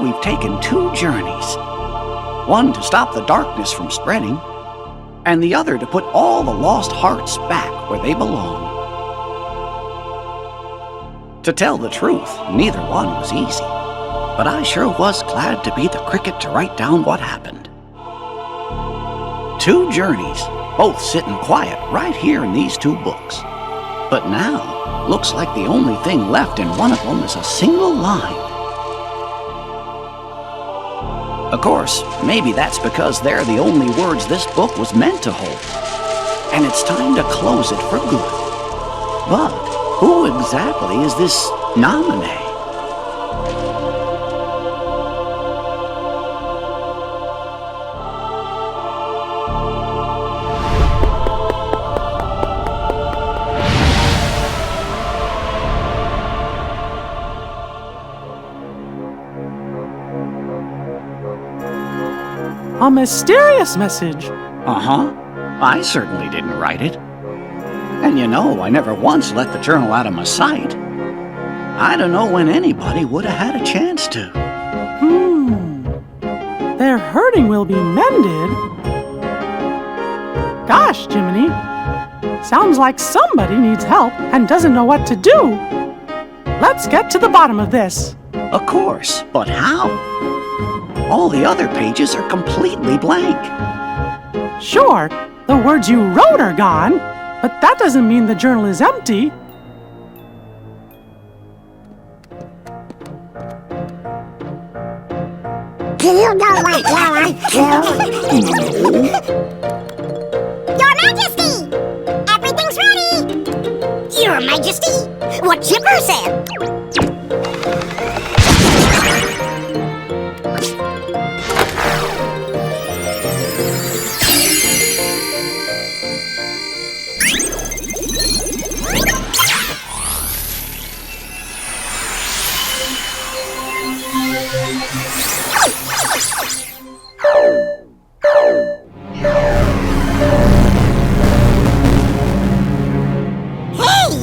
we've taken 2 journeys. One to stop the darkness from spreading, and the other to put all the lost hearts back where they belong. To tell the truth, neither one was easy, but I sure was glad to be the cricket to write down what happened. 2 journeys, both sitting quiet right here in these 2 books. But now, looks like the only thing left in one of them is a single line. Of course, maybe that's because they're the only words this book was meant to hold, and it's time to close it for good. But who exactly is this nominee? A mysterious message. Uh-huh. I certainly didn't write it. And you know, I never once let the journal out of my sight. I don't know when anybody would have had a chance to. Their hurting will be mended. Gosh, Jiminy. Sounds like somebody needs help and doesn't know what to do. Let's get to the bottom of this. Of course, but how? All the other pages are completely blank. Sure, the words you wrote are gone, but that doesn't mean the journal is empty. Do you know what you're up to? Your Majesty! Everything's ready! Your Majesty! What Chipper said!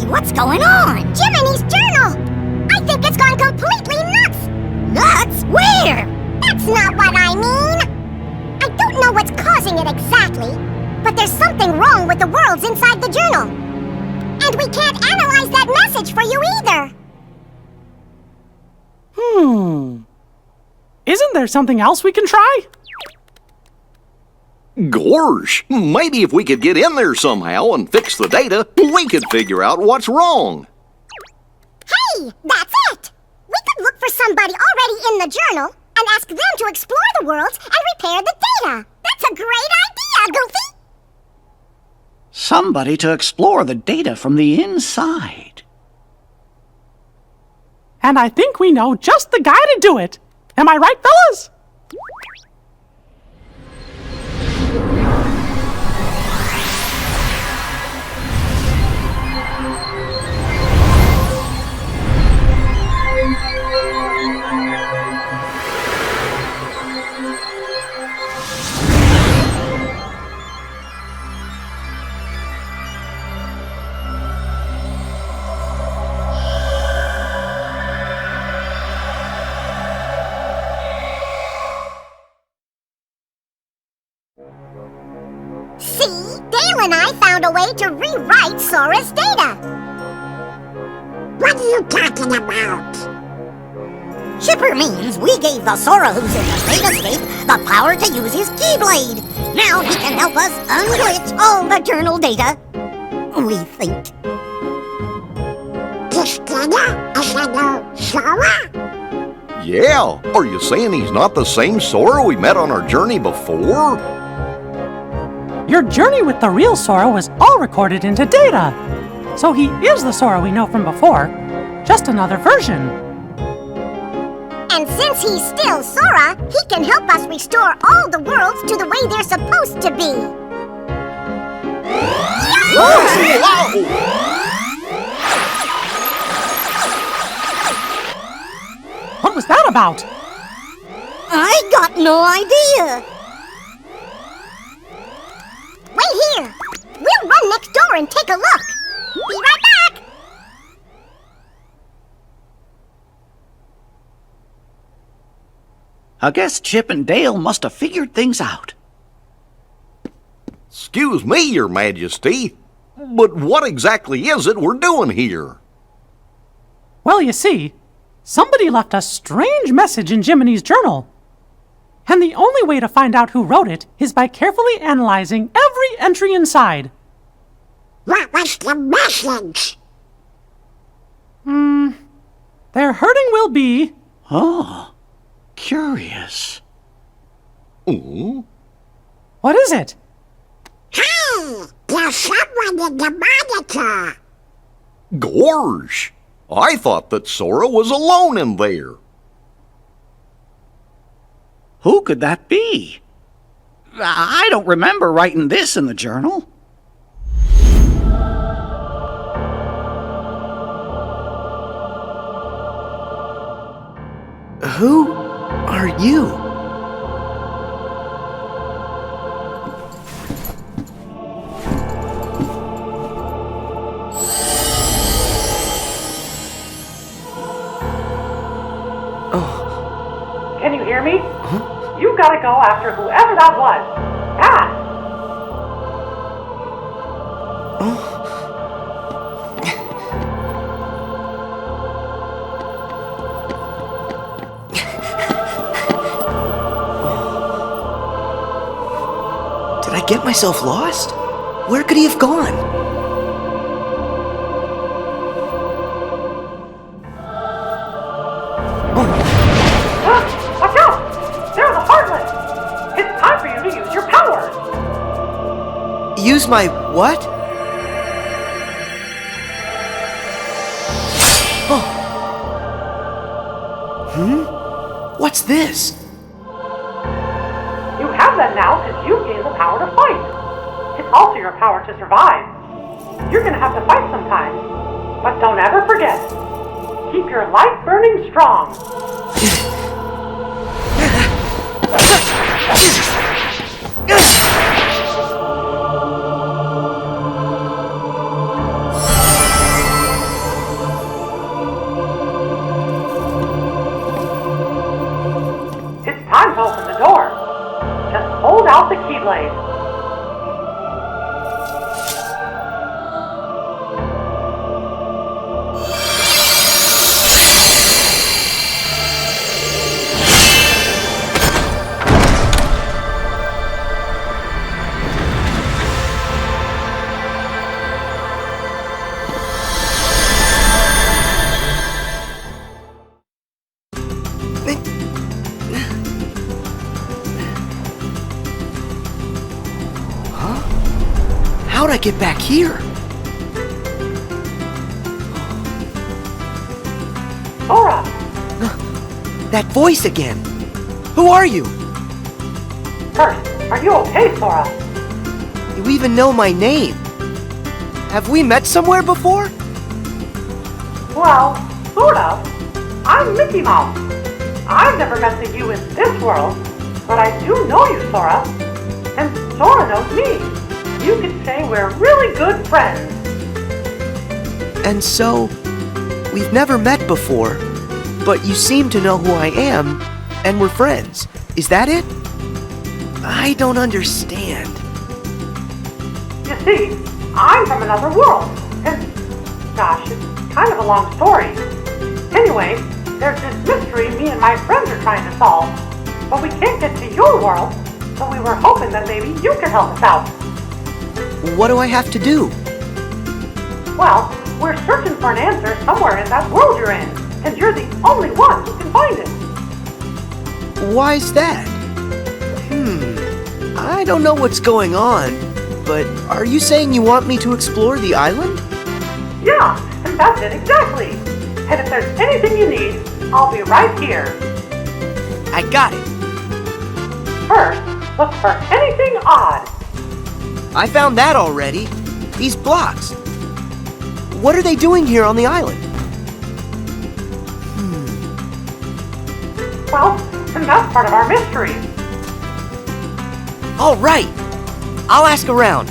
What's going on? Jiminy's journal! I think it's gone completely nuts! Nuts? Where? That's not what I mean! I don't know what's causing it exactly, but there's something wrong with the worlds inside the journal. And we can't analyze that message for you either! Isn't there something else we can try? Gorsh, maybe if we could get in there somehow and fix the data, we could figure out what's wrong. Hey, that's it! We could look for somebody already in the journal and ask them to explore the worlds and repair the data. That's a great idea, Goofy! Somebody to explore the data from the inside. And I think we know just the guy to do it. Am I right, fellas? See? Dale and I found a way to rewrite Sora's data. What are you talking about? Chipper means we gave the Sora who's in the Datascape the power to use his Keyblade. Now he can help us unglitch all the journal data. We think. This data is a new Sora? Yeah, are you saying he's not the same Sora we met on our journey before? Your journey with the real Sora was all recorded into data. So he is the Sora we know from before, just another version. And since he's still Sora, he can help us restore all the worlds to the way they're supposed to be. Whoa! What was that about? I got no idea. Wait here. We'll run next door and take a look. Be right back. I guess Chip and Dale must have figured things out. Excuse me, Your Majesty, but what exactly is it we're doing here? Well, you see, somebody left a strange message in Jiminy's journal. And the only way to find out who wrote it is by carefully analyzing every entry inside. What was the message? Their hurting will be... Oh, curious. Oh, What is it? Hey, there's someone in the monitor. gorge! I thought that Sora was alone in there. Who could that be? I don't remember writing this in the journal. Who are you? Can you hear me? You gotta go after whoever that was. Fast! Did I get myself lost? Where could he have gone? Watch out! They're the Heartless! It's time for you to use your powers! Use my what? Oh. What's this? You have that now since you gained the power to fight. It's also your power to survive. You're gonna have to fight sometime. But don't ever forget, keep your light burning strong. It's time to open the door. Just hold out the keyblade. How'd I get back here? Sora! That voice again. Who are you? First, are you okay, Sora? You even know my name. Have we met somewhere before? Well, sort of. I'm Mickey Mouse. I've never met the you in this world, but I do know you, Sora. And Sora knows me. You could say we're really good friends. And so, we've never met before, but you seem to know who I am, and we're friends. Is that it? I don't understand. You see, I'm from another world, and gosh, it's kind of a long story. Anyway, there's this mystery me and my friends are trying to solve, but we can't get to your world, so we were hoping that maybe you could help us out. What do I have to do? Well, we're searching for an answer somewhere in that world you're in, and you're the only one who can find it. Why's that? I don't know what's going on, but are you saying you want me to explore the island? Yeah, and that's it exactly. And if there's anything you need, I'll be right here. I got it. First, look for anything odd. I found that already. These blocks. What are they doing here on the island? Well, and that's part of our mystery. All right. I'll ask around.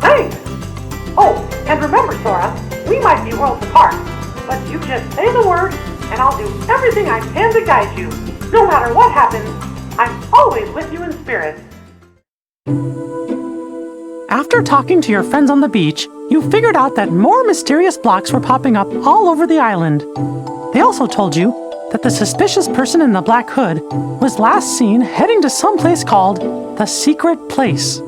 Thanks. Oh, and remember, Sora, we might be worlds apart, but you just say the word, and I'll do everything I can to guide you. No matter what happens, I'm always with you in spirit. After talking to your friends on the beach, you figured out that more mysterious blocks were popping up all over the island. They also told you that the suspicious person in the black hood was last seen heading to some place called the Secret Place.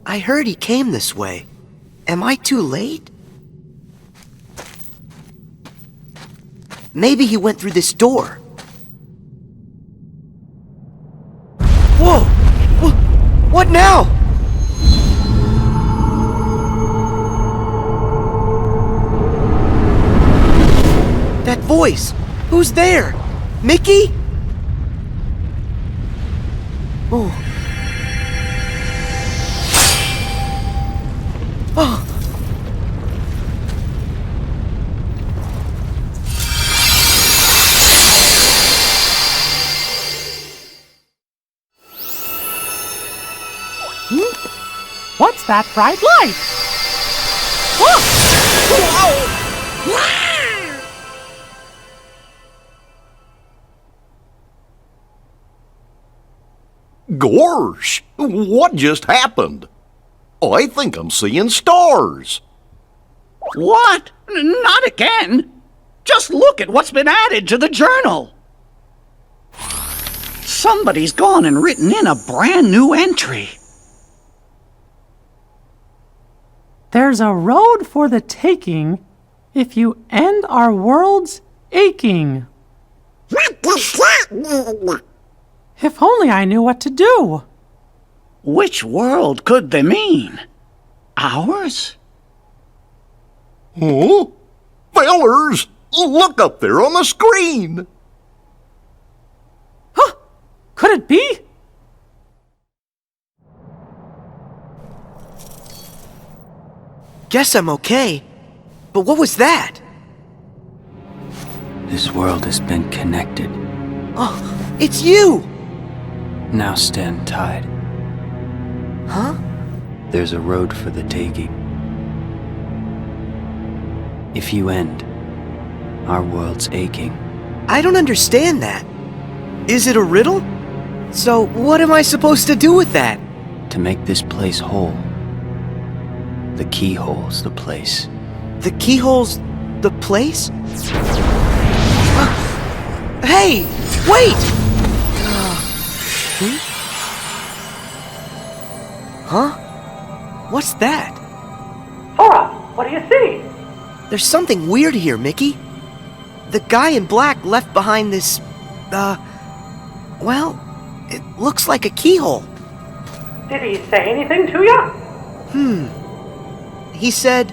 I heard he came this way. Am I too late? Maybe he went through this door. Whoa! What now? That voice! Who's there? Mickey? Oh. Oh. What's that bright light? Oh! Gorsh! What just happened? I think I'm seeing stars. What? Not again. Just look at what's been added to the journal. Somebody's gone and written in a brand new entry. There's a road for the taking if you end our world's aching. What does that mean? If only I knew what to do. Which world could they mean? Ours? Oh? Fellers, look up there on the screen. Huh? Could it be? Guess I'm okay. But what was that? This world has been connected. Oh, it's you! Now stand tied. Huh? There's a road for the taking. If you end, our world's aching. I don't understand that. Is it a riddle? So what am I supposed to do with that? To make this place whole, the keyhole's the place. The keyhole's the place? Hey! Wait! Huh? What's that? Sora, what do you see? There's something weird here, Mickey. The guy in black left behind this, well, it looks like a keyhole. Did he say anything to you? He said,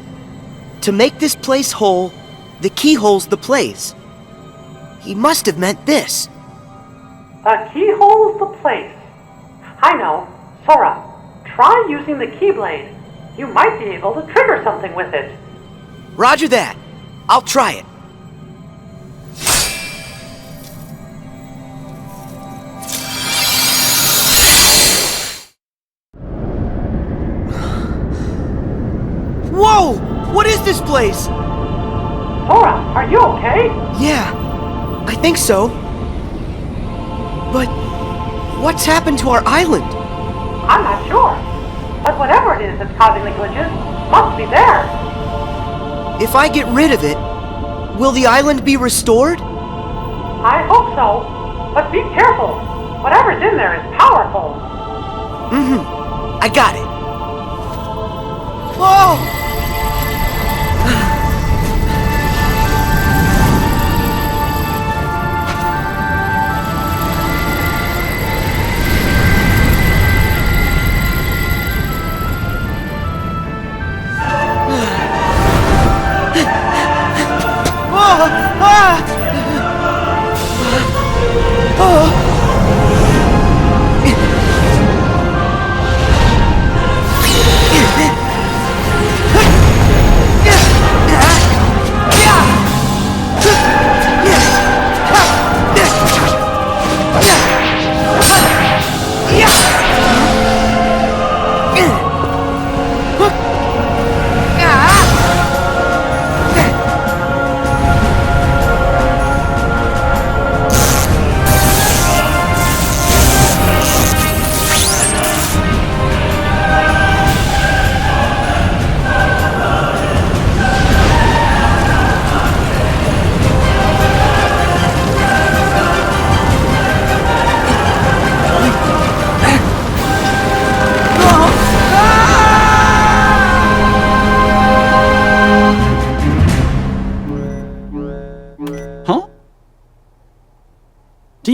to make this place whole, the keyhole's the place. He must have meant this. The keyhole's the place. I know. Sora, try using the Keyblade. You might be able to trigger something with it. Roger that. I'll try it. Whoa! What is this place? Sora, are you okay? Yeah, I think so. But what's happened to our island? I'm not sure. But whatever it is that's causing the glitches must be there. If I get rid of it, will the island be restored? I hope so. But be careful. Whatever's in there is powerful. I got it. Whoa!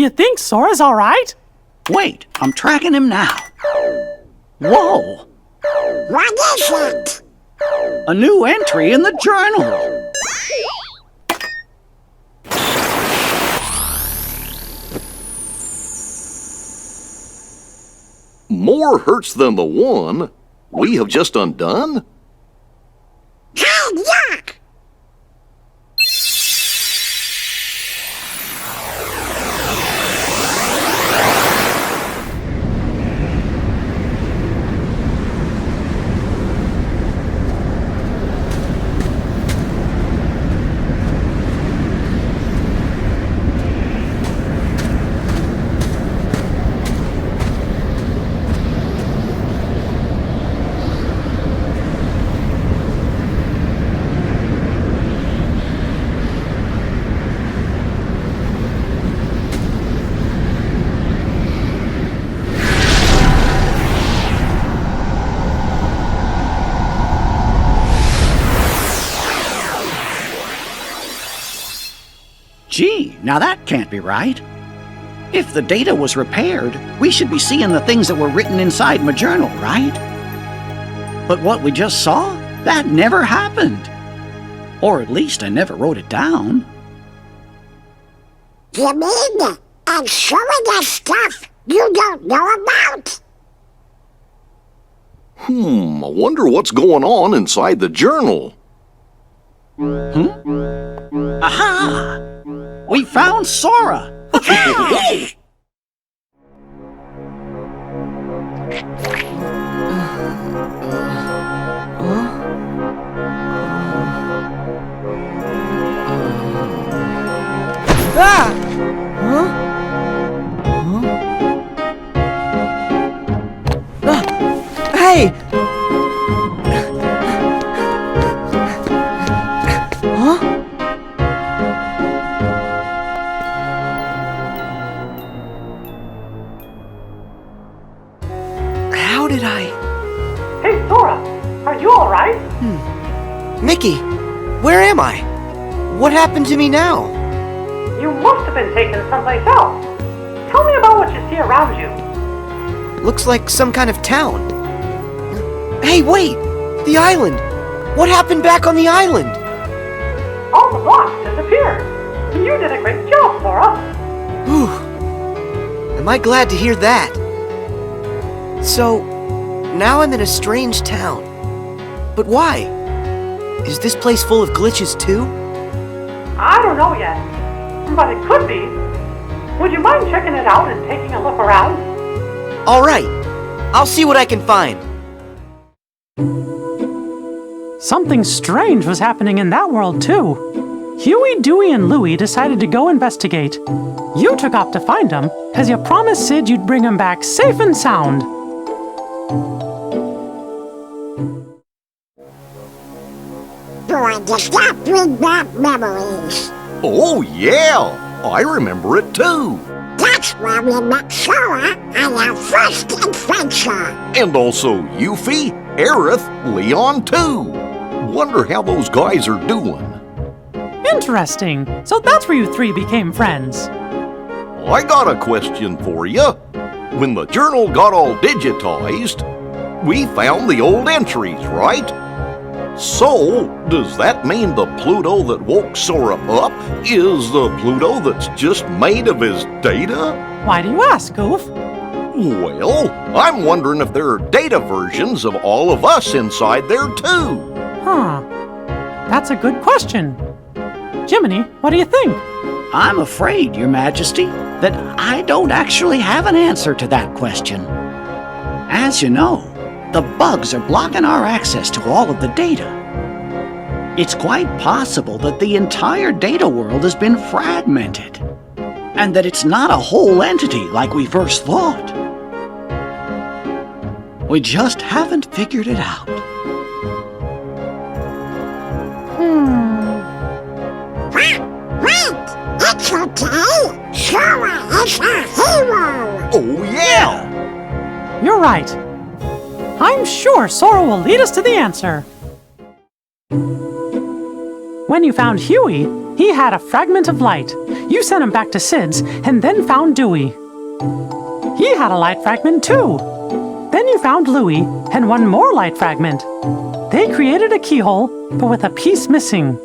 you think Sora's all right? Wait, I'm tracking him now. Whoa! What is it? A new entry in the journal. More hurts than the one we have just undone? Hey, look! Gee, now that can't be right. If the data was repaired, we should be seeing the things that were written inside my journal, right? But what we just saw, that never happened. Or at least I never wrote it down. You mean I'm showing us stuff you don't know about? I wonder what's going on inside the journal. Aha! We found Sora! Ah! Huh? Hey! Huh? How did I... Hey, Sora, are you all right? Mickey, where am I? What happened to me now? You must have been taken someplace else. Tell me about what you see around you. Looks like some kind of town. Hey, wait! The island! What happened back on the island? All the blocks disappeared. You did a great job, Sora. Whew. Am I glad to hear that? So, now I'm in a strange town. But why? Is this place full of glitches too? I don't know yet, but it could be. Would you mind checking it out and taking a look around? Alright, I'll see what I can find. Something strange was happening in that world, too. Huey, Dewey, and Louie decided to go investigate. You took off to find them, because you promised Sid you'd bring him back safe and sound. Boy, does that bring back memories. Oh, yeah! I remember it too. That's where we met Sora on our first adventure. And also Yuffie, Aerith, Leon too. Wonder how those guys are doing. Interesting. So that's where you three became friends. I got a question for you. When the journal got all digitized, we found the old entries, right? So, does that mean the Pluto that woke Sora up is the Pluto that's just made of his data? Why do you ask, Goof? Well, I'm wondering if there are data versions of all of us inside there too. Huh. That's a good question. Jiminy, what do you think? I'm afraid, Your Majesty, that I don't actually have an answer to that question. As you know, the bugs are blocking our access to all of the data. It's quite possible that the entire data world has been fragmented, and that it's not a whole entity like we first thought. We just haven't figured it out. Wait! It's okay! Sora is a hero! Oh, yeah! You're right. I'm sure Sora will lead us to the answer. When you found Huey, he had a fragment of light. You sent him back to Sid's and then found Dewey. He had a light fragment too. Then you found Louie and one more light fragment. They created a keyhole, but with a piece missing.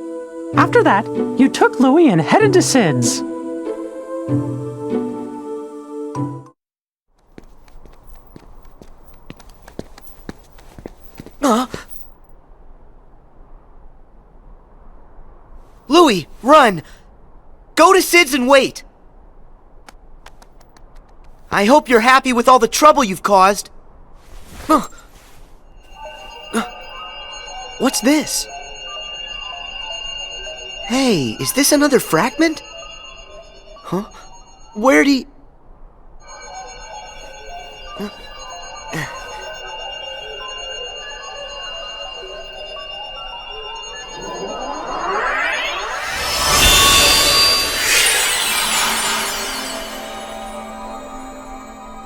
After that, you took Louie and headed to Sid's. Louie, run! Go to Sid's and wait! I hope you're happy with all the trouble you've caused. What's this? Hey, is this another fragment? Huh? Where'd he...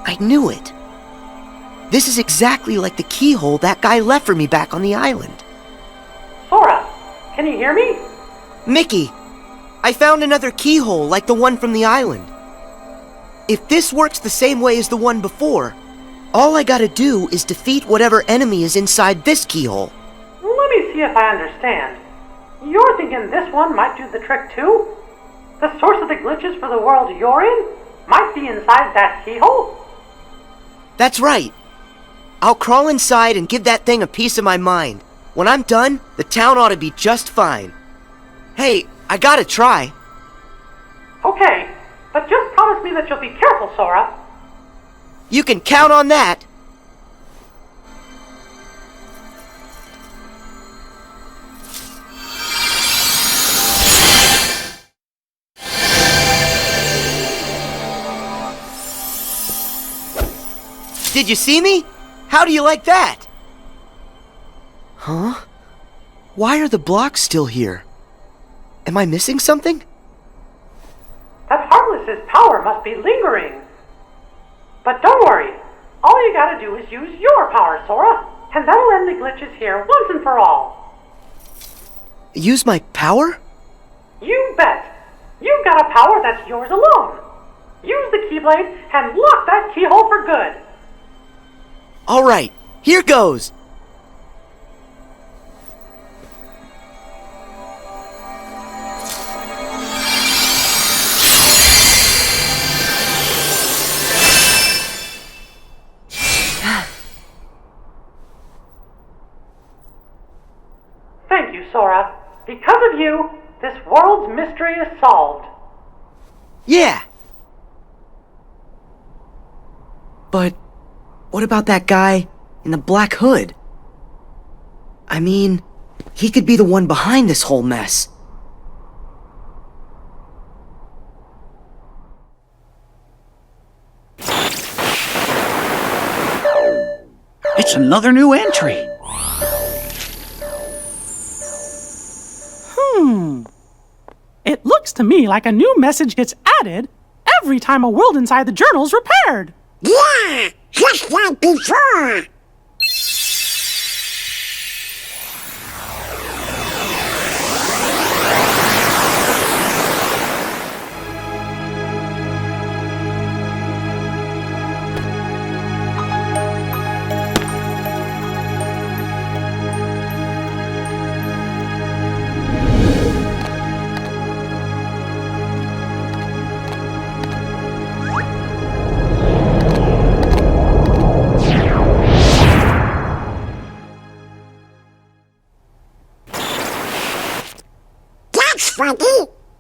I knew it. This is exactly like the keyhole that guy left for me back on the island. Sora, can you hear me? Mickey, I found another keyhole like the one from the island. If this works the same way as the one before, all I gotta do is defeat whatever enemy is inside this keyhole. Let me see if I understand. You're thinking this one might do the trick too? The source of the glitches for the world you're in might be inside that keyhole? That's right. I'll crawl inside and give that thing a piece of my mind. When I'm done, the town ought to be just fine. Hey, I gotta try. Okay, but just promise me that you'll be careful, Sora. You can count on that. Did you see me? How do you like that? Huh? Why are the blocks still here? Am I missing something? That Heartless's power must be lingering. But don't worry. All you gotta do is use your power, Sora, and that'll end the glitches here once and for all. Use my power? You bet. You've got a power that's yours alone. Use the Keyblade and lock that keyhole for good. All right, here goes. Thank you, Sora. Because of you, this world's mystery is solved. Yeah. But what about that guy in the black hood? I mean, he could be the one behind this whole mess. It's another new entry. It looks to me like a new message gets added every time a world inside the journal's repaired. Yeah, just like before. Froggy,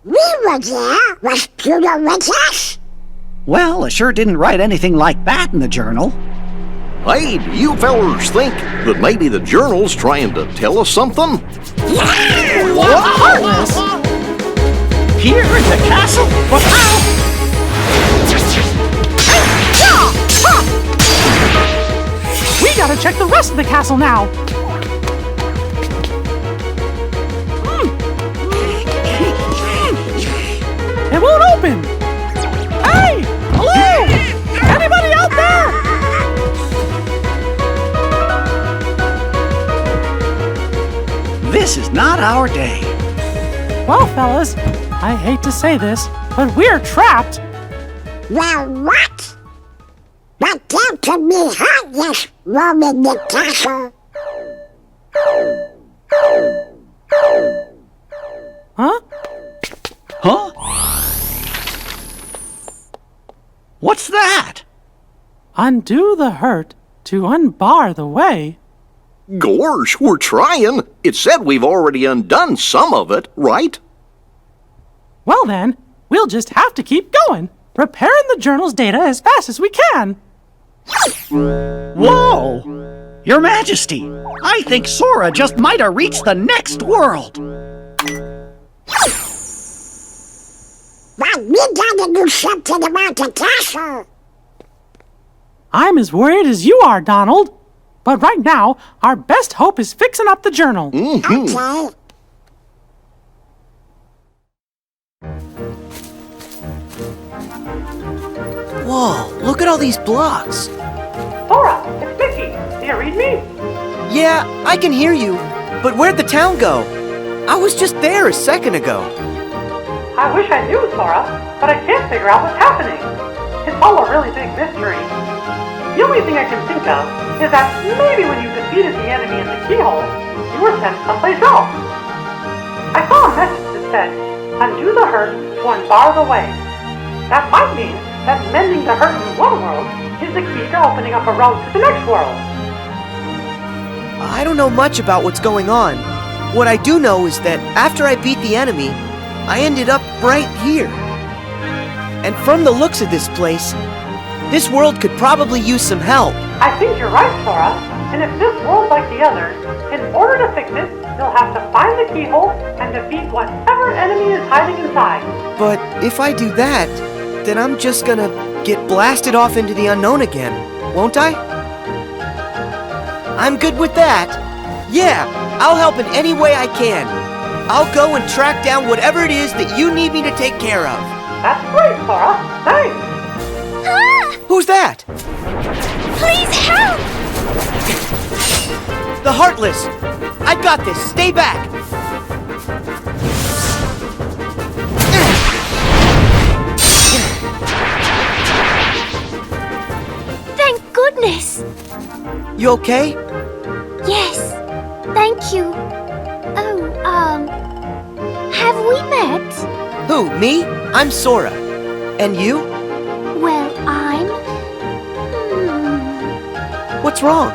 we were there. Was Pluto with us? Well, I sure didn't write anything like that in the journal. Hey, do you fellers think that maybe the journal's trying to tell us something? Heartless? Here in the castle? But how? We gotta check the rest of the castle now. It won't open! Hey! Hello! Anybody out there? This is not our day. Well, fellas, I hate to say this, but we're trapped. Well, what? But there can be heartless roaming the castle. Huh? Huh? What's that? Undo the hurt to unbar the way. Gorge, we're trying. It said we've already undone some of it, right? Well then, we'll just have to keep going, repairing the journal's data as fast as we can. Whoa! Your Majesty, I think Sora just might have reached the next world. But we gotta do something about the castle. I'm as worried as you are, Donald. But right now, our best hope is fixing up the journal. Okay. Whoa, look at all these blocks. Sora, it's Mickey. Do you read me? Yeah, I can hear you, but where'd the town go? I was just there a second ago. I wish I knew, Sora, but I can't figure out what's happening. It's all a really big mystery. The only thing I can think of is that maybe when you defeated the enemy in the keyhole, you were sent someplace else. I saw a message that said, undo the hurt to unbar the way. That might mean that mending the hurt in one world is the key to opening up a road to the next world. I don't know much about what's going on. What I do know is that after I beat the enemy, I ended up right here. And from the looks of this place, this world could probably use some help. I think you're right, Sora. And if this world's like the others, in order to fix it, you'll have to find the keyhole and defeat whatever enemy is hiding inside. But if I do that, then I'm just gonna get blasted off into the unknown again, won't I? I'm good with that. Yeah, I'll help in any way I can. I'll go and track down whatever it is that you need me to take care of. That's great, Sora. Thanks. Ah! Who's that? Please help! The Heartless! I've got this. Stay back! Thank goodness! You okay? Yes, thank you. Oh, have we met? Who, me? I'm Sora. And you? Well, I'm... What's wrong?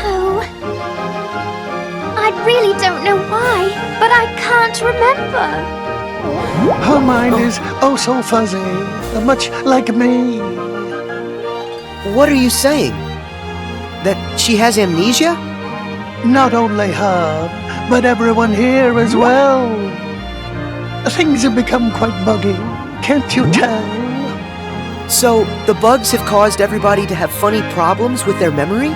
Oh... I really don't know why, but I can't remember. Her mind is oh so fuzzy, much like me. What are you saying? That she has amnesia? Not only her, but everyone here as well. Things have become quite buggy, can't you tell? So, the bugs have caused everybody to have funny problems with their memory?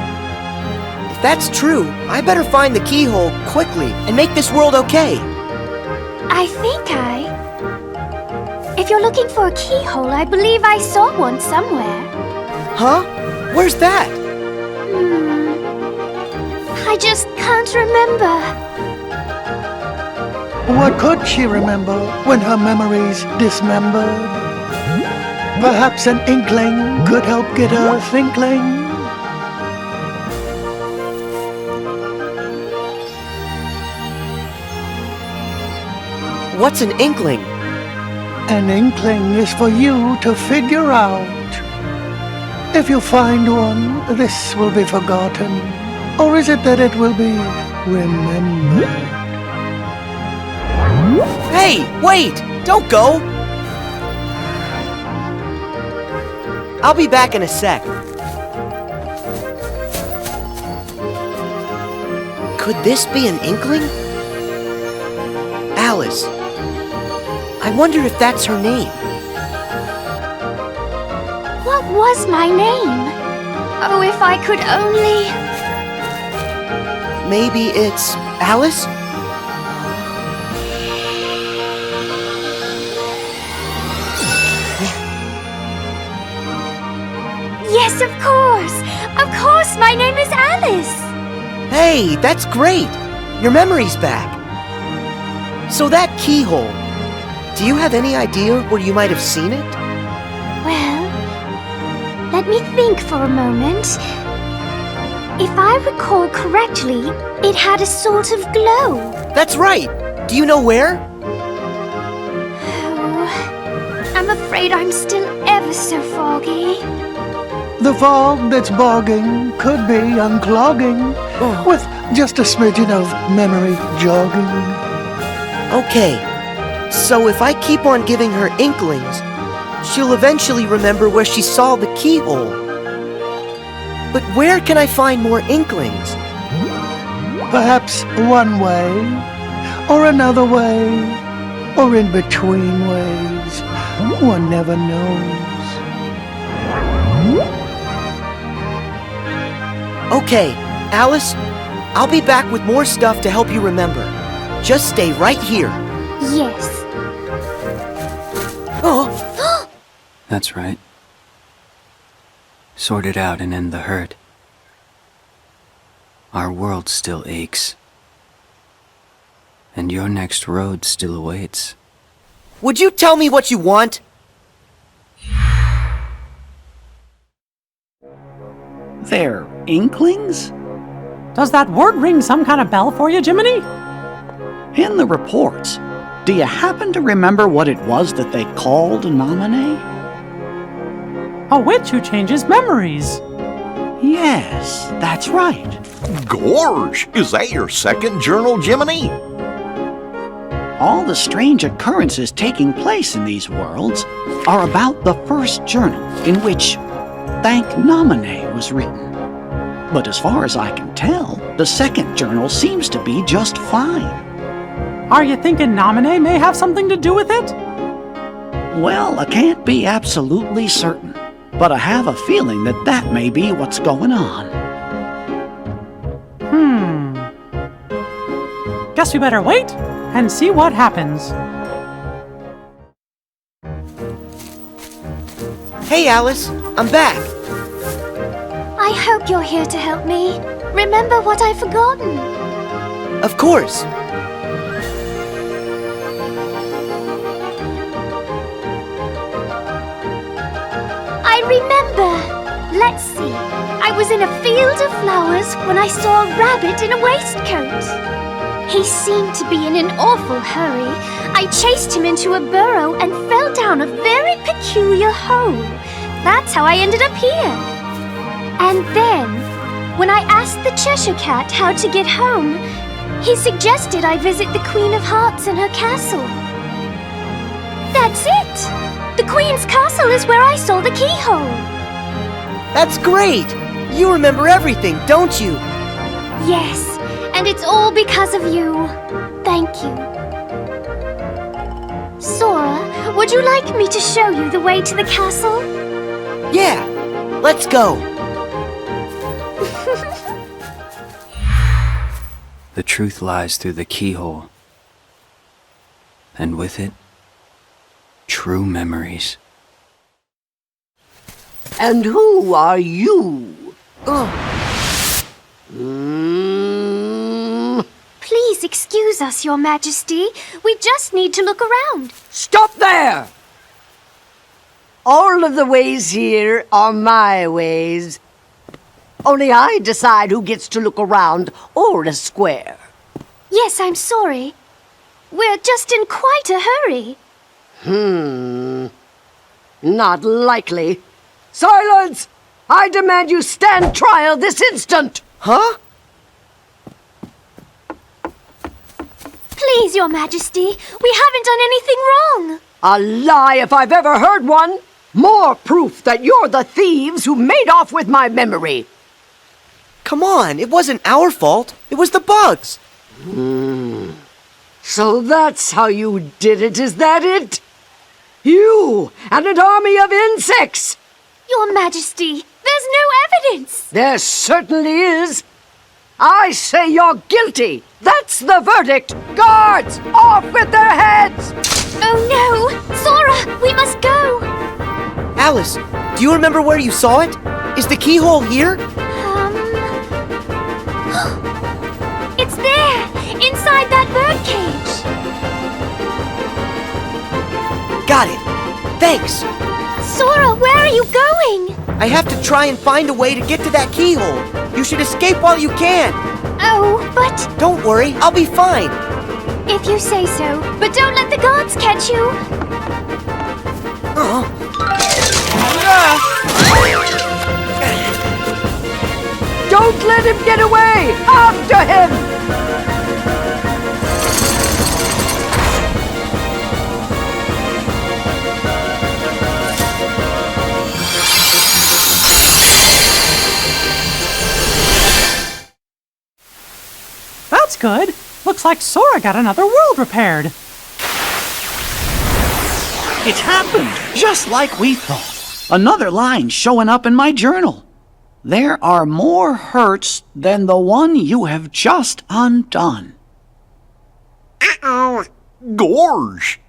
If that's true, I better find the keyhole quickly and make this world okay. I think If you're looking for a keyhole, I believe I saw one somewhere. Huh? Where's that? I just can't remember. What could she remember when her memory's dismembered? Perhaps an inkling could help get her thinkling. What's an inkling? An inkling is for you to figure out. If you find one, this will be forgotten. Or is it that it will be remembered? Hey, wait! Don't go! I'll be back in a sec. Could this be an inkling? Alice. I wonder if that's her name. What was my name? Oh, if I could only... Maybe it's Alice? Yes, of course! Of course, my name is Alice! Hey, that's great! Your memory's back. So that keyhole. Do you have any idea where you might have seen it? Well, let me think for a moment. If I recall correctly, it had a sort of glow. That's right. Do you know where? Oh, I'm afraid I'm still ever so foggy. The fog that's bogging could be unclogging with just a smidgen of memory jogging. Okay, so if I keep on giving her inklings, she'll eventually remember where she saw the keyhole. But where can I find more inklings? Perhaps one way, or another way, or in between ways. One never knows. Okay, Alice, I'll be back with more stuff to help you remember. Just stay right here. Yes. Oh, That's right. Sort it out and end the hurt. Our world still aches. And your next road still awaits. would you tell me what you want? They're inklings? Does that word ring some kind of bell for you, Jiminy? In the reports, do you happen to remember what it was that they called Nominee? A witch who changes memories. Yes, that's right. Gorge, is that your second journal, Jiminy? All the strange occurrences taking place in these worlds are about the first journal in which Thank Nominee was written. But as far as I can tell, the second journal seems to be just fine. Are you thinking Nominee may have something to do with it? Well, I can't be absolutely certain, but I have a feeling that that may be what's going on. Guess we better wait and see what happens. Hey, Alice, I'm back. I hope you're here to help me. Remember what I've forgotten. Of course. I remember. Let's see. I was in a field of flowers when I saw a rabbit in a waistcoat. He seemed to be in an awful hurry. I chased him into a burrow and fell down a very peculiar hole. That's how I ended up here. And then, when I asked the Cheshire Cat how to get home, he suggested I visit the Queen of Hearts in her castle. That's it! The Queen's castle is where I saw the keyhole. That's great. You remember everything, don't you? Yes, and it's all because of you. Thank you. Sora, would you like me to show you the way to the castle? Yeah, let's go. The truth lies through the keyhole. And with it, true memories. And who are you? Please excuse us, Your Majesty. We just need to look around. Stop there! All of the ways here are my ways. Only I decide who gets to look around or a square. Yes, I'm sorry. We're just in quite a hurry. Not likely. Silence! I demand you stand trial this instant! Huh? Please, Your Majesty, we haven't done anything wrong. A lie if I've ever heard one! More proof that you're the thieves who made off with my memory! Come on, it wasn't our fault. It was the bugs. So that's how you did it, is that it? You and an army of insects! Your Majesty, there's no evidence. There certainly is. I say you're guilty. That's the verdict. Guards, off with their heads! Oh no! Sora, we must go! Alice, do you remember where you saw it? Is the keyhole here? It's there! Inside that birdcage! Got it. Thanks. Sora, where are you going? I have to try and find a way to get to that keyhole. You should escape while you can. Oh, but Don't worry, I'll be fine. if you say so. But don't let the guards catch you. Don't let him get away! After him! That's good. Looks like Sora got another world repaired. It's happened, just like we thought. Another line showing up in my journal. There are more hurts than the one you have just undone. Uh-oh. Gorge!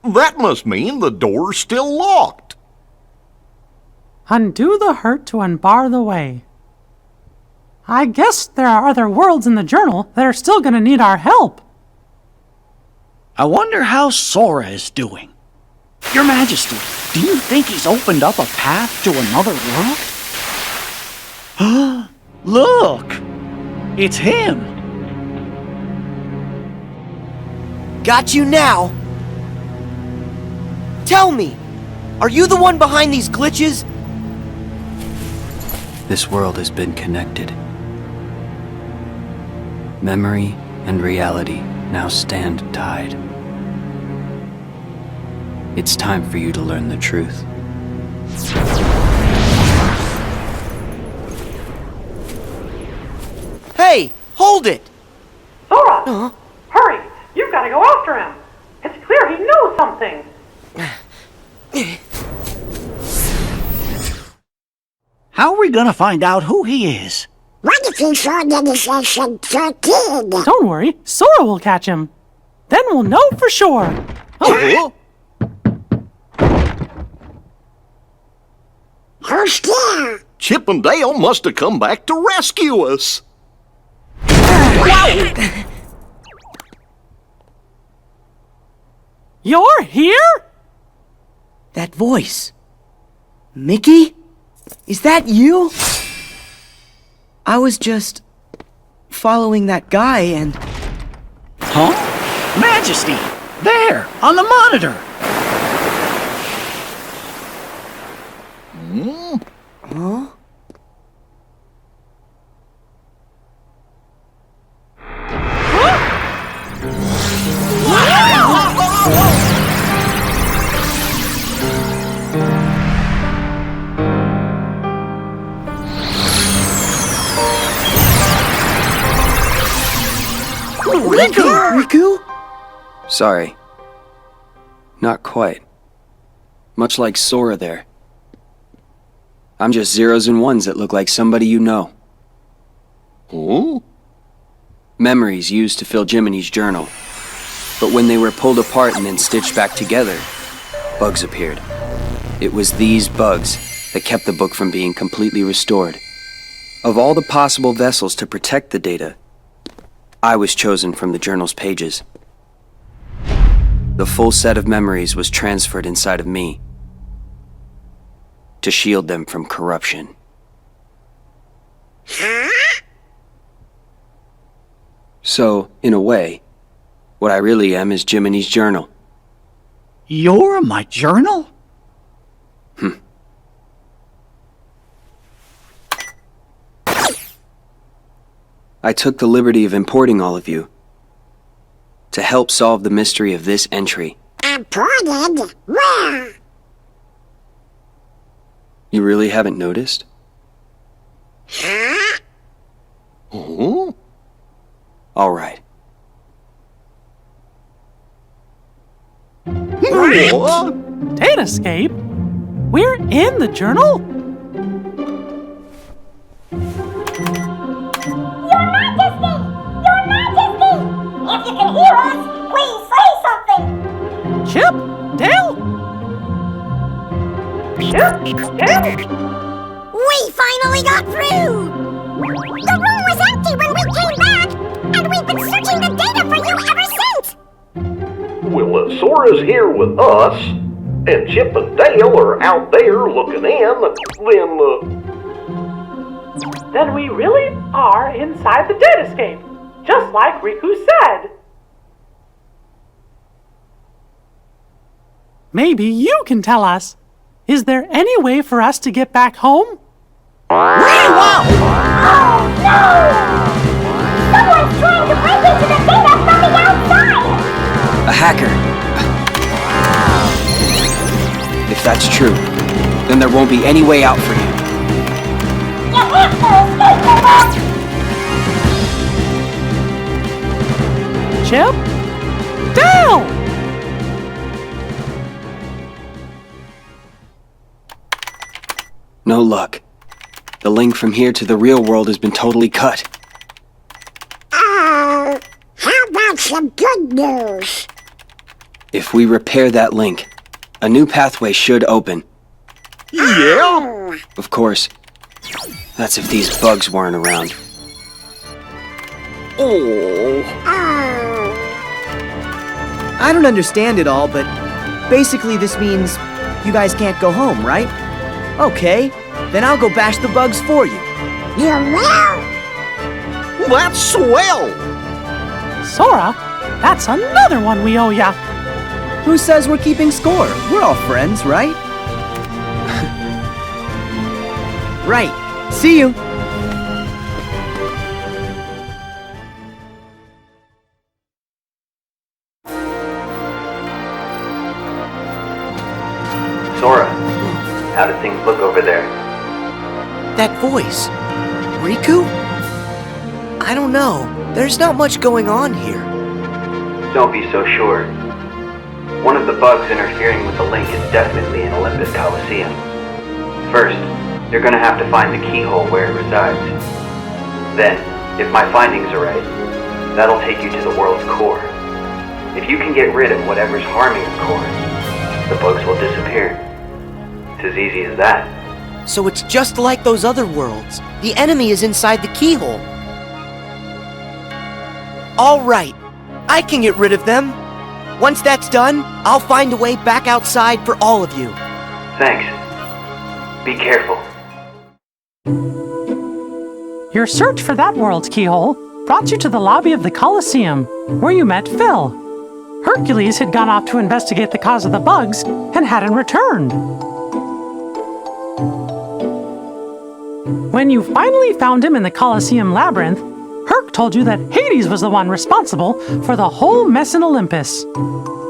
That must mean the door's still locked. Undo the hurt to unbar the way. I guess there are other worlds in the journal that are still gonna need our help. I wonder how Sora is doing. Your Majesty, do you think he's opened up a path to another world? Look! It's him! Got you now. Tell me, are you the one behind these glitches? This world has been connected. Memory and reality now stand tied. It's time for you to learn the truth. Hey, hold it! Sora! Hurry! You've got to go after him! It's clear he knows something! How are we gonna find out who he is? What if you saw the decision to kid? Don't worry, Sora will catch him. Then we'll know for sure. Oh, Who's there? Chip and Dale must have come back to rescue us. you're here? That voice. Mickey? Is that you? I was just following that guy and... Huh? Majesty! There, on the monitor! Huh? Riku? Sorry. Not quite. Much like Sora there. I'm just zeros and ones that look like somebody you know. Huh? Memories used to fill Jiminy's journal. But when they were pulled apart and then stitched back together, bugs appeared. It was these bugs that kept the book from being completely restored. Of all the possible vessels to protect the data, I was chosen from the journal's pages. The full set of memories was transferred inside of me to shield them from corruption. So, in a way, what I really am is Jiminy's journal. You're my journal? I took the liberty of importing all of you to help solve the mystery of this entry. Imported? Where? You really haven't noticed? Huh? Huh? All right. What? Datascape? We're in the journal? Your Majesty! Your Majesty! If you can hear us, please say something! Chip? Dale? We finally got through! The room was empty when we came back, and we've been searching the data for you ever since! Well, Sora Sora's here with us, and Chip and Dale are out there looking in, Then we really are inside the Dead Escape, just like Riku said. Maybe you can tell us. Is there any way for us to get back home? Someone's trying to break into the data from the outside! A hacker. If that's true, then there won't be any way out for you. You have to escape the box! Chip? Dale! No luck. The link from here to the real world has been totally cut. Oh, how about some good news? If we repair that link, a new pathway should open. Yeah? Of course, that's if these bugs weren't around. Oh. I don't understand it all, but basically this means you guys can't go home, right? Okay, then I'll go bash the bugs for you. You will? That's swell! Sora, that's another one we owe ya. Who says we're keeping score? We're all friends, right? Right. See you. Sora, how do things look over there? That voice. Riku? I don't know. There's not much going on here. Don't be so sure. One of the bugs interfering with the link is definitely in Olympus Coliseum. First, you're gonna have to find the keyhole where it resides. Then, if my findings are right, that'll take you to the world's core. If you can get rid of whatever's harming the core, the bugs will disappear. It's as easy as that. So it's just like those other worlds. The enemy is inside the keyhole. All right. I can get rid of them. Once that's done, I'll find a way back outside for all of you. Thanks. Be careful. Your search for that world's keyhole brought you to the lobby of the Colosseum, where you met Phil. Hercules had gone off to investigate the cause of the bugs and hadn't returned. When you finally found him in the Colosseum labyrinth, Herc told you that Hades was the one responsible for the whole mess in Olympus.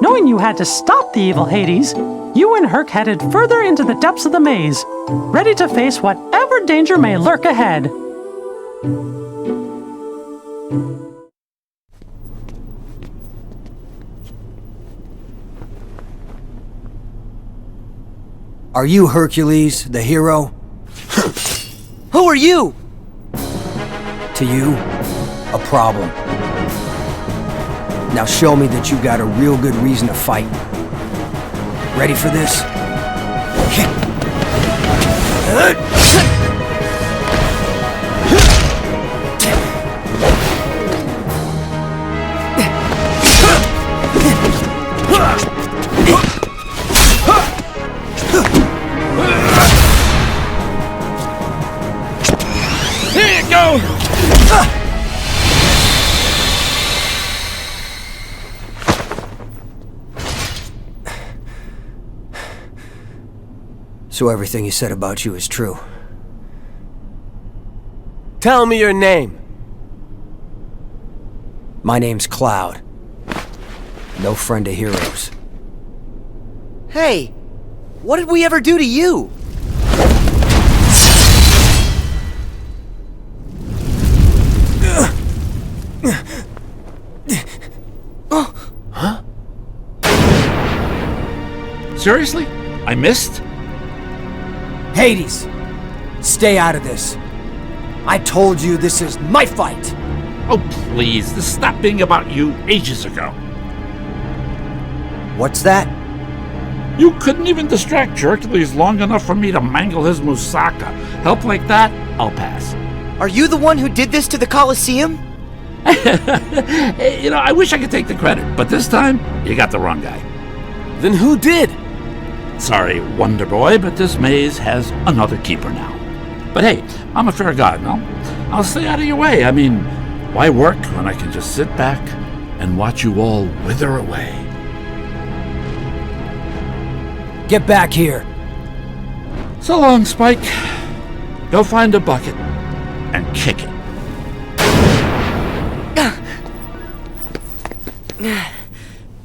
Knowing you had to stop the evil Hades, you and Herc headed further into the depths of the maze, ready to face whatever danger may lurk ahead. Are you Hercules, the hero? Who are you? To you, a problem. Now show me that you got a real good reason to fight. Ready for this? Here you go! So everything he said about you is true. Tell me your name. My name's Cloud. No friend of heroes. Hey, what did we ever do to you? Huh? Seriously? I missed? Hades! Stay out of this. I told you this is my fight! Oh, please, this stopped being about you ages ago. What's that? You couldn't even distract Hercules long enough for me to mangle his moussaka. Help like that, I'll pass. Are you the one who did this to the Colosseum? I wish I could take the credit, but this time, you got the wrong guy. Then who did? Sorry, Wonder Boy, but this maze has another keeper now. But hey, I'm a fair god, no? I'll stay out of your way. I mean, why work when I can just sit back and watch you all wither away? Get back here. So long, Spike. Go find a bucket and kick it.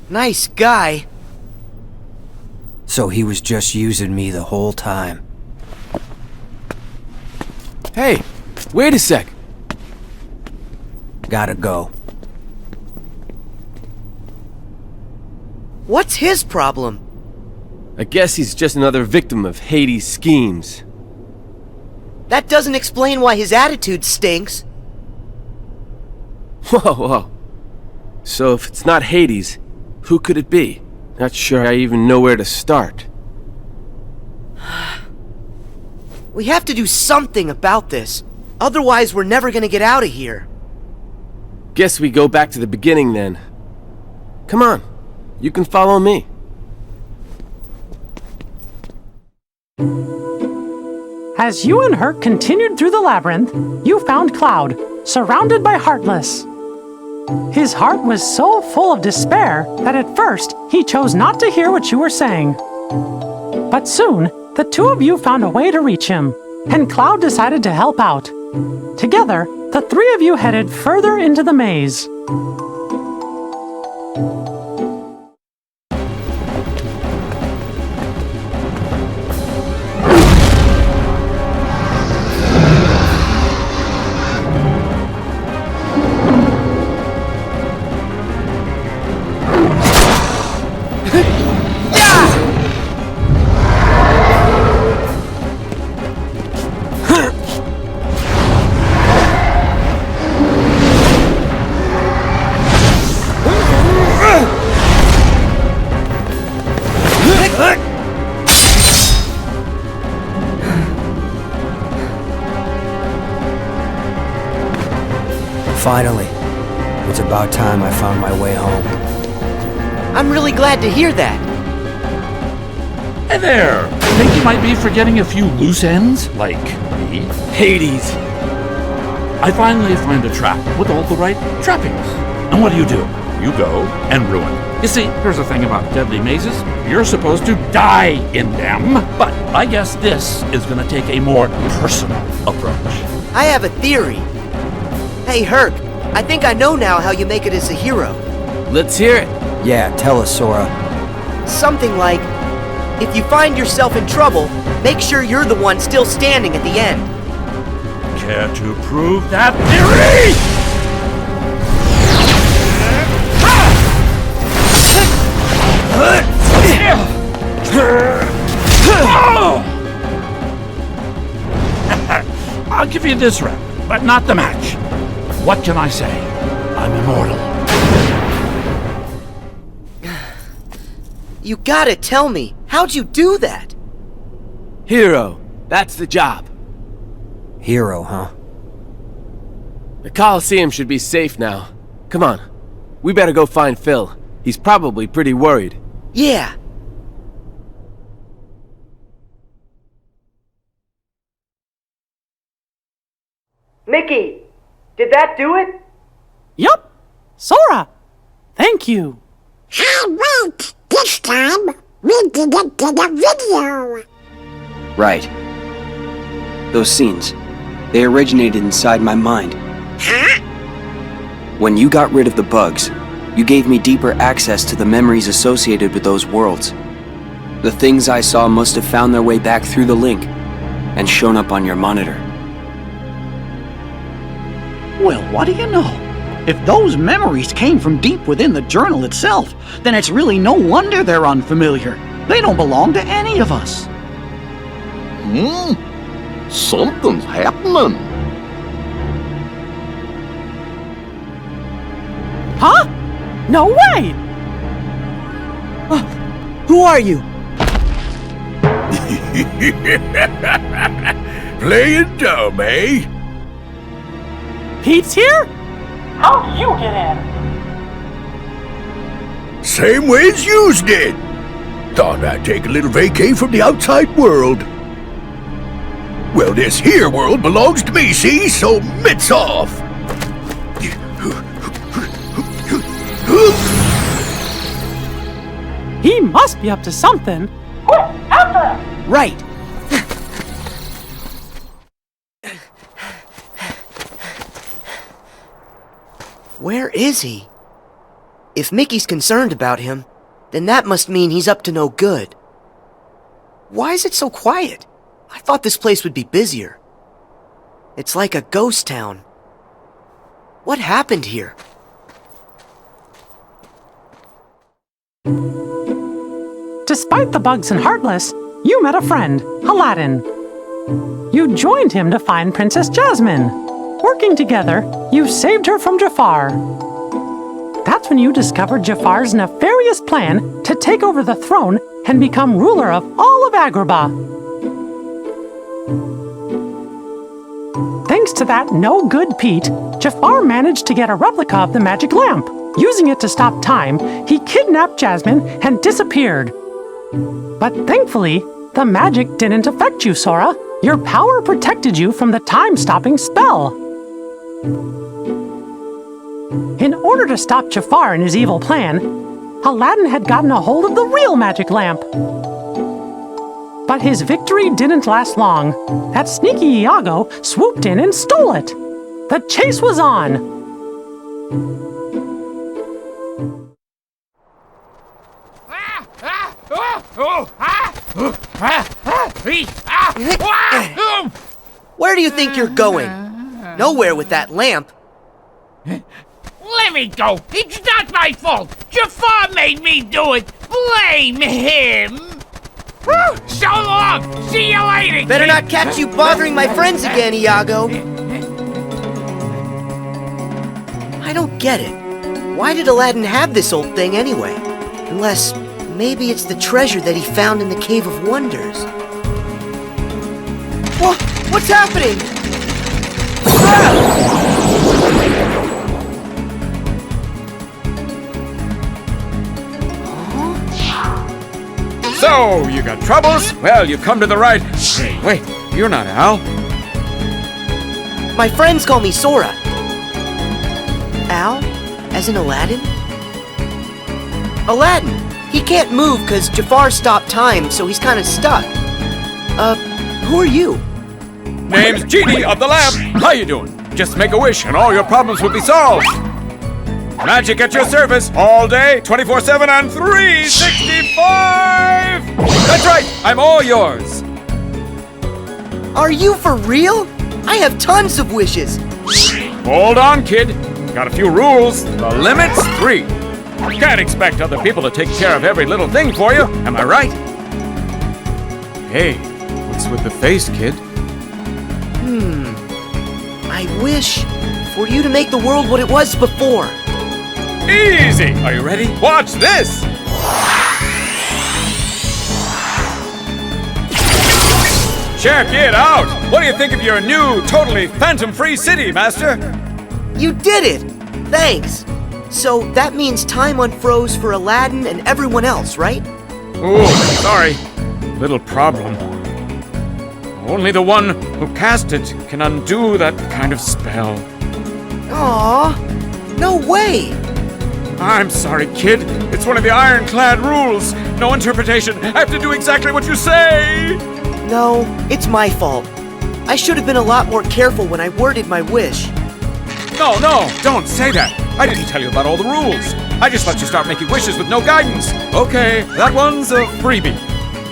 Nice guy. So he was just using me the whole time. Hey, wait a sec. Gotta go. What's his problem? I guess he's just another victim of Hades' schemes. That doesn't explain why his attitude stinks. Whoa. So if it's not Hades, who could it be? Not sure I even know where to start. We have to do something about this. Otherwise, we're never gonna get out of here. Guess we go back to the beginning then. Come on, you can follow me. As you and Herc continued through the labyrinth, you found Cloud, surrounded by Heartless. His heart was so full of despair that at first he chose not to hear what you were saying. But soon, the two of you found a way to reach him, and Cloud decided to help out. Together, the three of you headed further into the maze. Finally. It's about time I found my way home. I'm really glad to hear that. Hey there! Think you might be forgetting a few loose ends? Like me? Hades! I finally find a trap with all the right trappings. And what do? You go and ruin. You see, here's the thing about deadly mazes. You're supposed to die in them. But I guess this is going to take a more personal approach. I have a theory. Hey, Herc, I think I know now how you make it as a hero. Let's hear it. Yeah, tell us, Sora. Something like, if you find yourself in trouble, make sure you're the one still standing at the end. Care to prove that theory? I'll give you this round, but not the match. What can I say? I'm immortal. You gotta tell me, how'd you do that? Hero, that's the job. Hero, huh? The Colosseum should be safe now. Come on, we better go find Phil. He's probably pretty worried. Yeah. Mickey, did that do it? Yup! Sora! Thank you! Hey, wait! This time, we did it to the video! Right. Those scenes, they originated inside my mind. Huh? When you got rid of the bugs, you gave me deeper access to the memories associated with those worlds. The things I saw must have found their way back through the link and shown up on your monitor. Well, what do you know? If those memories came from deep within the journal itself, then it's really no wonder they're unfamiliar. They don't belong to any of us. Something's happening. Huh? No way! Who are you? Playing dumb, eh? Pete's here? How'd you get in? Same way as yous did. Thought I'd take a little vacay from the outside world. Well, this here world belongs to me, see? So mitts off! He must be up to something. Quick, after him! Right. Where is he? If Mickey's concerned about him, then that must mean he's up to no good. Why is it so quiet? I thought this place would be busier. It's like a ghost town. What happened here? Despite the bugs and Heartless, you met a friend, Aladdin. You joined him to find Princess Jasmine. Working together, you saved her from Jafar. That's when you discovered Jafar's nefarious plan to take over the throne and become ruler of all of Agrabah. Thanks to that no-good Pete, Jafar managed to get a replica of the magic lamp. Using it to stop time, he kidnapped Jasmine and disappeared. But thankfully, the magic didn't affect you, Sora. Your power protected you from the time-stopping spell. In order to stop Jafar and his evil plan, Aladdin had gotten a hold of the real magic lamp. But his victory didn't last long. That sneaky Iago swooped in and stole it. The chase was on. Where do you think you're going? Nowhere with that lamp. Let me go. It's not my fault. Jafar made me do it. Blame him. So long. See you later. Better not catch you bothering my friends again, Iago. I don't get it. Why did Aladdin have this old thing anyway? Unless maybe it's the treasure that he found in the Cave of Wonders. What's happening? So, you got troubles? Well, you come to the right... Hey, wait, you're not Al. My friends call me Sora. Al? As in Aladdin? Aladdin! He can't move because Jafar stopped time, so he's kind of stuck. Who are you? Name's Genie of the Lamp. How you doing? Just make a wish and all your problems will be solved. Magic at your service all day, 24/7 and 365! That's right, I'm all yours. Are you for real? I have tons of wishes. Hold on, kid. Got a few rules. The limit's 3. Can't expect other people to take care of every little thing for you, am I right? Hey, what's with the face, kid? I wish for you to make the world what it was before. Easy! Are you ready? Watch this! Check it out! What do you think of your new, totally phantom-free city, Master? You did it! Thanks! So that means time unfroze for Aladdin and everyone else, right? Ooh, sorry. Little problem. Only the one who cast it can undo that kind of spell. Aww, no way! I'm sorry, kid. It's one of the ironclad rules. No interpretation. I have to do exactly what you say. No, it's my fault. I should have been a lot more careful when I worded my wish. No, don't say that. I didn't tell you about all the rules. I just let you start making wishes with no guidance. Okay, that one's a freebie.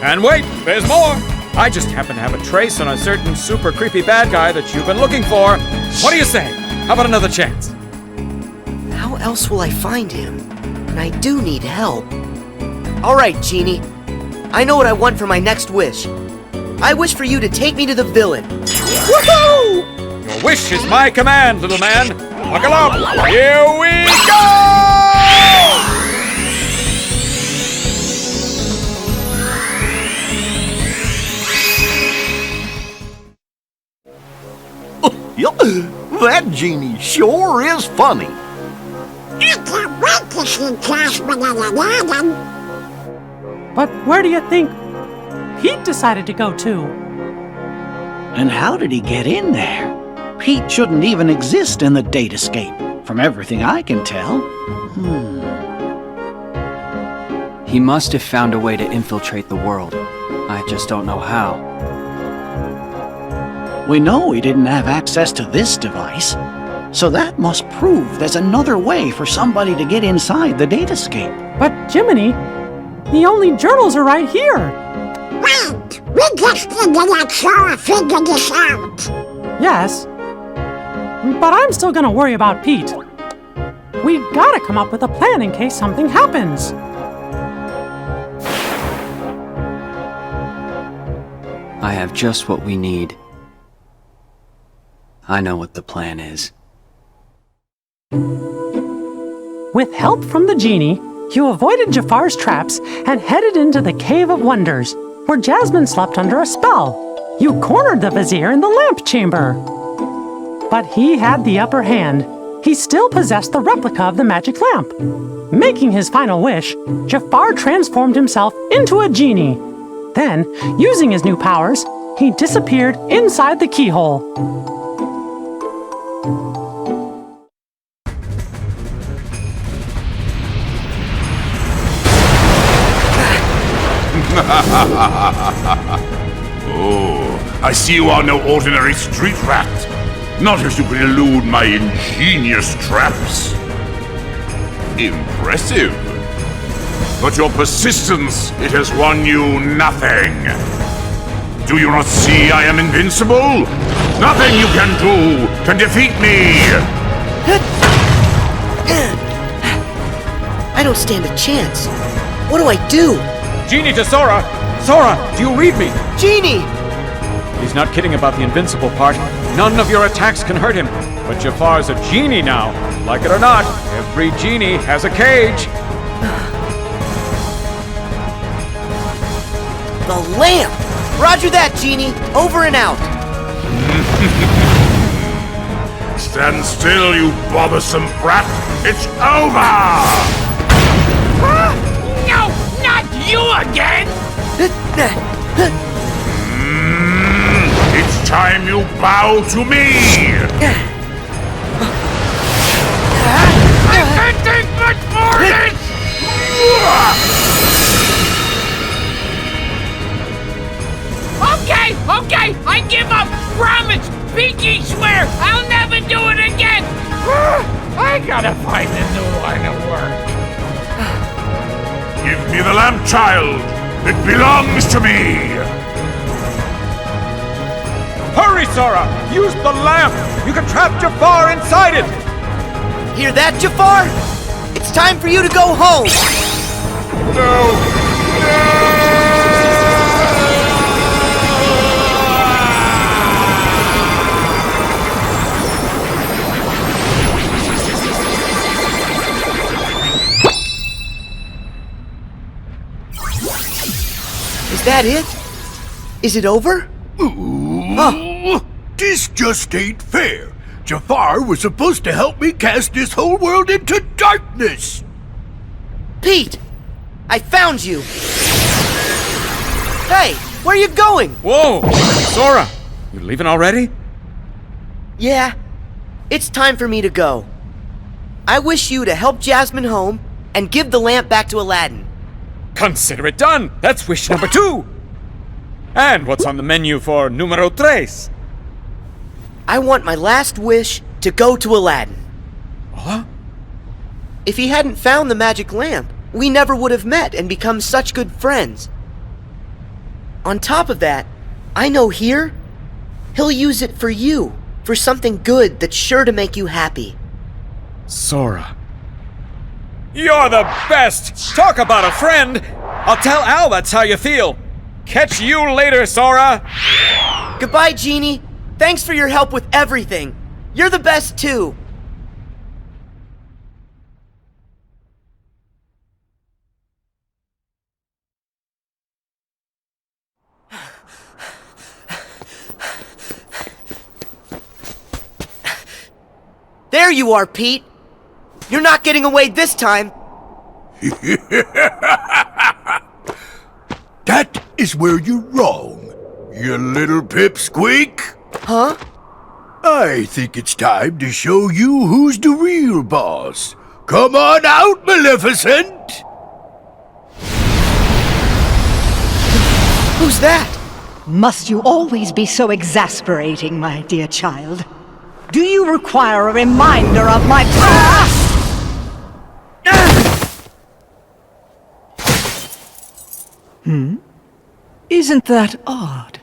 And wait, there's more. I just happen to have a trace on a certain super creepy bad guy that you've been looking for. What do you say? How about another chance? How else will I find him? And I do need help. All right, Genie. I know what I want for my next wish. I wish for you to take me to the villain. Woohoo! Your wish is my command, little man. Buckle up. Here we go! That genie sure is funny. I can't wait to see Jasmine and Aladdin. But where do you think Pete decided to go to? And how did he get in there? Pete shouldn't even exist in the datascape, from everything I can tell. He must have found a way to infiltrate the world. I just don't know how. We know he didn't have access to this device, so that must prove there's another way for somebody to get inside the datascape. But Jiminy, the only journals are right here. Wait! We just need to let Sora figure this out. Yes, but I'm still gonna worry about Pete. We gotta come up with a plan in case something happens. I have just what we need. I know what the plan is. With help from the genie, you avoided Jafar's traps and headed into the Cave of Wonders, where Jasmine slept under a spell. You cornered the Vizier in the lamp chamber. But he had the upper hand. He still possessed the replica of the magic lamp. Making his final wish, Jafar transformed himself into a genie. Then, using his new powers, he disappeared inside the keyhole. Oh, I see you are no ordinary street rat. Not if you can elude my ingenious traps. Impressive. But your persistence, it has won you nothing. Do you not see I am invincible? Nothing you can do can defeat me! I don't stand a chance. What do I do? Genie to Sora! Sora, do you read me? Genie! He's not kidding about the invincible part. None of your attacks can hurt him. But Jafar's a genie now. Like it or not, every genie has a cage. The lamp! Roger that, Genie. Over and out. Stand still, you bothersome brat! It's over! No, not you again! It's time you bow to me! I can't take much more of this! Okay, I give up! Promise! Pinky swear! I'll never do it again! I gotta find a new line of work. Give me the lamp, child! It belongs to me! Hurry, Sora! Use the lamp! You can trap Jafar inside it! Hear that, Jafar? It's time for you to go home! Is that it? Is it over? This just ain't fair. Jafar was supposed to help me cast this whole world into darkness. Pete! I found you! Hey, where are you going? Whoa! Sora! You leaving already? Yeah, it's time for me to go. I wish you to help Jasmine home and give the lamp back to Aladdin. Consider it done! That's wish number 2! And what's on the menu for numero 3? I want my last wish to go to Aladdin. Huh? If he hadn't found the magic lamp, we never would have met and become such good friends. On top of that, I know here, he'll use it for you, for something good that's sure to make you happy. Sora. You're the best! Talk about a friend! I'll tell Al that's how you feel. Catch you later, Sora! Goodbye, Genie. Thanks for your help with everything. You're the best, too. There you are, Pete. You're not getting away this time. is where you're wrong, you little pipsqueak. Huh? I think it's time to show you who's the real boss. Come on out, Maleficent! Who's that? Must you always be so exasperating, my dear child? Do you require a reminder of my past? Isn't that odd?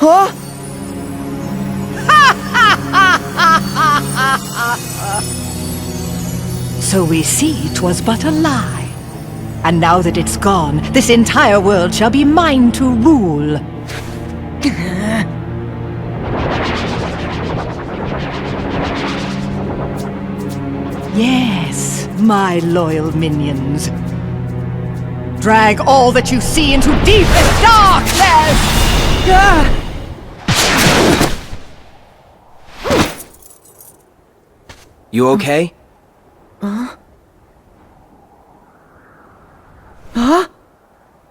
Huh? So we see 'twas but a lie. And now that it's gone, this entire world shall be mine to rule. Yes, my loyal minions. Drag all that you see into deepest darkness! You okay? Huh?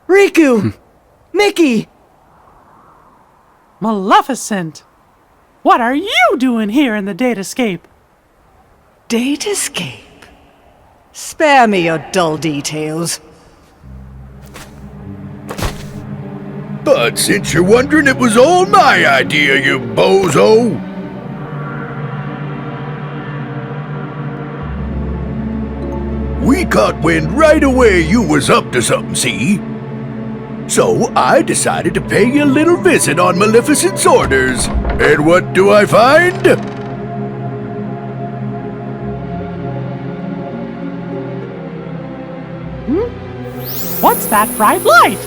Riku! Mickey! Maleficent! What are you doing here in the Datascape? Datascape? Spare me your dull details. But since you're wondering, it was all my idea, you bozo! We caught wind right away you was up to something, see? So I decided to pay you a little visit on Maleficent's orders. And what do I find? What's that bright light?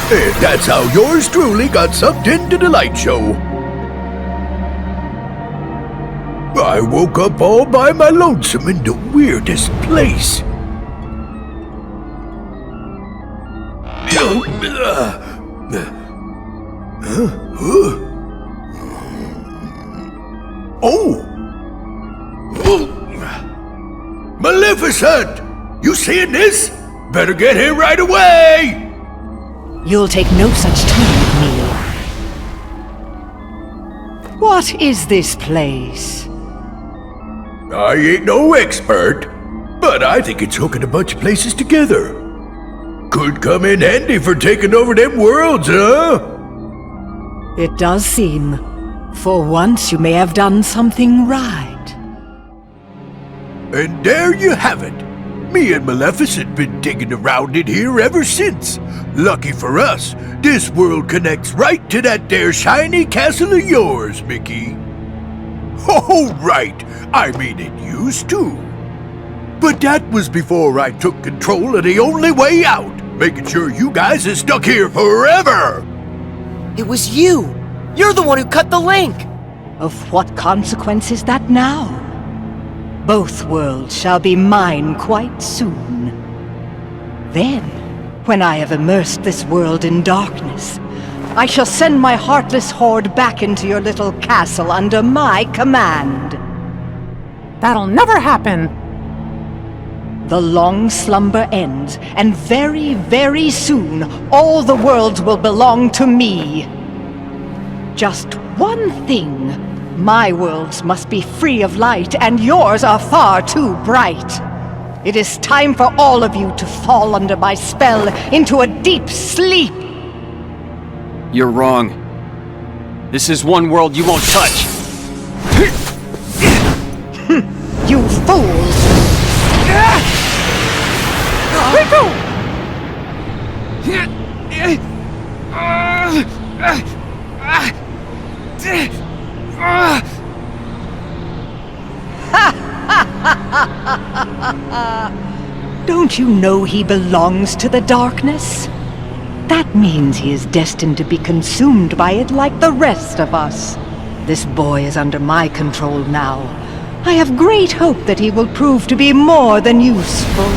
And that's how yours truly got sucked into the light show. I woke up all by my lonesome in the weirdest place. Oh! Maleficent! You seeing this? Better get here right away! You'll take no such time with me. What is this place? I ain't no expert, but I think it's hooking a bunch of places together. Could come in handy for taking over them worlds, huh? It does seem. For once you may have done something right. And there you have it. Me and Maleficent been digging around in here ever since. Lucky for us, this world connects right to that there shiny castle of yours, Mickey. Oh, right. I mean, it used to. But that was before I took control of the only way out, making sure you guys are stuck here forever. It was you! You're the one who cut the link! Of what consequence is that now? Both worlds shall be mine quite soon. Then, when I have immersed this world in darkness, I shall send my heartless horde back into your little castle under my command. That'll never happen. The long slumber ends, and very, very soon, all the worlds will belong to me. Just one thing. My worlds must be free of light, and yours are far too bright. It is time for all of you to fall under my spell into a deep sleep. You're wrong. This is one world you won't touch. You fools! Riku! Don't you know he belongs to the darkness? That means he is destined to be consumed by it like the rest of us. This boy is under my control now. I have great hope that he will prove to be more than useful.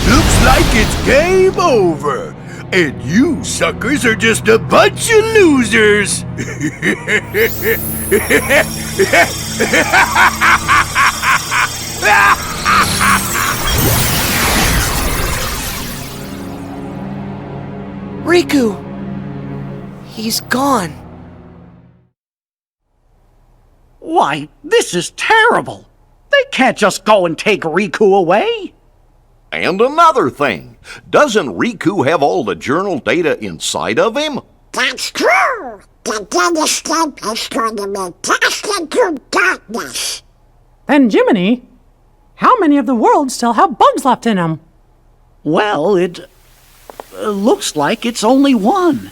Looks like it's game over. And you suckers are just a bunch of losers. Riku! He's gone. Why, this is terrible. They can't just go and take Riku away. And another thing, doesn't Riku have all the journal data inside of him? That's true. The data escape is going to be cast into darkness. Then, Jiminy, how many of the worlds still have bugs left in them? Well, it looks like it's only one.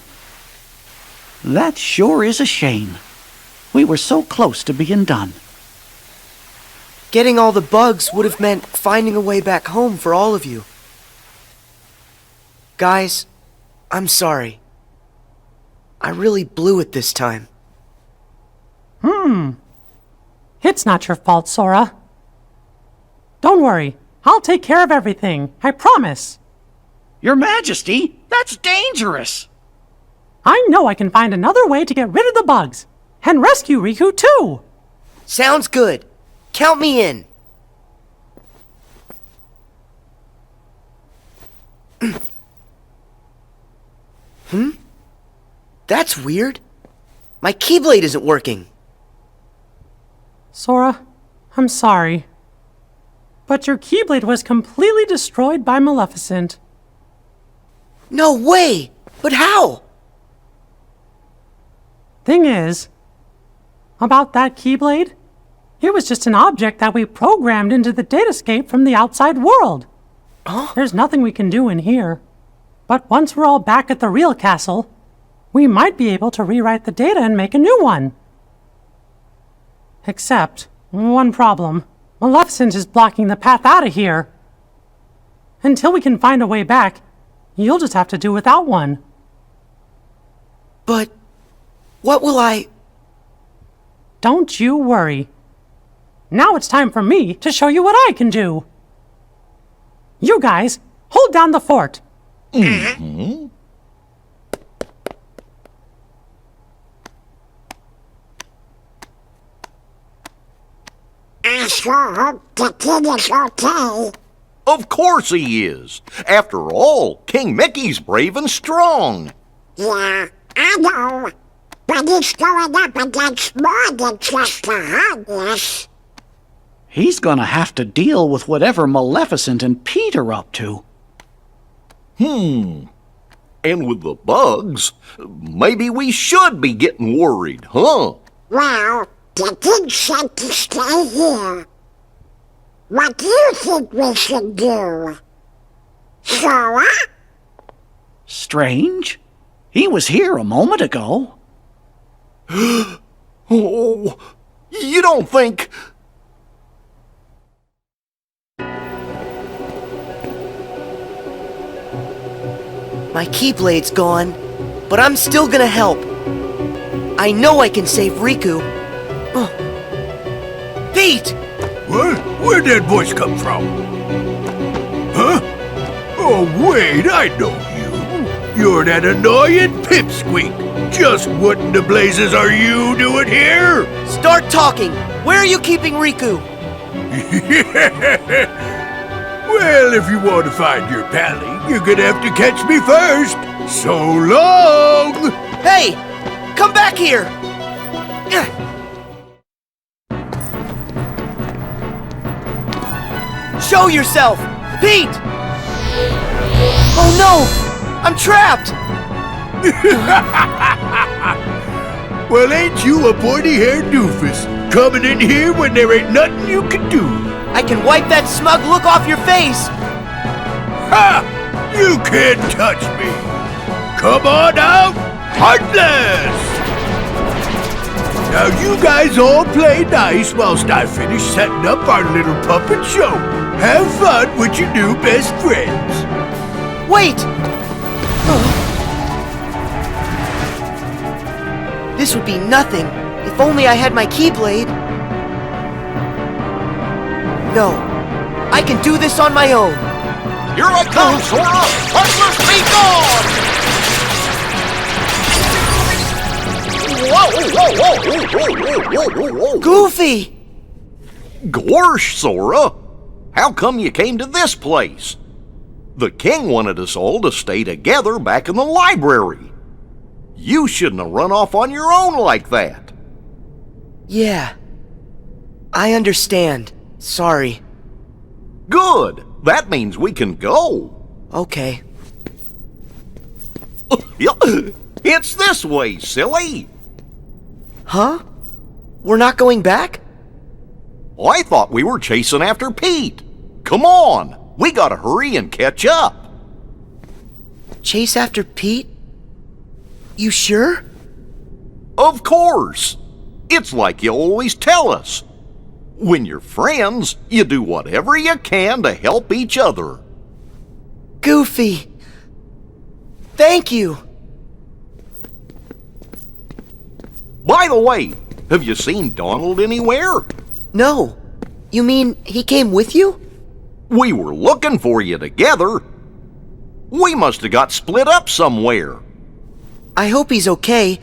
That sure is a shame. We were so close to being done. Getting all the bugs would have meant finding a way back home for all of you. Guys, I'm sorry. I really blew it this time. It's not your fault, Sora. Don't worry. I'll take care of everything. I promise. Your Majesty, that's dangerous. I know I can find another way to get rid of the bugs. And rescue Riku, too. Sounds good. Count me in. That's weird. My Keyblade isn't working. Sora, I'm sorry. But your Keyblade was completely destroyed by Maleficent. No way! But how? Thing is, about that Keyblade, it was just an object that we programmed into the datascape from the outside world. Huh? There's nothing we can do in here. But once we're all back at the real castle, we might be able to rewrite the data and make a new one. Except, one problem. Maleficent is blocking the path out of here. Until we can find a way back, you'll just have to do without one. But what will I... Don't you worry. Now it's time for me to show you what I can do. You guys, hold down the fort. Mm-hmm. I sure hope the kid is okay. Of course he is. After all, King Mickey's brave and strong. Yeah, I know. But he's going up against more than just the homeless. He's gonna have to deal with whatever Maleficent and Pete are up to. And with the bugs, maybe we should be getting worried, huh? Well, the king said to stay here. What do you think we should do? Sora? Strange. He was here a moment ago. Oh, you don't think... My Keyblade's gone, but I'm still gonna help. I know I can save Riku. Pete! What? Where'd that voice come from? Huh? Oh, wait, I know you. You're that annoying pipsqueak. Just what in the blazes are you doing here? Start talking! Where are you keeping Riku? Well, if you want to find your pally, you're gonna have to catch me first. So long! Hey! Come back here! Show yourself! Pete! Oh no! I'm trapped! Well, ain't you a pointy-haired doofus? Coming in here when there ain't nothing you can do. I can wipe that smug look off your face! Ha! You can't touch me! Come on out, Heartless! Now you guys all play nice whilst I finish setting up our little puppet show. Have fun with your new best friends. Wait! This would be nothing if only I had my Keyblade. No, I can do this on my own. Here I come, Sora! Heartless, be gone! Whoa! Goofy! Gorsh, Sora! How come you came to this place? The king wanted us all to stay together back in the library. You shouldn't have run off on your own like that. Yeah. I understand. Sorry. Good. That means we can go. Okay. It's this way, silly. Huh? We're not going back? I thought we were chasing after Pete. Come on. We gotta hurry and catch up. Chase after Pete? You sure? Of course. It's like you always tell us. When you're friends, you do whatever you can to help each other. Goofy! Thank you! By the way, have you seen Donald anywhere? No. You mean he came with you? We were looking for you together. We must have got split up somewhere. I hope he's okay.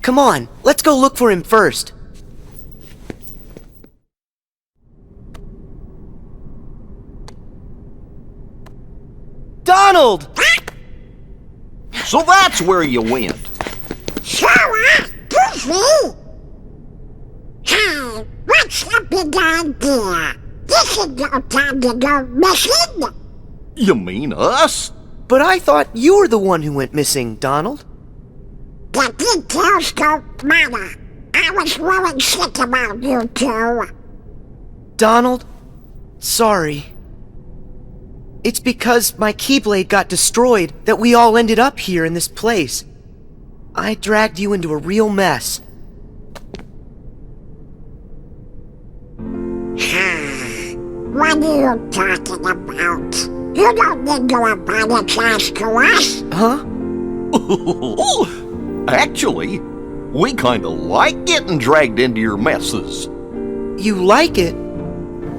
Come on, let's go look for him first. Donald! So that's where you went. Sora, Goofy! Hey, what's the big idea? This is no time to go missing. You mean us? But I thought you were the one who went missing, Donald. The details don't matter. I was worried sick about you two. Donald, sorry. It's because my Keyblade got destroyed that we all ended up here in this place. I dragged you into a real mess. What are you talking about? You don't need to apologize to us. Huh? Actually, we kinda like getting dragged into your messes. You like it?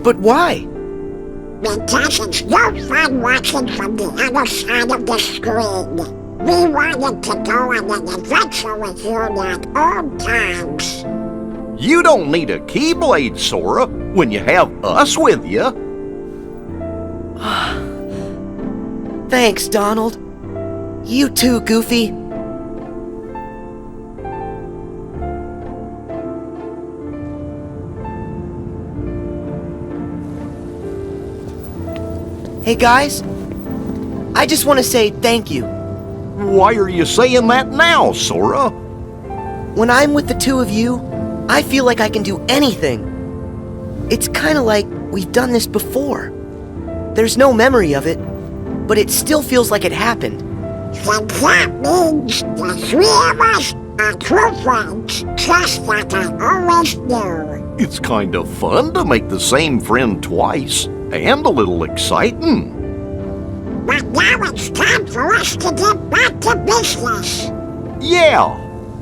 But why? Because it's no fun watching from the other side of the screen. We wanted to go on an adventure with you like old times. You don't need a Keyblade, Sora, when you have us with you. Thanks, Donald. You too, Goofy. Hey guys, I just want to say thank you. Why are you saying that now, Sora? When I'm with the two of you, I feel like I can do anything. It's kind of like we've done this before. There's no memory of it, but it still feels like it happened. Then that means the three of us are true friends, just like I always knew. It's kind of fun to make the same friend twice, and a little exciting. But now it's time for us to get back to business. Yeah,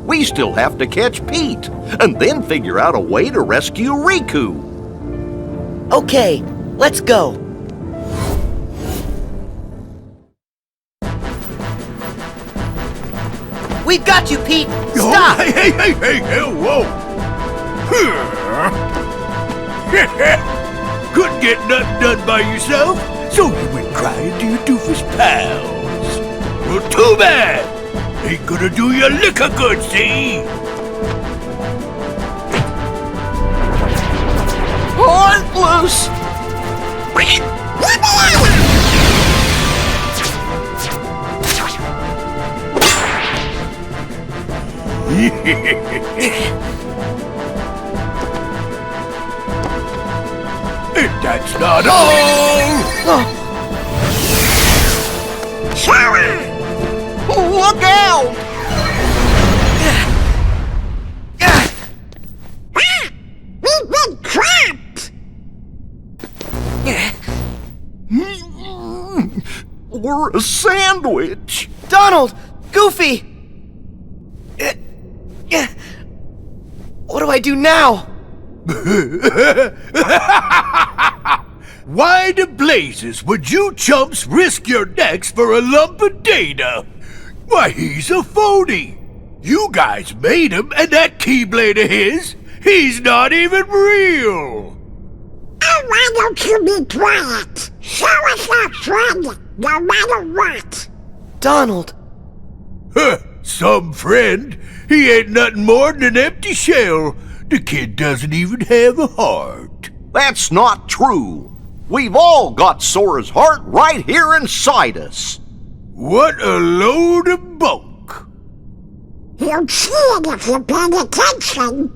we still have to catch Pete, and then figure out a way to rescue Riku. Okay, let's go. We've got you, Pete! Stop! Oh, hey, whoa! Couldn't get nothing done by yourself, so you went crying to your doofus pals. Well, too bad! Ain't gonna do you liquor good, see? Heartless! And that's not all! Sora! Look out! We've been trapped! We're a sandwich! Donald! Goofy! What do I do now? Why the blazes would you chumps risk your necks for a lump of data? Why, he's a phony. You guys made him, and that Keyblade of his, he's not even real. Oh, why don't you be quiet? Show us our friend, no matter what. Donald. Huh, some friend. He ain't nothing more than an empty shell. The kid doesn't even have a heart. That's not true. We've all got Sora's heart right here inside us. What a load of bunk. You'll see it if you pay attention.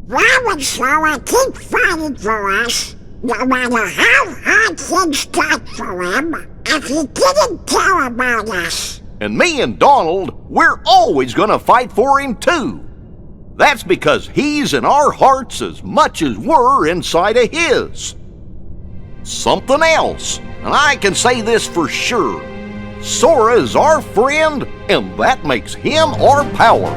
Why would Sora keep fighting for us, no matter how hard things got for him, if he didn't care about us? And me and Donald, we're always gonna fight for him too. That's because he's in our hearts as much as we're inside of his. Something else, and I can say this for sure. Sora is our friend, and that makes him our power.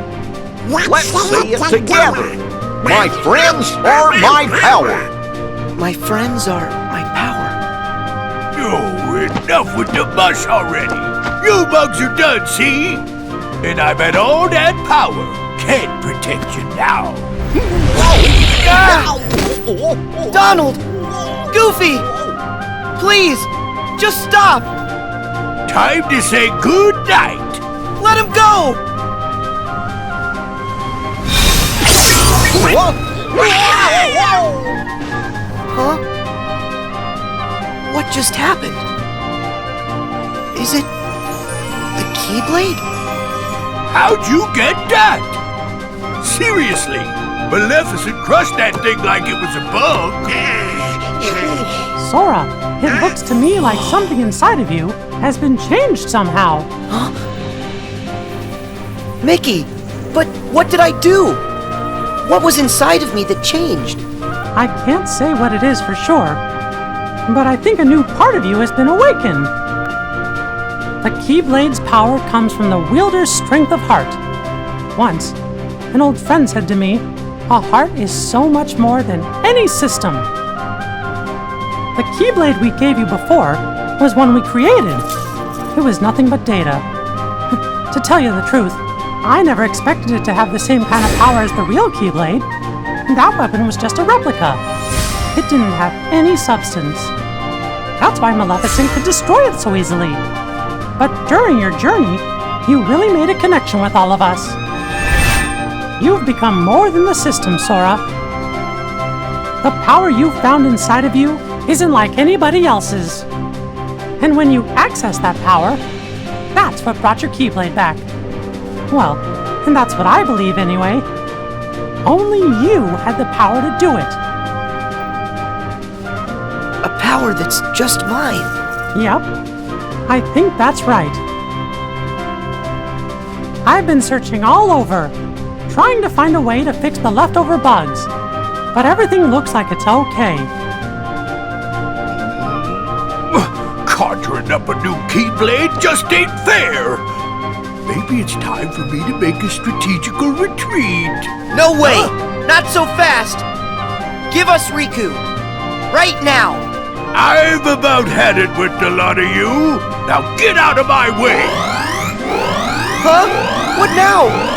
Let's say it together. My friends are my power. My friends are my power. Oh, enough with the mush already. You bugs are done, see? And I bet all that power can't protect you now. Donald! Goofy! Please, just stop! Time to say good night. Let him go! Huh? What just happened? Is it the Keyblade? How'd you get that? Seriously, Maleficent crushed that thing like it was a bug. Sora, it looks to me like something inside of you has been changed somehow. Huh? Mickey, but what did I do? What was inside of me that changed? I can't say what it is for sure, but I think a new part of you has been awakened. The Keyblade's power comes from the wielder's strength of heart. Once, an old friend said to me, a heart is so much more than any system. The Keyblade we gave you before was one we created. It was nothing but data. To tell you the truth, I never expected it to have the same kind of power as the real Keyblade. That weapon was just a replica. It didn't have any substance. That's why Maleficent could destroy it so easily. But during your journey, you really made a connection with all of us. You've become more than the system, Sora. The power you found inside of you isn't like anybody else's. And when you access that power, that's what brought your Keyblade back. Well, and that's what I believe anyway. Only you had the power to do it. A power that's just mine. Yep, I think that's right. I've been searching all over, trying to find a way to fix the leftover bugs, but everything looks like it's okay. Conjuring up a new Keyblade just ain't fair. Maybe it's time for me to make a strategical retreat. No way! Not so fast! Give us Riku! Right now! I've about had it with the lot of you. Now get out of my way! Huh? What now?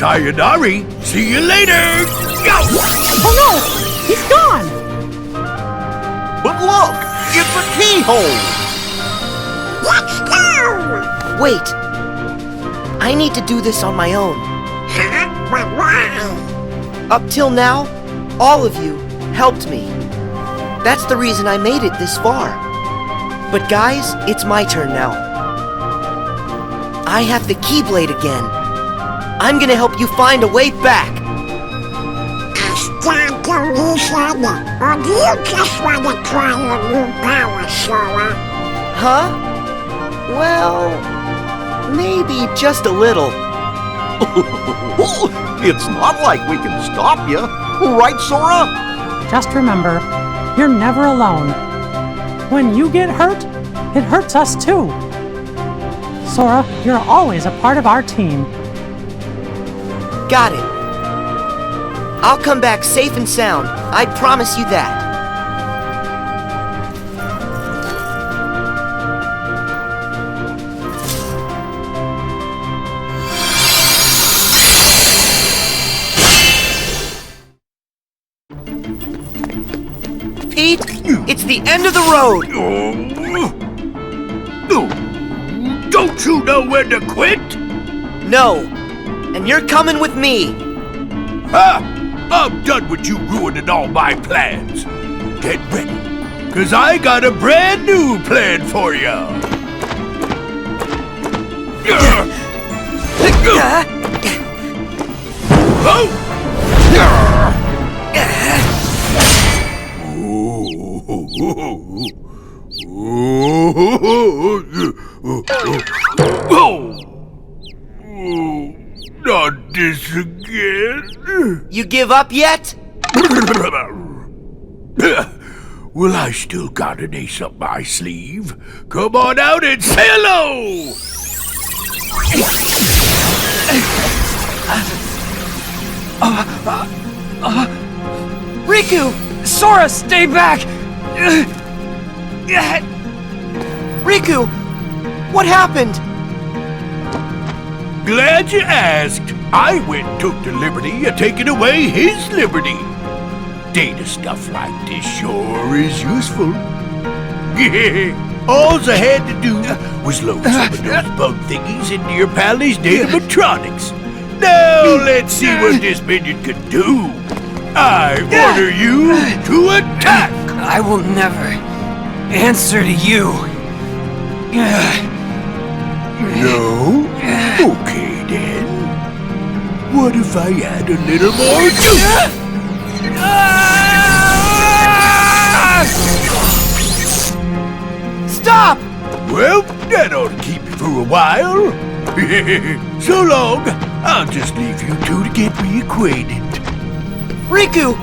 Sayonari! See you later! Go! Oh no! He's gone! But look! It's a keyhole! Let's go! Wait! I need to do this on my own. Huh? But why? Up till now, all of you helped me. That's the reason I made it this far. But guys, it's my turn now. I have the Keyblade again. I'm gonna help you find a way back. Start to listen, or do you just want to try your new power, Sora? Huh? Well, maybe just a little. It's not like we can stop you. Right, Sora? Just remember, you're never alone. When you get hurt, it hurts us too. Sora, you're always a part of our team. Got it. I'll come back safe and sound. I promise you that. Pete, it's the end of the road. Don't you know when to quit? No, and you're coming with me. I'm done with you ruining all my plans. Get ready, cause I got a brand new plan for ya. Not this again. You give up yet? Well, I still got an ace up my sleeve. Come on out and say hello! Riku! Sora, stay back! Riku! What happened? Glad you asked. I went and took the liberty of taking away his liberty. Data stuff like this sure is useful. All I had to do was load some of those bug thingies into your pally's datatronics. Now let's see what this minion can do. I order you to attack! I will never answer to you. No? Okay then. What if I add a little more juice? Stop! Well, that ought to keep you for a while. So long. I'll just leave you two to get reacquainted. Riku!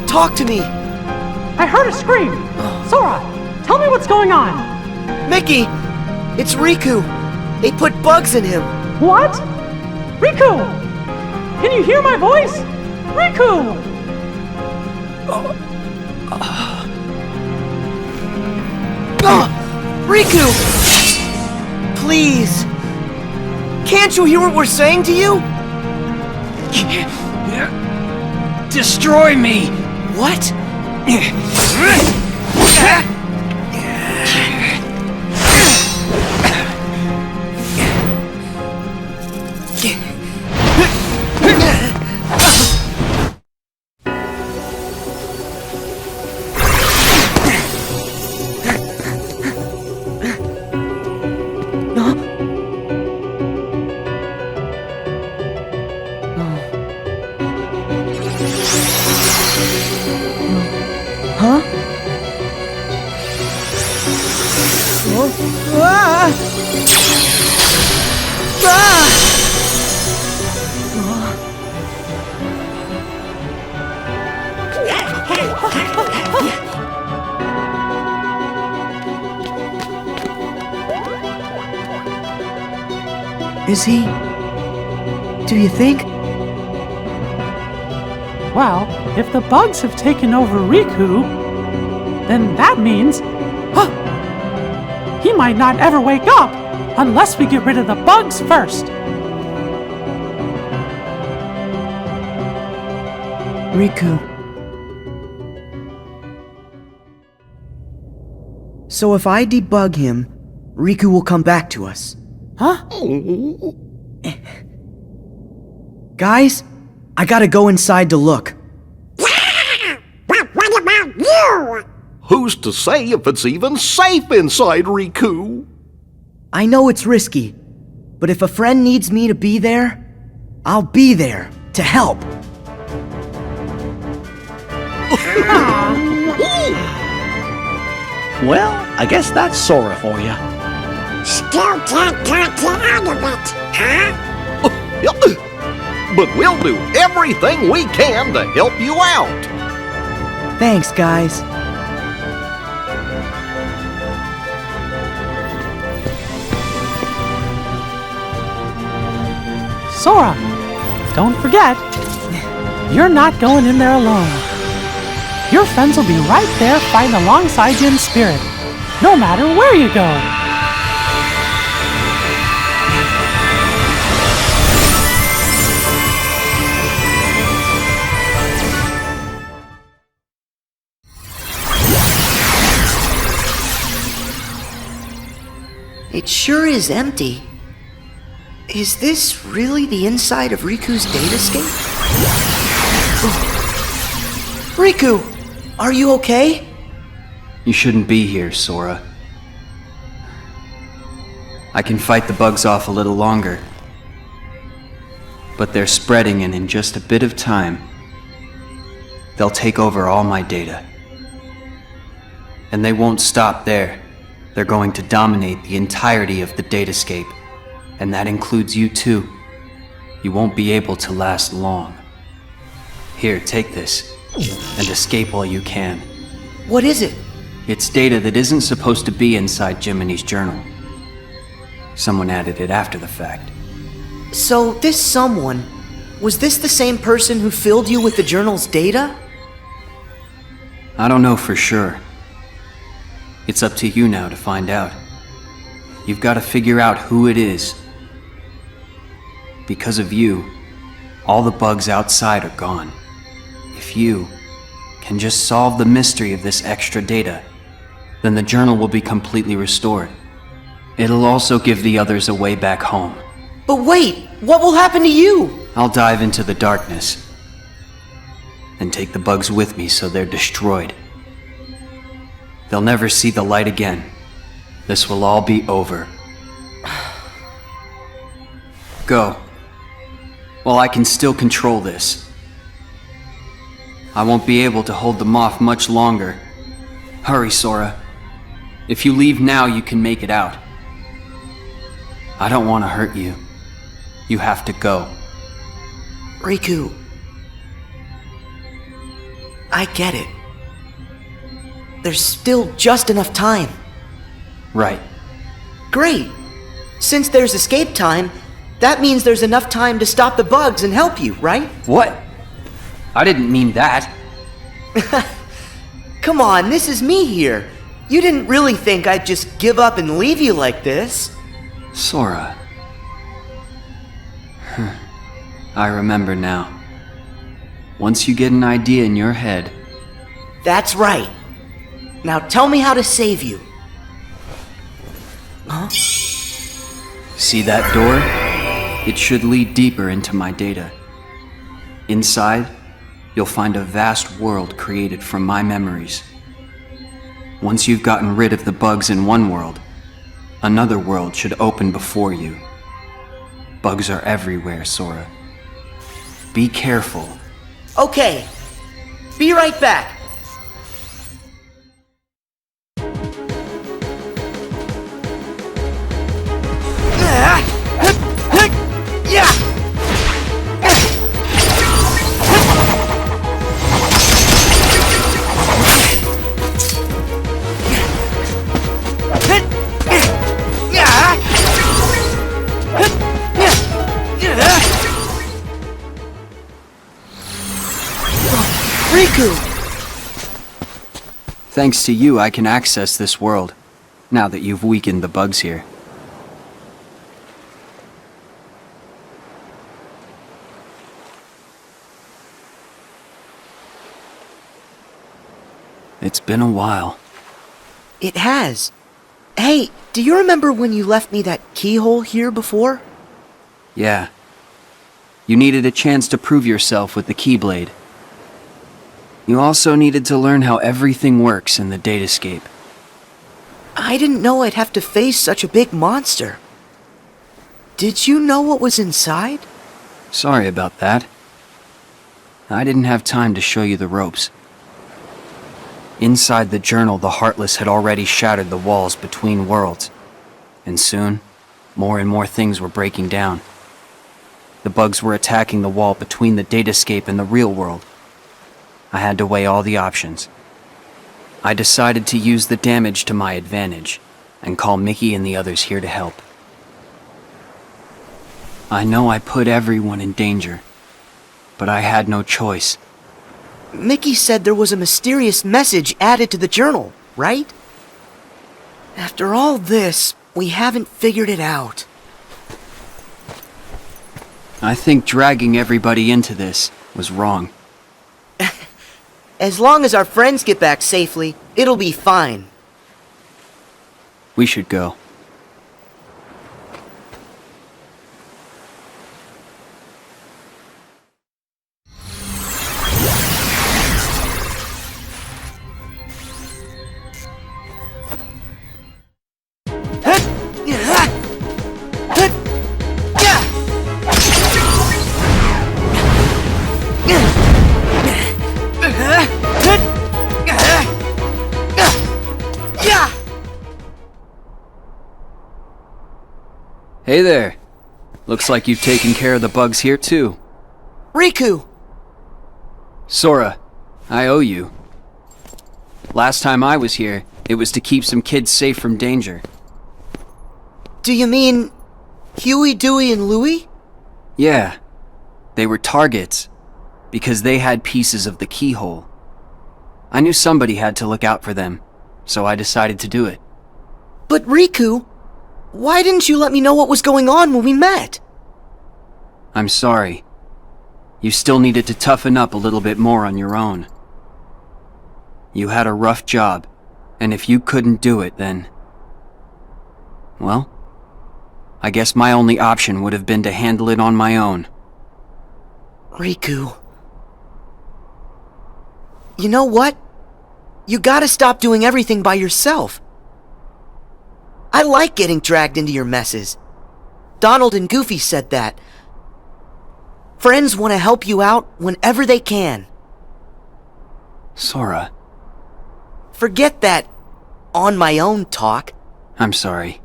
Talk to me! I heard a scream! Sora, tell me what's going on! Mickey! It's Riku! They put bugs in him! What? Riku! Can you hear my voice? Riku! Riku! Please! Can't you hear what we're saying to you? Destroy me! What? Huh? Is he? Do you think? Well, if the bugs have taken over Riku, then that means... he might not ever wake up unless we get rid of the bugs first. Riku. So if I debug him, Riku will come back to us. Huh? Guys, I gotta go inside to look. What about you? Who's to say if it's even safe inside Riku? I know it's risky, but if a friend needs me to be there, I'll be there to help. Well, I guess that's Sora for you. Still can't talk you out of it, huh? But we'll do everything we can to help you out. Thanks, guys. Sora, don't forget, you're not going in there alone. Your friends will be right there fighting alongside you in spirit, no matter where you go. It sure is empty. Is this really the inside of Riku's datascape? Riku, are you okay? You shouldn't be here, Sora. I can fight the bugs off a little longer. But they're spreading, and in just a bit of time, they'll take over all my data. And they won't stop there. They're going to dominate the entirety of the datascape. And that includes you too. You won't be able to last long. Here, take this, and escape while you can. What is it? It's data that isn't supposed to be inside Jiminy's journal. Someone added it after the fact. So this someone, was this the same person who filled you with the journal's data? I don't know for sure. It's up to you now to find out. You've got to figure out who it is. Because of you, all the bugs outside are gone. If you can just solve the mystery of this extra data, then the journal will be completely restored. It'll also give the others a way back home. But wait, what will happen to you? I'll dive into the darkness and take the bugs with me so they're destroyed. They'll never see the light again. This will all be over. Go. While I can still control this. I won't be able to hold them off much longer. Hurry, Sora. If you leave now, you can make it out. I don't want to hurt you. You have to go. Riku, I get it. There's still just enough time. Right. Great. Since there's escape time, that means there's enough time to stop the bugs and help you, right? What? I didn't mean that. Come on, this is me here. You didn't really think I'd just give up and leave you like this. Sora. I remember now. Once you get an idea in your head... That's right. Now tell me how to save you. Huh? See that door? It should lead deeper into my data. Inside, you'll find a vast world created from my memories. Once you've gotten rid of the bugs in one world, another world should open before you. Bugs are everywhere, Sora. Be careful. Okay. Be right back. Riku! Thanks to you, I can access this world, now that you've weakened the bugs here. It's been a while. It has. Hey, do you remember when you left me that keyhole here before? Yeah. You needed a chance to prove yourself with the Keyblade. You also needed to learn how everything works in the datascape. I didn't know I'd have to face such a big monster. Did you know what was inside? Sorry about that. I didn't have time to show you the ropes. Inside the journal, the Heartless had already shattered the walls between worlds. And soon, more and more things were breaking down. The bugs were attacking the wall between the datascape and the real world. I had to weigh all the options. I decided to use the damage to my advantage and call Mickey and the others here to help. I know I put everyone in danger, but I had no choice. Mickey said there was a mysterious message added to the journal, right? After all this, we haven't figured it out. I think dragging everybody into this was wrong. As long as our friends get back safely, it'll be fine. We should go. Hey there. Looks like you've taken care of the bugs here too. Riku! Sora, I owe you. Last time I was here, it was to keep some kids safe from danger. Do you mean Huey, Dewey, and Louie? Yeah. They were targets, because they had pieces of the keyhole. I knew somebody had to look out for them, so I decided to do it. But Riku, why didn't you let me know what was going on when we met? I'm sorry. You still needed to toughen up a little bit more on your own. You had a rough job, and if you couldn't do it, then... well, I guess my only option would have been to handle it on my own. Riku... you know what? You gotta stop doing everything by yourself. I like getting dragged into your messes. Donald and Goofy said that. Friends want to help you out whenever they can. Sora. Forget that on my own talk. I'm sorry.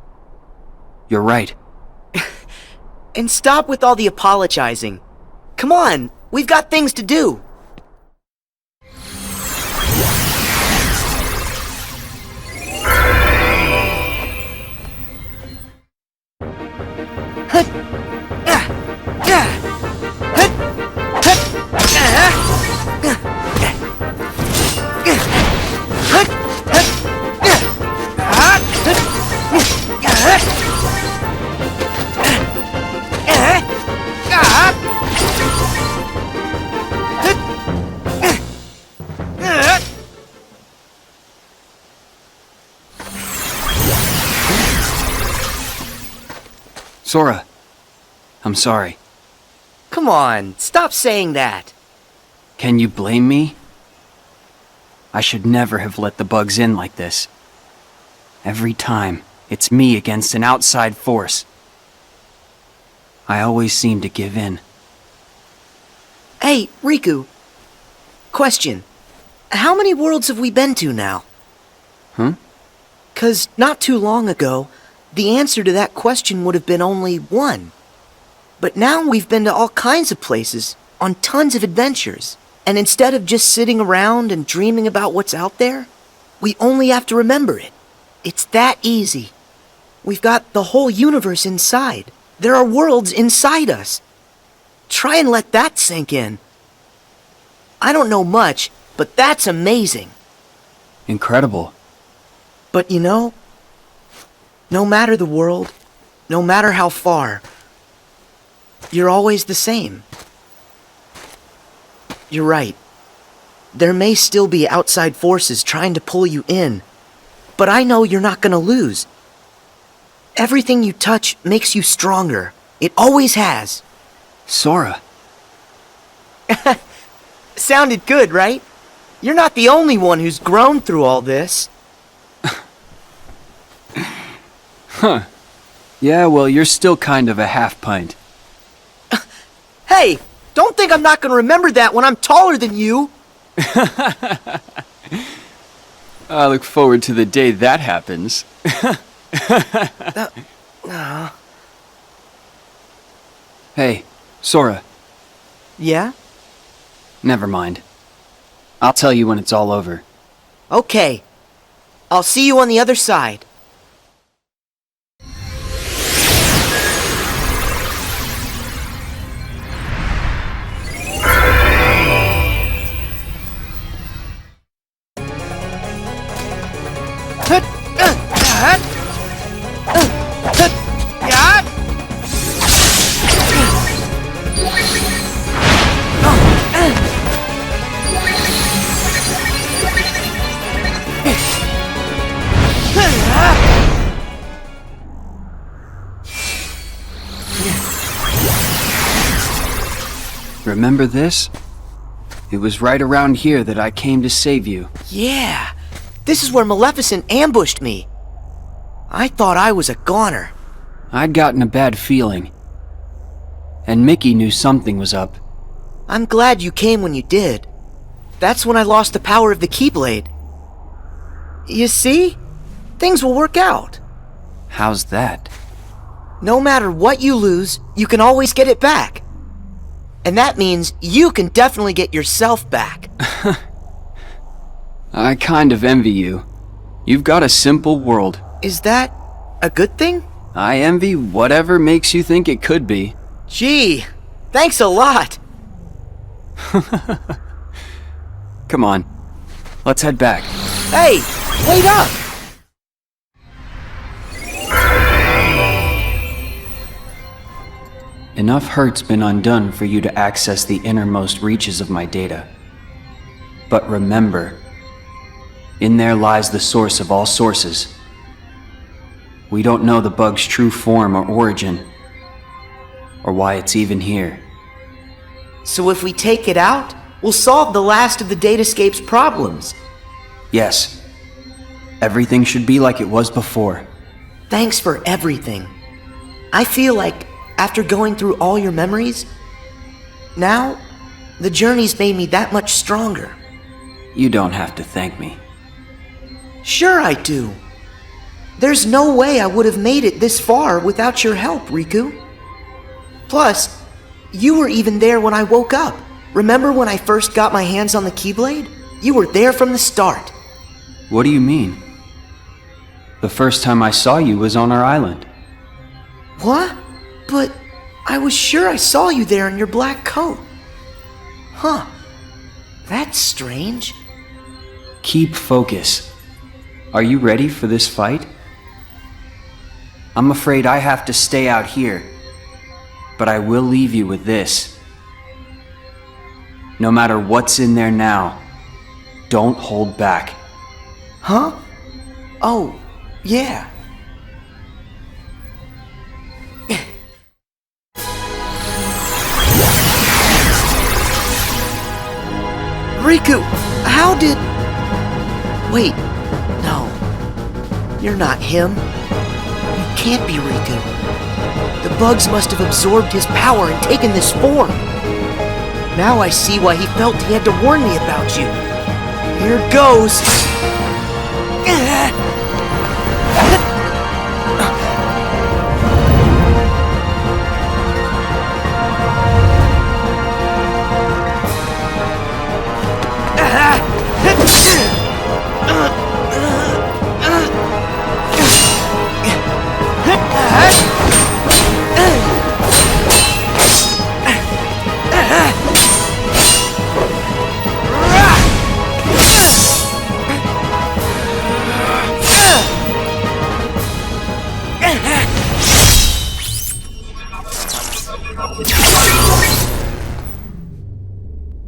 You're right. And stop with all the apologizing. Come on, we've got things to do. Sora, I'm sorry. Come on, stop saying that. Can you blame me? I should never have let the bugs in like this. Every time, it's me against an outside force. I always seem to give in. Hey, Riku. Question. How many worlds have we been to now? 'Cause not too long ago, the answer to that question would have been only one. But now we've been to all kinds of places, on tons of adventures. And instead of just sitting around and dreaming about what's out there, we only have to remember it. It's that easy. We've got the whole universe inside. There are worlds inside us. Try and let that sink in. I don't know much, but that's amazing. Incredible. But you know, no matter the world, no matter how far, you're always the same. You're right. There may still be outside forces trying to pull you in, but I know you're not gonna lose. Everything you touch makes you stronger. It always has. Sora. Sounded good, right? You're not the only one who's grown through all this. Huh. Yeah, well, you're still kind of a half-pint. Hey, don't think I'm not gonna remember that when I'm taller than you. I look forward to the day that happens. Hey, Sora. Yeah? Never mind. I'll tell you when it's all over. Okay. I'll see you on the other side. Remember this? It was right around here that I came to save you. Yeah, this is where Maleficent ambushed me. I thought I was a goner. I'd gotten a bad feeling. And Mickey knew something was up. I'm glad you came when you did. That's when I lost the power of the Keyblade. You see? Things will work out. How's that? No matter what you lose, you can always get it back. And that means you can definitely get yourself back. I kind of envy you. You've got a simple world. Is that a good thing? I envy whatever makes you think it could be. Gee, thanks a lot. Come on, let's head back. Hey, wait up! Enough hurt's been undone for you to access the innermost reaches of my data. But remember, in there lies the source of all sources. We don't know the bug's true form or origin, or why it's even here. So if we take it out, we'll solve the last of the Datascape's problems. Yes. Everything should be like it was before. Thanks for everything. I feel like, after going through all your memories, now, the journey's made me that much stronger. You don't have to thank me. Sure I do. There's no way I would have made it this far without your help, Riku. Plus, you were even there when I woke up. Remember when I first got my hands on the Keyblade? You were there from the start. What do you mean? The first time I saw you was on our island. What? But I was sure I saw you there in your black coat. Huh. That's strange. Keep focus. Are you ready for this fight? I'm afraid I have to stay out here, but I will leave you with this. No matter what's in there now, don't hold back. Huh? Oh, yeah. Riku, how did... Wait, no. You're not him. You can't be Riku. The bugs must have absorbed his power and taken this form. Now I see why he felt he had to warn me about you. Here goes.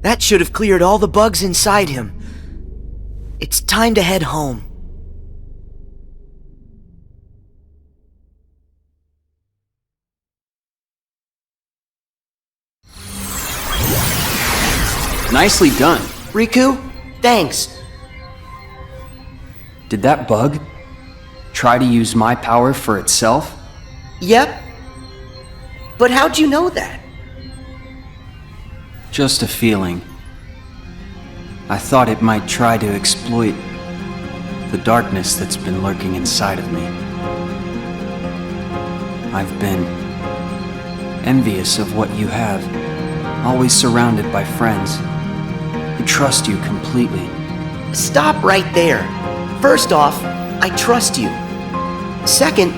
That should have cleared all the bugs inside him. It's time to head home. Nicely done. Riku, thanks. Did that bug try to use my power for itself? Yep. But how'd you know that? Just a feeling. I thought it might try to exploit the darkness that's been lurking inside of me. I've been envious of what you have, always surrounded by friends who trust you completely. Stop right there. First off, I trust you. Second,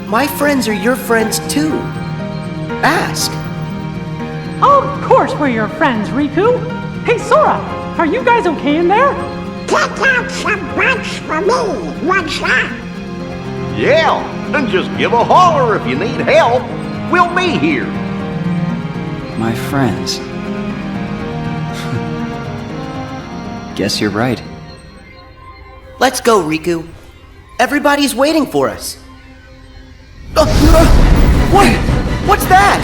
my friends are your friends too. Ask. Of course we're your friends, Riku. Hey, Sora, are you guys okay in there? Pick out some bugs for me, what's that? Yeah, and just give a holler if you need help. We'll be here. My friends. Guess you're right. Let's go, Riku. Everybody's waiting for us. What? What's that?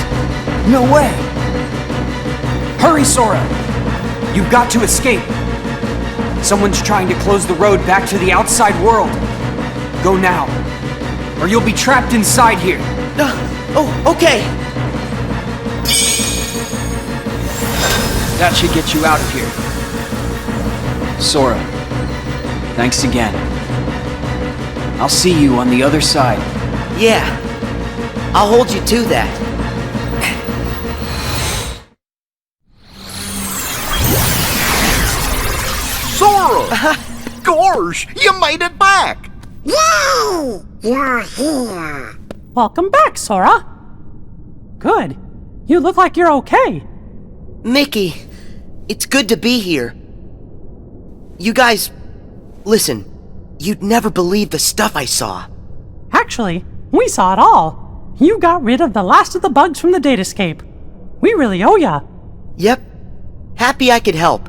No way! Hurry, Sora! You've got to escape. Someone's trying to close the road back to the outside world. Go now, or you'll be trapped inside here. Okay. That should get you out of here. Sora, thanks again. I'll see you on the other side. Yeah, I'll hold you to that. Sora! Gosh, you made it back! Yay! You're here. Welcome back, Sora. Good. You look like you're okay. Mickey, it's good to be here. You guys, listen, you'd never believe the stuff I saw. Actually, we saw it all. You got rid of the last of the bugs from the datascape. We really owe ya. Yep. Happy I could help.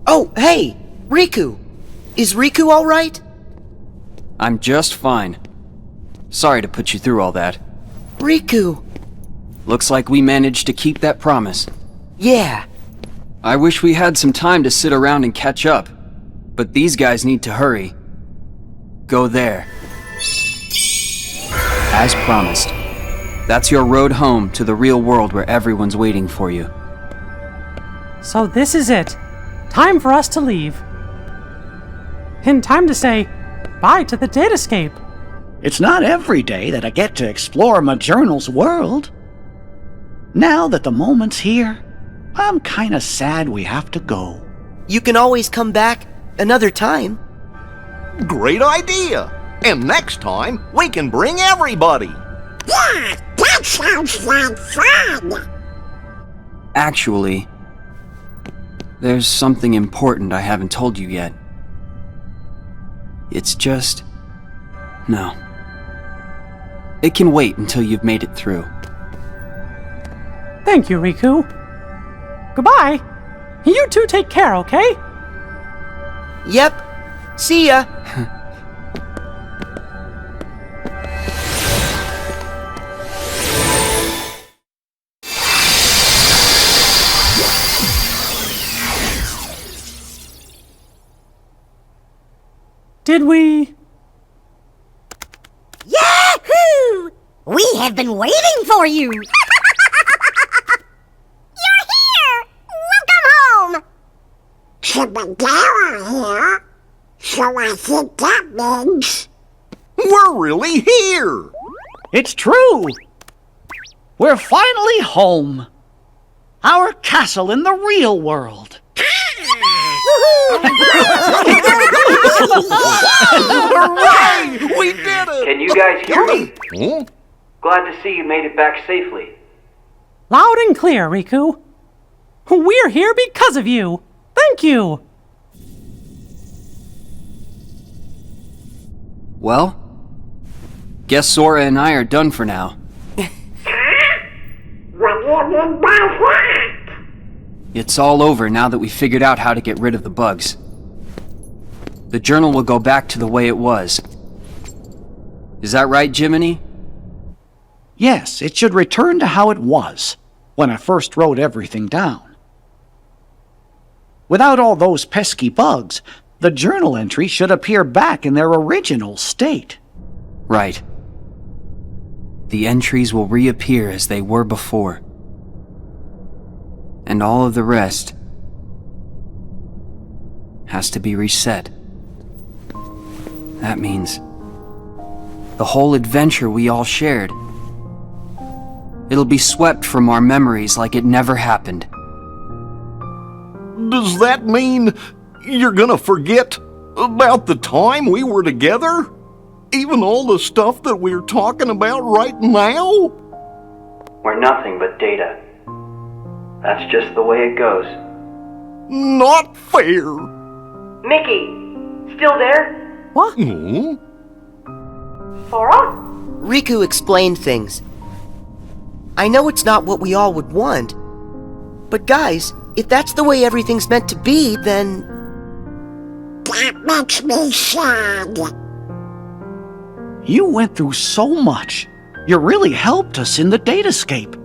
Oh, hey, Riku. Is Riku all right? I'm just fine. Sorry to put you through all that. Riku. Looks like we managed to keep that promise. Yeah. I wish we had some time to sit around and catch up, but these guys need to hurry. Go there. As promised. That's your road home to the real world where everyone's waiting for you. So this is it. Time for us to leave. And time to say bye to the datascape. It's not every day that I get to explore my journal's world. Now that the moment's here, I'm kinda sad we have to go. You can always come back another time. Great idea! And next time, we can bring everybody! Yeah, that sounds like fun. Actually, there's something important I haven't told you yet. It's just... no. It can wait until you've made it through. Thank you, Riku. Goodbye. You two take care, okay? Yep. See ya. Did we? Yahoo! We have been waiting for you. You're here. Welcome home. Chibadara here. So I think that means we're really here. It's true. We're finally home. Our castle in the real world. Hooray! We did it! Can you guys hear me? Huh? Glad to see you made it back safely. Loud and clear, Riku. We're here because of you. Thank you. Well, guess Sora and I are done for now. what do you mean by that? It's all over now that we figured out how to get rid of the bugs. The journal will go back to the way it was. Is that right, Jiminy? Yes, it should return to how it was when I first wrote everything down. Without all those pesky bugs, the journal entries should appear back in their original state. Right. The entries will reappear as they were before. And all of the rest has to be reset. That means the whole adventure we all shared. It'll be swept from our memories like it never happened. Does that mean you're gonna forget about the time we were together? Even all the stuff that we're talking about right now? We're nothing but data. That's just the way it goes. Not fair. Mickey, still there? What? Hmm? Sora? Riku explained things. I know it's not what we all would want, but guys, if that's the way everything's meant to be, then... That makes me sad. You went through so much. You really helped us in the datascape.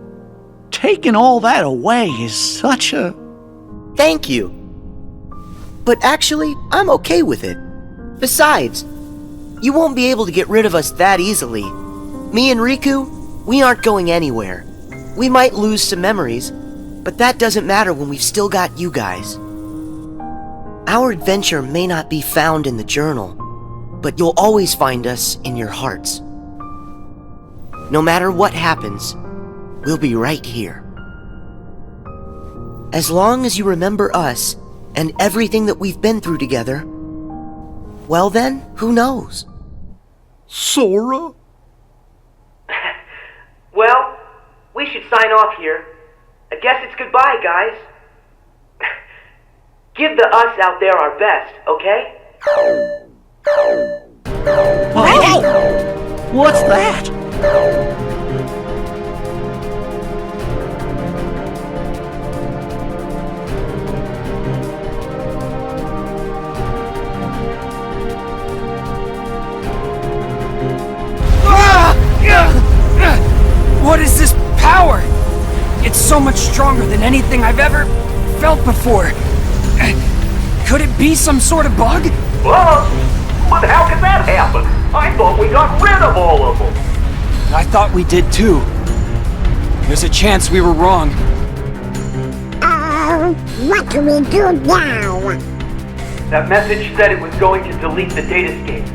taking all that away is such a... Thank you. But actually, I'm okay with it. Besides, you won't be able to get rid of us that easily. Me and Riku, we aren't going anywhere. We might lose some memories, but that doesn't matter when we've still got you guys. Our adventure may not be found in the journal, but you'll always find us in your hearts. No matter what happens, we'll be right here. As long as you remember us and everything that we've been through together, well then, who knows? Sora? Well, we should sign off here. I guess it's goodbye, guys. Give the us out there our best, okay? Oh! What's that? What is this power? It's so much stronger than anything I've ever felt before. Could it be some sort of bug? Well, but how could that happen? I thought we got rid of all of them. I thought we did too. There's a chance we were wrong. What do we do now? That message said it was going to delete the datascape.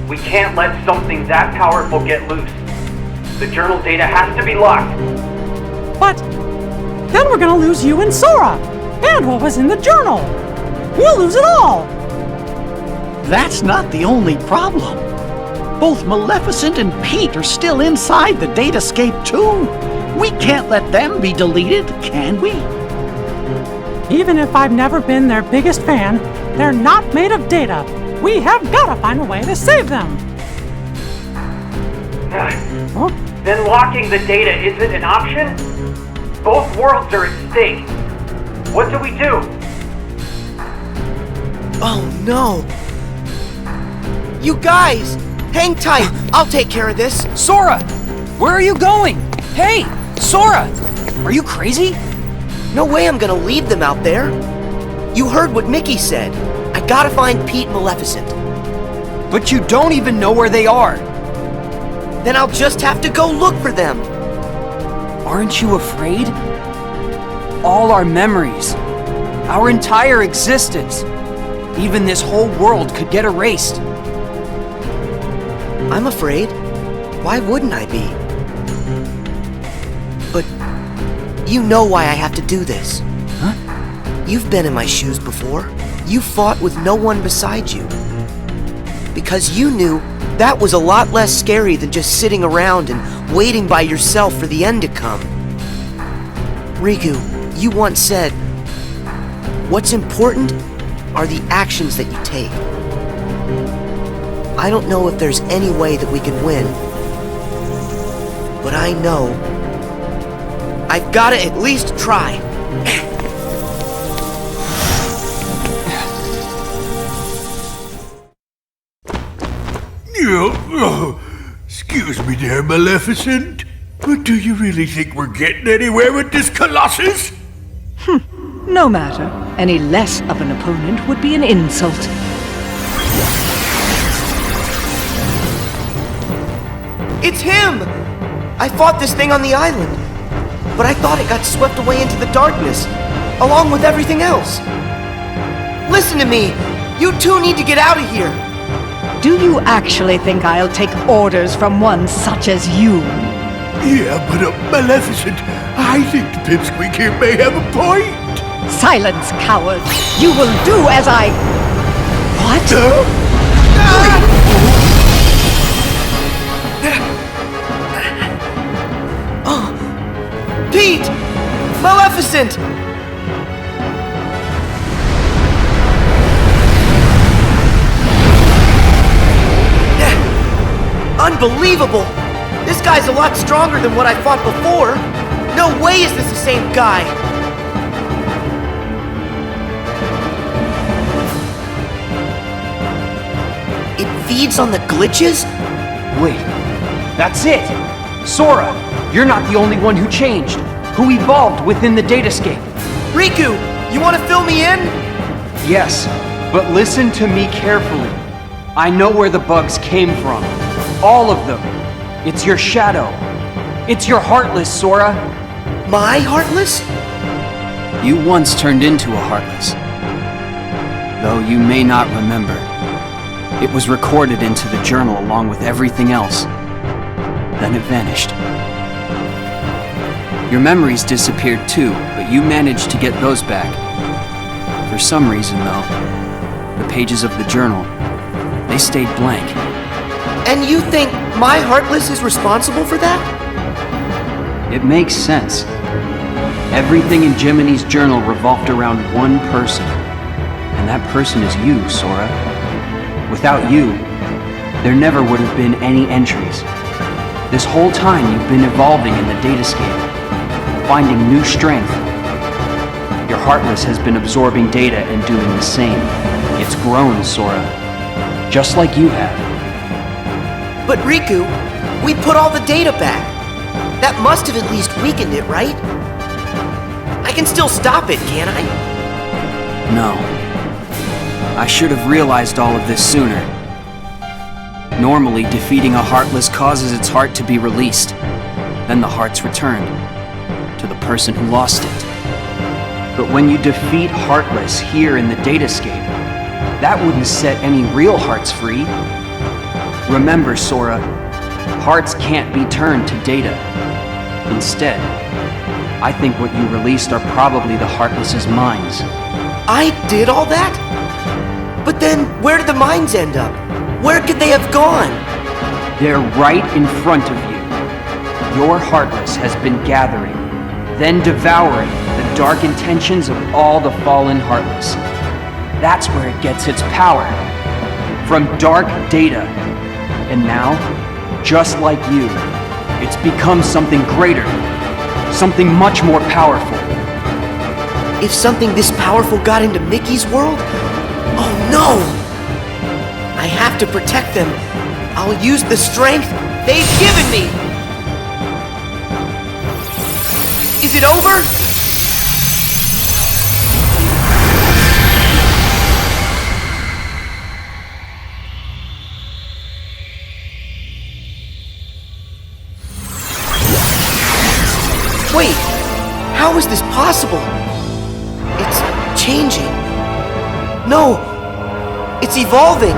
We can't let something that powerful get loose. The journal data has to be locked. But then we're gonna lose you and Sora, and what was in the journal. We'll lose it all. That's not the only problem. Both Maleficent and Pete are still inside the datascape too. We can't let them be deleted, can we? Even if I've never been their biggest fan, they're not made of data. We have gotta find a way to save them. Huh? Then locking the data isn't an option? Both worlds are at stake. What do we do? Oh no! You guys! Hang tight! I'll take care of this! Sora! Where are you going? Hey! Sora! Are you crazy? No way I'm gonna leave them out there! You heard what Mickey said. I gotta find Pete and Maleficent. But you don't even know where they are! Then I'll just have to go look for them! Aren't you afraid? All our memories, our entire existence, even this whole world could get erased. I'm afraid. Why wouldn't I be? But you know why I have to do this. Huh? You've been in my shoes before. You fought with no one beside you. Because you knew that was a lot less scary than just sitting around and waiting by yourself for the end to come. Riku, you once said, what's important are the actions that you take. I don't know if there's any way that we can win, but I know I've got to at least try. Excuse me there, Maleficent, but do you really think we're getting anywhere with this Colossus? No matter. Any less of an opponent would be an insult. It's him! I fought this thing on the island, but I thought it got swept away into the darkness, along with everything else. Listen to me! You two need to get out of here! Do you actually think I'll take orders from one such as you? Yeah, but Maleficent, I think the pipsqueak here may have a point. Silence, coward! You will do as I... What? Pete! Maleficent! Unbelievable! This guy's a lot stronger than what I fought before. No way is this the same guy. It feeds on the glitches? Wait, that's it! Sora, you're not the only one who changed. who evolved within the datascape. Riku, you want to fill me in? Yes, but listen to me carefully. I know where the bugs came from. All of them. It's your shadow. It's your Heartless, Sora. My Heartless? You once turned into a Heartless. Though you may not remember. It was recorded into the journal along with everything else. Then it vanished. Your memories disappeared too, but you managed to get those back. For some reason, though, the pages of the journal, they stayed blank. And you think my Heartless is responsible for that? It makes sense. Everything in Jiminy's journal revolved around one person. And that person is you, Sora. Without you, there never would have been any entries. This whole time you've been evolving in the datascape, finding new strength. Your Heartless has been absorbing data and doing the same. It's grown, Sora. Just like you have. But Riku, we put all the data back. That must have at least weakened it, right? I can still stop it, can't I? No. I should have realized all of this sooner. Normally, defeating a Heartless causes its heart to be released. Then the heart's returned to the person who lost it. But when you defeat Heartless here in the datascape, that wouldn't set any real hearts free. Remember, Sora, hearts can't be turned to data. Instead, I think what you released are probably the Heartless's minds. I did all that? But then, where did the minds end up? Where could they have gone? They're right in front of you. Your Heartless has been gathering, then devouring the dark intentions of all the fallen Heartless. That's where it gets its power. From dark data. And now, just like you, it's become something greater. Something much more powerful. If something this powerful got into Mickey's world? Oh no! I have to protect them. I'll use the strength they've given me! Is it over? Wait, how is this possible? It's changing. No, it's evolving.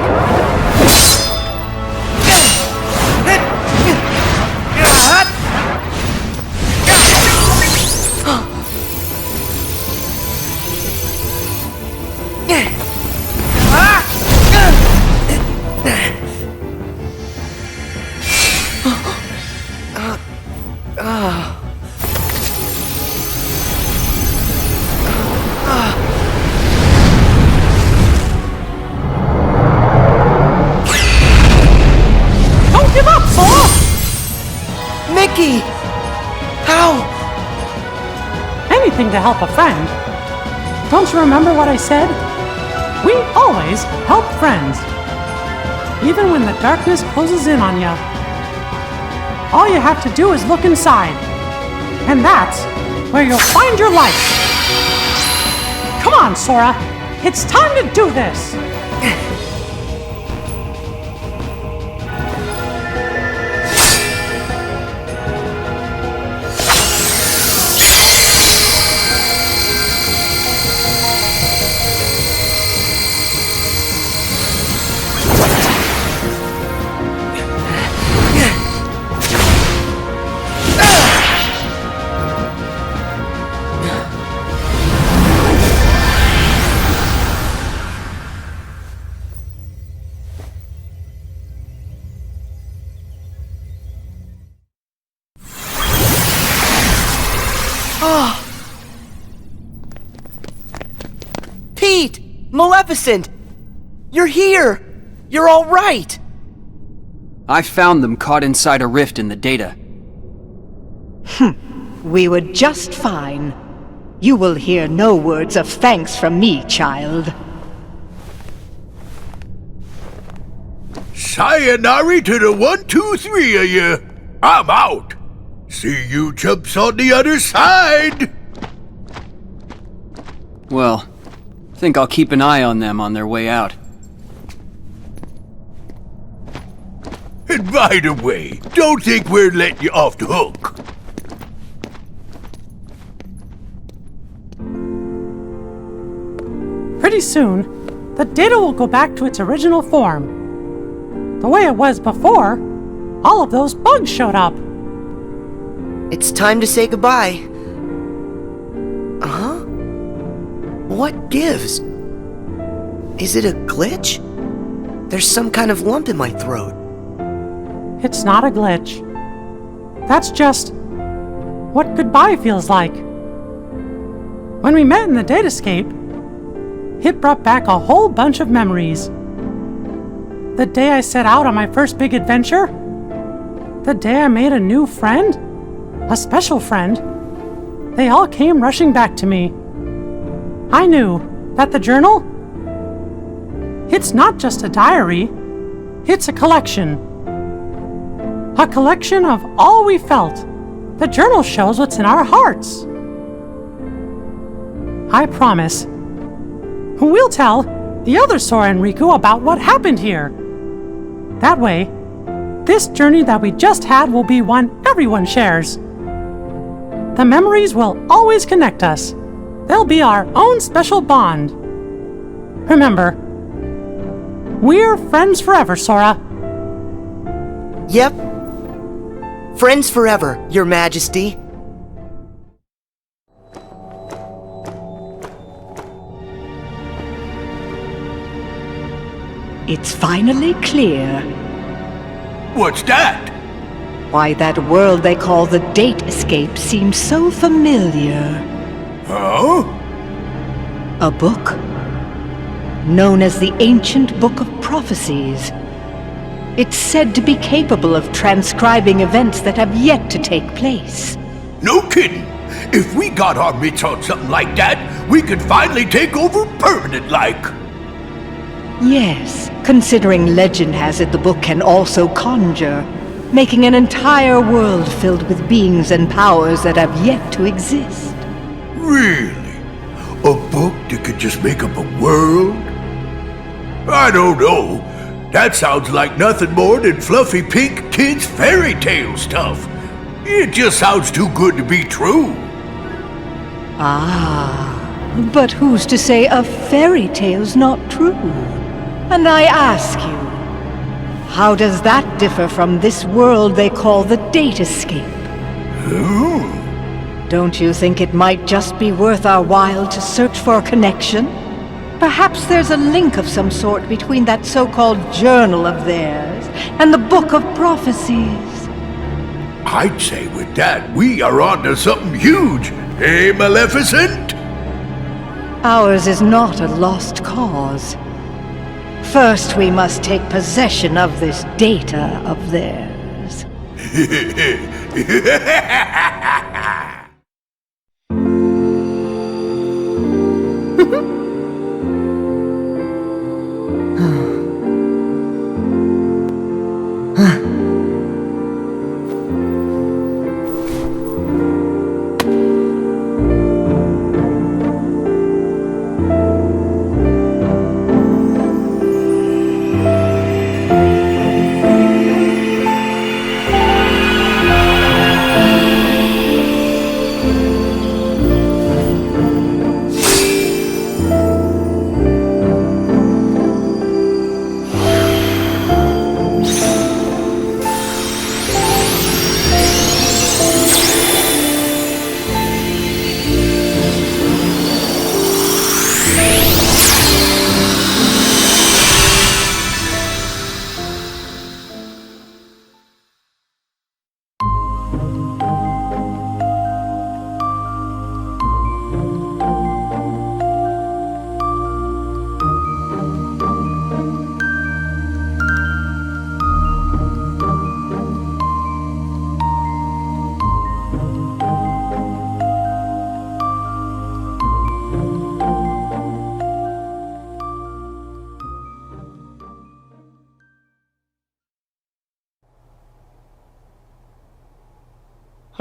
Mickey! How? Anything to help a friend. Don't you remember what I said? We always help friends. Even when the darkness closes in on you. All you have to do is look inside. And that's where you'll find your light. Come on, Sora. It's time to do this. Pete! Maleficent! You're here! You're all right! I found them caught inside a rift in the data. We were just fine. You will hear no words of thanks from me, child. Sayonara to the 1, 2, 3 of you. I'm out. See you chumps on the other side! Well, think I'll keep an eye on them on their way out. And by the way, don't think we're letting you off the hook. Pretty soon, the data will go back to its original form. The way it was before, all of those bugs showed up. It's time to say goodbye. Huh? What gives? Is it a glitch? There's some kind of lump in my throat. It's not a glitch. That's just what goodbye feels like. When we met in the datascape, it brought back a whole bunch of memories. The day I set out on my first big adventure, the day I made a new friend, a special friend, they all came rushing back to me. I knew that the journal, it's not just a diary, it's a collection. A collection of all we felt. The journal shows what's in our hearts. I promise, we'll tell the other Sora and Riku about what happened here. That way, this journey that we just had will be one everyone shares. The memories will always connect us. They'll be our own special bond. Remember, we're friends forever, Sora. Yep. Friends forever, Your Majesty. It's finally clear. What's that? Why that world they call the Date Escape seems so familiar. Huh? A book known as the Ancient Book of Prophecies. It's said to be capable of transcribing events that have yet to take place. No kidding! If we got our mitts on something like that, we could finally take over permanent-like. Yes, considering legend has it the book can also conjure, making an entire world filled with beings and powers that have yet to exist. Really? A book that could just make up a world? I don't know. That sounds like nothing more than fluffy pink kids' fairy tale stuff. It just sounds too good to be true. Ah, but who's to say a fairy tale's not true? And I ask you, how does that differ from this world they call the Date Escape? Don't you think it might just be worth our while to search for a connection? Perhaps there's a link of some sort between that so-called journal of theirs and the Book of Prophecies. I'd say with that, we are on to something huge. Hey, Maleficent? Ours is not a lost cause. First, we must take possession of this data of theirs.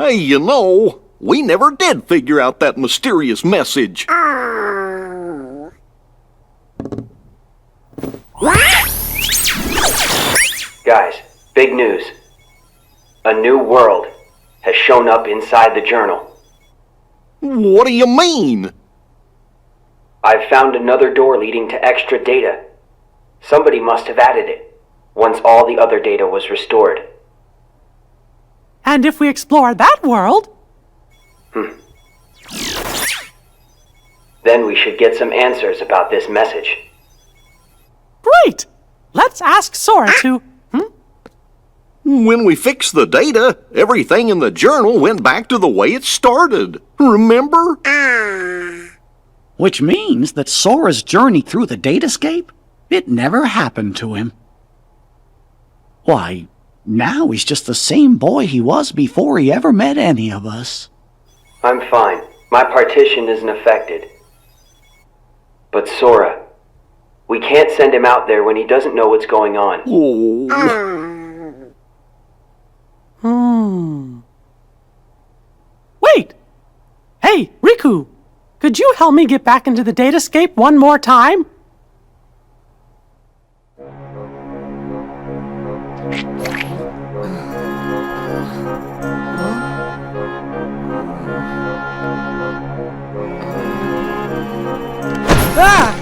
Hey, you know, we never did figure out that mysterious message. Guys, big news. A new world has shown up inside the journal. What do you mean? I've found another door leading to extra data. Somebody must have added it, once all the other data was restored. And if we explore that world... Then we should get some answers about this message. Great! Let's ask Sora to... When we fixed the data, everything in the journal went back to the way it started. Remember? Which means that Sora's journey through the datascape, it never happened to him. Why, now he's just the same boy he was before he ever met any of us. I'm fine. My partition isn't affected. But Sora, we can't send him out there when he doesn't know what's going on. Wait! Hey, Riku! Could you help me get back into the datascape one more time? Ah!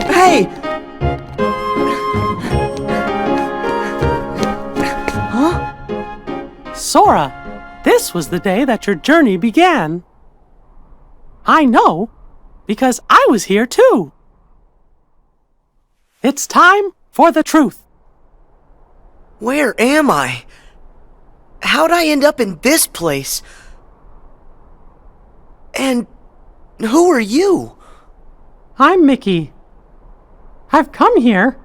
Hey! Sora, this was the day that your journey began. I know, because I was here too. It's time for the truth. Where am I? How'd I end up in this place? And who are you? I'm Mickey. I've come here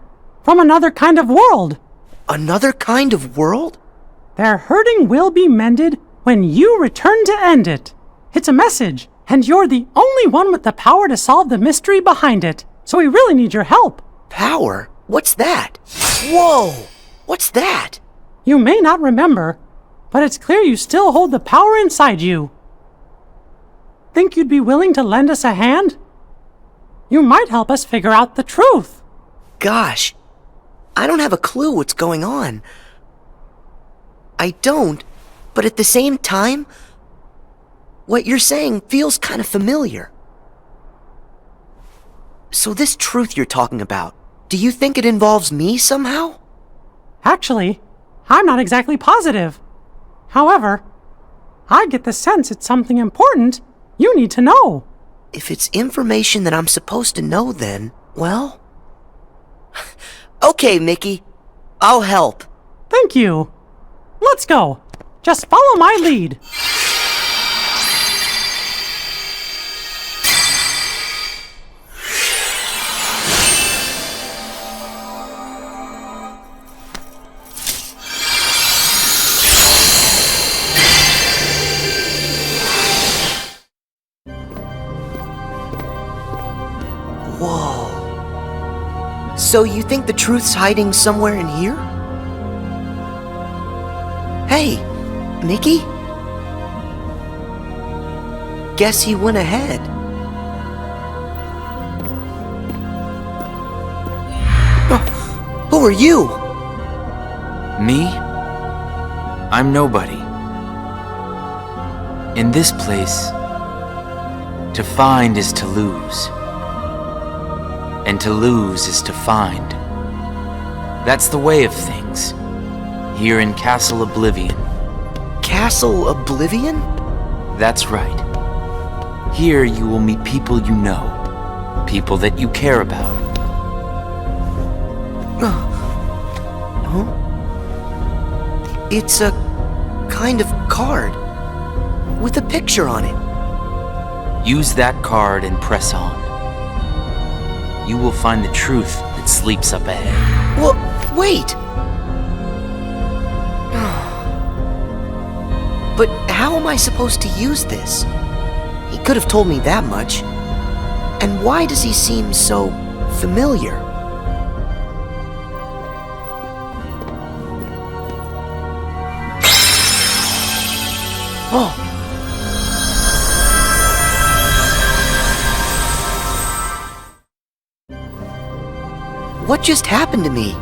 from another kind of world. Another kind of world? Their hurting will be mended when you return to end it. It's a message, and you're the only one with the power to solve the mystery behind it. So we really need your help. Power? What's that? Whoa! What's that? You may not remember, but it's clear you still hold the power inside you. Think you'd be willing to lend us a hand? You might help us figure out the truth. Gosh, I don't have a clue what's going on. I don't, but at the same time, what you're saying feels kind of familiar. So this truth you're talking about, do you think it involves me somehow? Actually, I'm not exactly positive. However, I get the sense it's something important you need to know. If it's information that I'm supposed to know, then, well... Okay, Mickey. I'll help. Thank you. Let's go. Just follow my lead. Whoa. So you think the truth's hiding somewhere in here? Hey, Mickey? Guess he went ahead. Who are you? Me? I'm nobody. In this place, to find is to lose. And to lose is to find. That's the way of things. Here in Castle Oblivion. Castle Oblivion? That's right. Here you will meet people you know. People that you care about. Huh? It's a kind of card. With a picture on it. Use that card and press on. You will find the truth that sleeps up ahead. Well, wait! But how am I supposed to use this? He could have told me that much. And why does he seem so familiar? What just happened to me?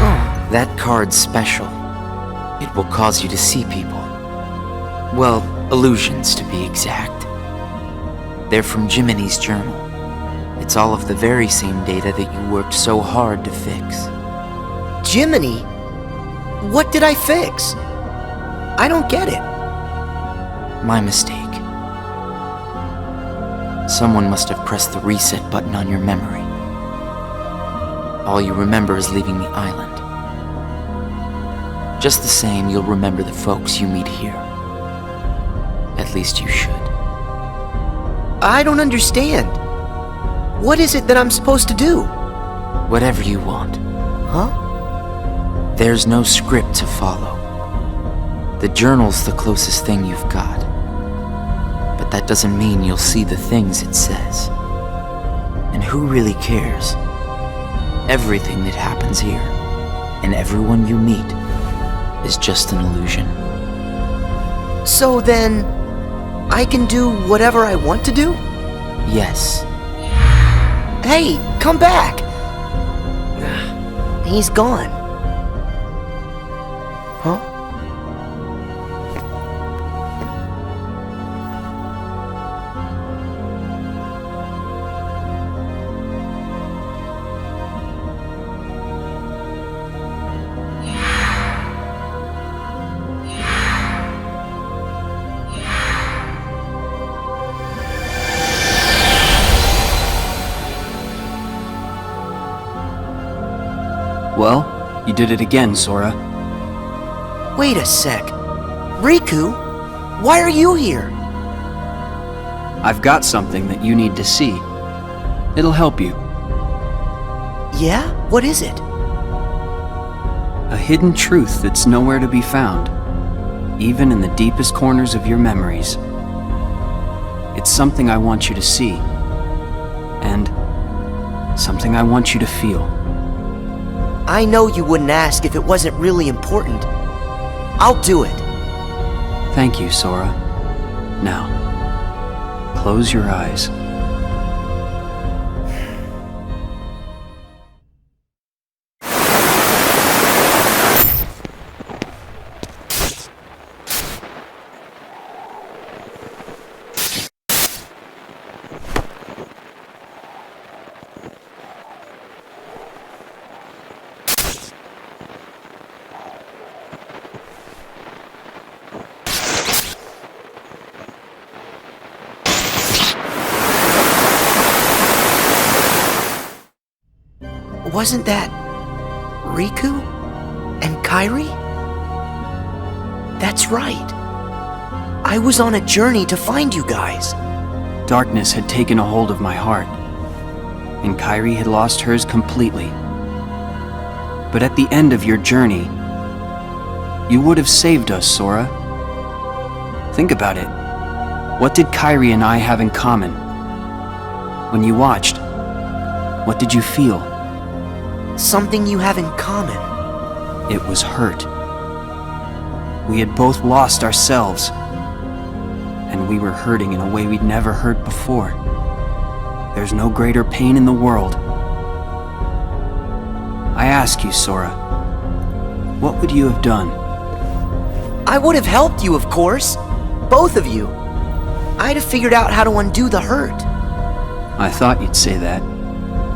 Oh, that card's special. It will cause you to see people. Well, illusions to be exact. They're from Jiminy's journal. It's all of the very same data that you worked so hard to fix. Jiminy? What did I fix? I don't get it. My mistake. Someone must have pressed the reset button on your memory. All you remember is leaving the island. Just the same, you'll remember the folks you meet here. At least you should. I don't understand. What is it that I'm supposed to do? Whatever you want. Huh? There's no script to follow. The journal's the closest thing you've got. But that doesn't mean you'll see the things it says. And who really cares? Everything that happens here, and everyone you meet, is just an illusion. So then, I can do whatever I want to do? Yes. Hey, come back! He's gone. Huh? Well, you did it again, Sora. Wait a sec. Riku, why are you here? I've got something that you need to see. It'll help you. Yeah? What is it? A hidden truth that's nowhere to be found, even in the deepest corners of your memories. It's something I want you to see, and something I want you to feel. I know you wouldn't ask if it wasn't really important. I'll do it. Thank you, Sora. Now, close your eyes. Wasn't that Riku and Kairi? That's right. I was on a journey to find you guys. Darkness had taken a hold of my heart, and Kairi had lost hers completely. But at the end of your journey, you would have saved us, Sora. Think about it. What did Kairi and I have in common? When you watched, what did you feel? Something you have in common. It was hurt. We had both lost ourselves, and we were hurting in a way we'd never hurt before. There's no greater pain in the world. I ask you, Sora, what would you have done? I would have helped you, of course. Both of you. I'd have figured out how to undo the hurt. I thought you'd say that.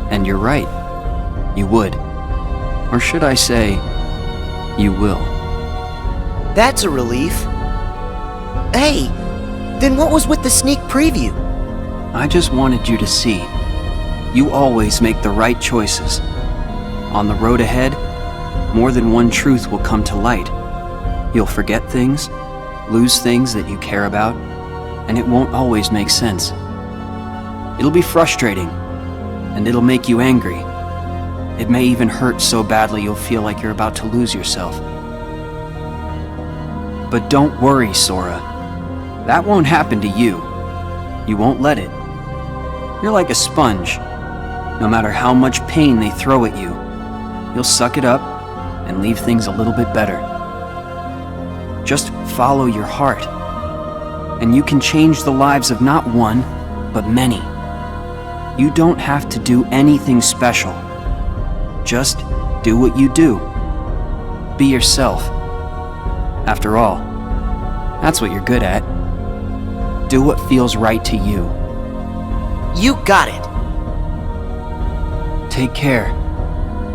And you're right. You would. Or should I say, you will. That's a relief. Hey, then what was with the sneak preview? I just wanted you to see. You always make the right choices. On the road ahead, more than one truth will come to light. You'll forget things, lose things that you care about, and it won't always make sense. It'll be frustrating, and it'll make you angry. It may even hurt so badly you'll feel like you're about to lose yourself. But don't worry, Sora. That won't happen to you. You won't let it. You're like a sponge. No matter how much pain they throw at you, you'll suck it up and leave things a little bit better. Just follow your heart, and you can change the lives of not one, but many. You don't have to do anything special. Just do what you do. Be yourself. After all, that's what you're good at. Do what feels right to you. You got it. Take care,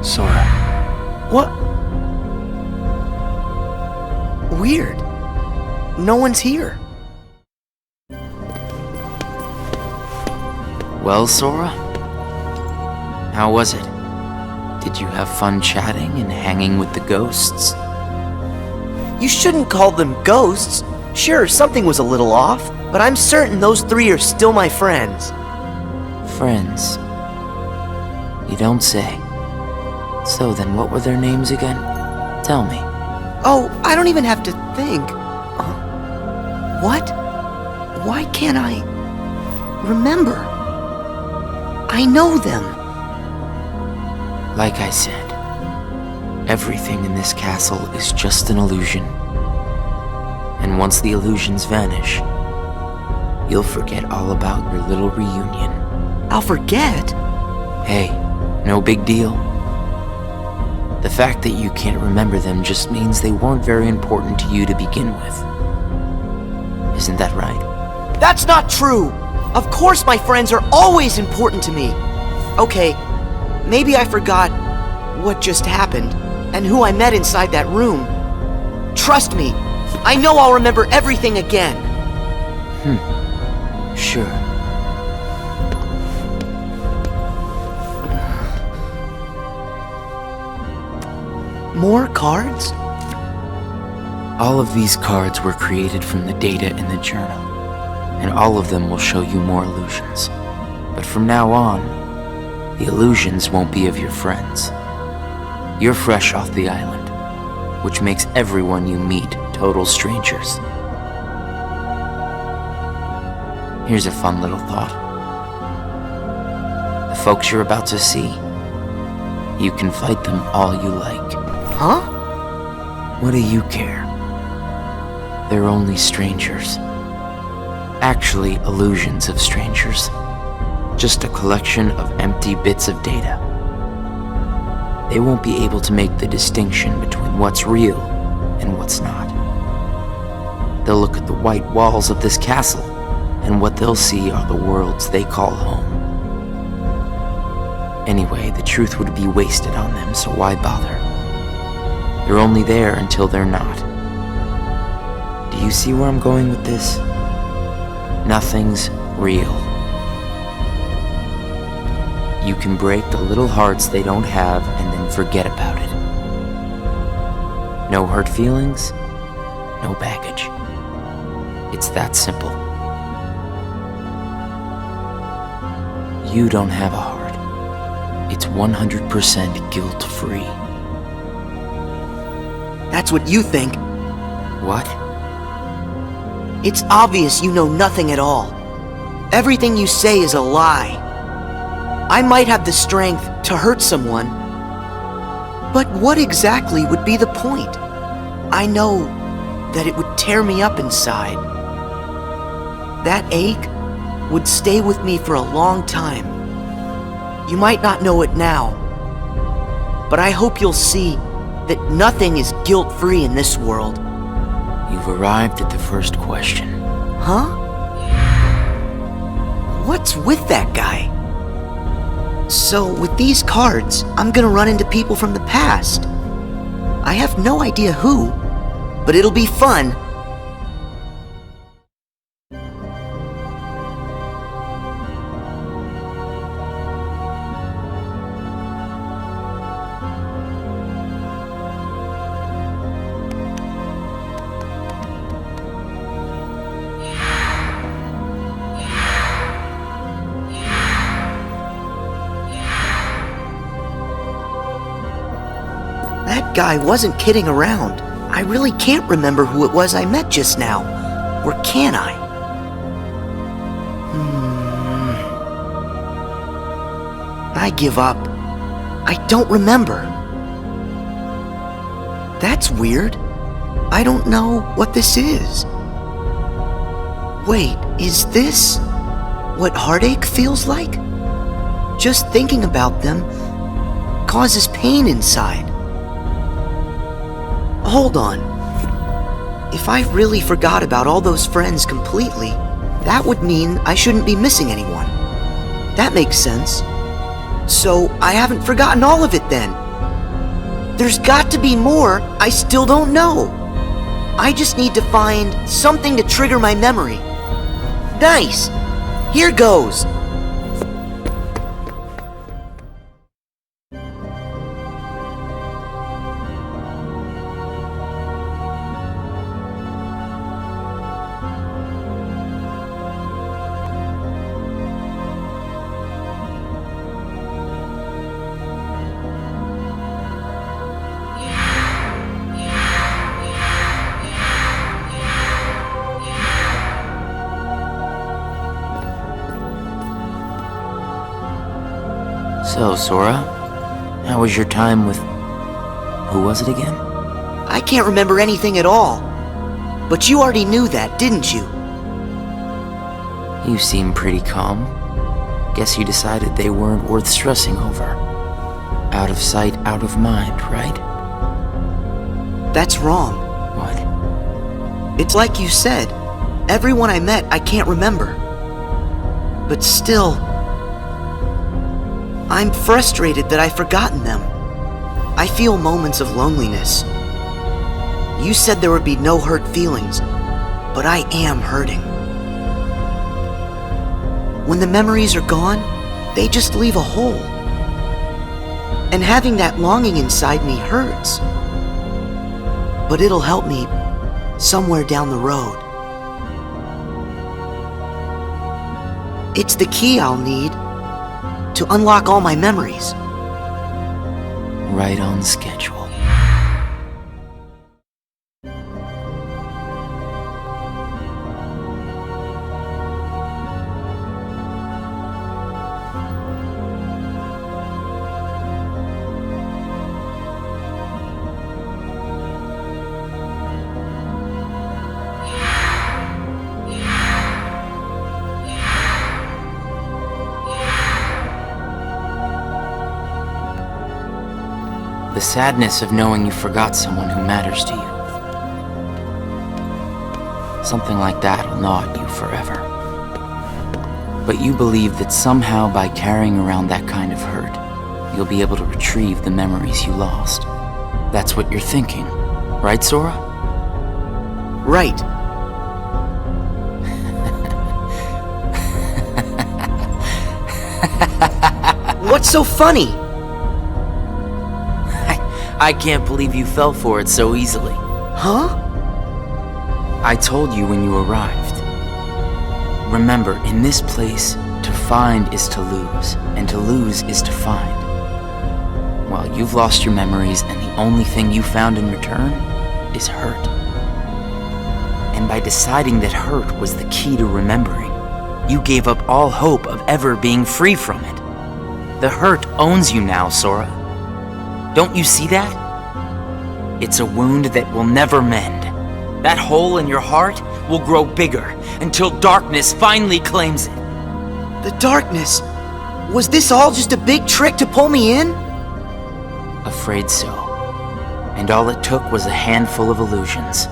Sora. What? Weird. No one's here. Well, Sora? How was it? Did you have fun chatting and hanging with the ghosts? You shouldn't call them ghosts. Sure, something was a little off, but I'm certain those three are still my friends. Friends? You don't say. So then what were their names again? Tell me. Oh, I don't even have to think. What? Why can't I remember? I know them. Like I said, everything in this castle is just an illusion. And once the illusions vanish, you'll forget all about your little reunion. I'll forget? Hey, no big deal. The fact that you can't remember them just means they weren't very important to you to begin with. Isn't that right? That's not true! Of course my friends are always important to me. Okay, maybe I forgot what just happened and who I met inside that room. Trust me, I know I'll remember everything again. Sure. More cards? All of these cards were created from the data in the journal, and all of them will show you more illusions. But from now on, the illusions won't be of your friends. You're fresh off the island, which makes everyone you meet total strangers. Here's a fun little thought. The folks you're about to see, you can fight them all you like. Huh? What do you care? They're only strangers. Actually, illusions of strangers. Just a collection of empty bits of data. They won't be able to make the distinction between what's real and what's not. They'll look at the white walls of this castle, and what they'll see are the worlds they call home. Anyway, the truth would be wasted on them, so why bother? They're only there until they're not. Do you see where I'm going with this? Nothing's real. You can break the little hearts they don't have and then forget about it. No hurt feelings, no baggage. It's that simple. You don't have a heart. It's 100% guilt-free. That's what you think. What? It's obvious you know nothing at all. Everything you say is a lie. I might have the strength to hurt someone, but what exactly would be the point? I know that it would tear me up inside. That ache would stay with me for a long time. You might not know it now, but I hope you'll see that nothing is guilt-free in this world. You've arrived at the first question. Huh? What's with that guy? So, with these cards, I'm gonna run into people from the past. I have no idea who, but it'll be fun. That guy wasn't kidding around. I really can't remember who it was I met just now. Or can I? I give up. I don't remember. That's weird. I don't know what this is. Wait, is this what heartache feels like? Just thinking about them causes pain inside. Hold on. If I really forgot about all those friends completely, that would mean I shouldn't be missing anyone. That makes sense. So I haven't forgotten all of it then. There's got to be more I still don't know. I just need to find something to trigger my memory. Nice! Here goes! So, Sora, how was your time with... who was it again? I can't remember anything at all. But you already knew that, didn't you? You seem pretty calm. Guess you decided they weren't worth stressing over. Out of sight, out of mind, right? That's wrong. What? It's like you said. Everyone I met, I can't remember. But still... I'm frustrated that I've forgotten them. I feel moments of loneliness. You said there would be no hurt feelings, but I am hurting. When the memories are gone, they just leave a hole. And having that longing inside me hurts. But it'll help me somewhere down the road. It's the key I'll need to unlock all my memories. Right on schedule. The sadness of knowing you forgot someone who matters to you. Something like that'll gnaw at you forever. But you believe that somehow by carrying around that kind of hurt, you'll be able to retrieve the memories you lost. That's what you're thinking, right, Sora? Right. What's so funny? I can't believe you fell for it so easily. Huh? I told you when you arrived. Remember, in this place, to find is to lose, and to lose is to find. Well, you've lost your memories, and the only thing you found in return is hurt. And by deciding that hurt was the key to remembering, you gave up all hope of ever being free from it. The hurt owns you now, Sora. Don't you see that? It's a wound that will never mend. That hole in your heart will grow bigger until darkness finally claims it. The darkness? Was this all just a big trick to pull me in? Afraid so. And all it took was a handful of illusions.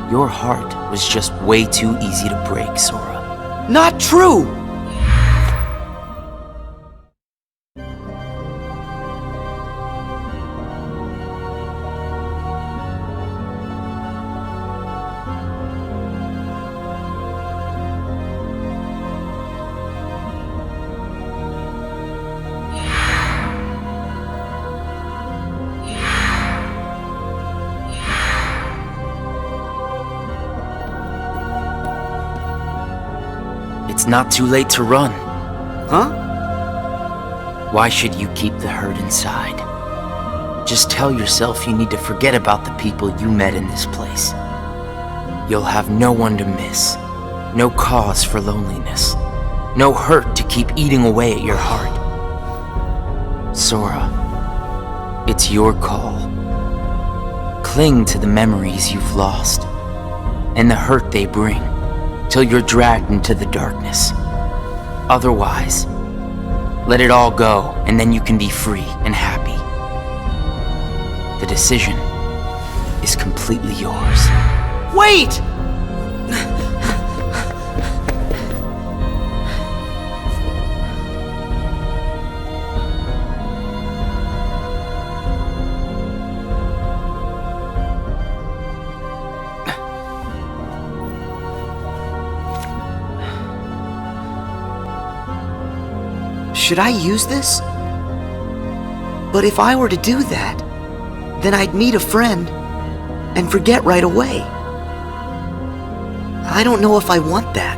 Your heart was just way too easy to break, Sora. Not true! It's not too late to run. Huh? Why should you keep the hurt inside? Just tell yourself you need to forget about the people you met in this place. You'll have no one to miss, no cause for loneliness, no hurt to keep eating away at your heart. Sora, it's your call. Cling to the memories you've lost, and the hurt they bring, till you're dragged into the darkness. Otherwise, Let it all go, and then you can be free and happy. The decision is completely yours. Wait! Should I use this? But if I were to do that, then I'd meet a friend and forget right away. I don't know if I want that.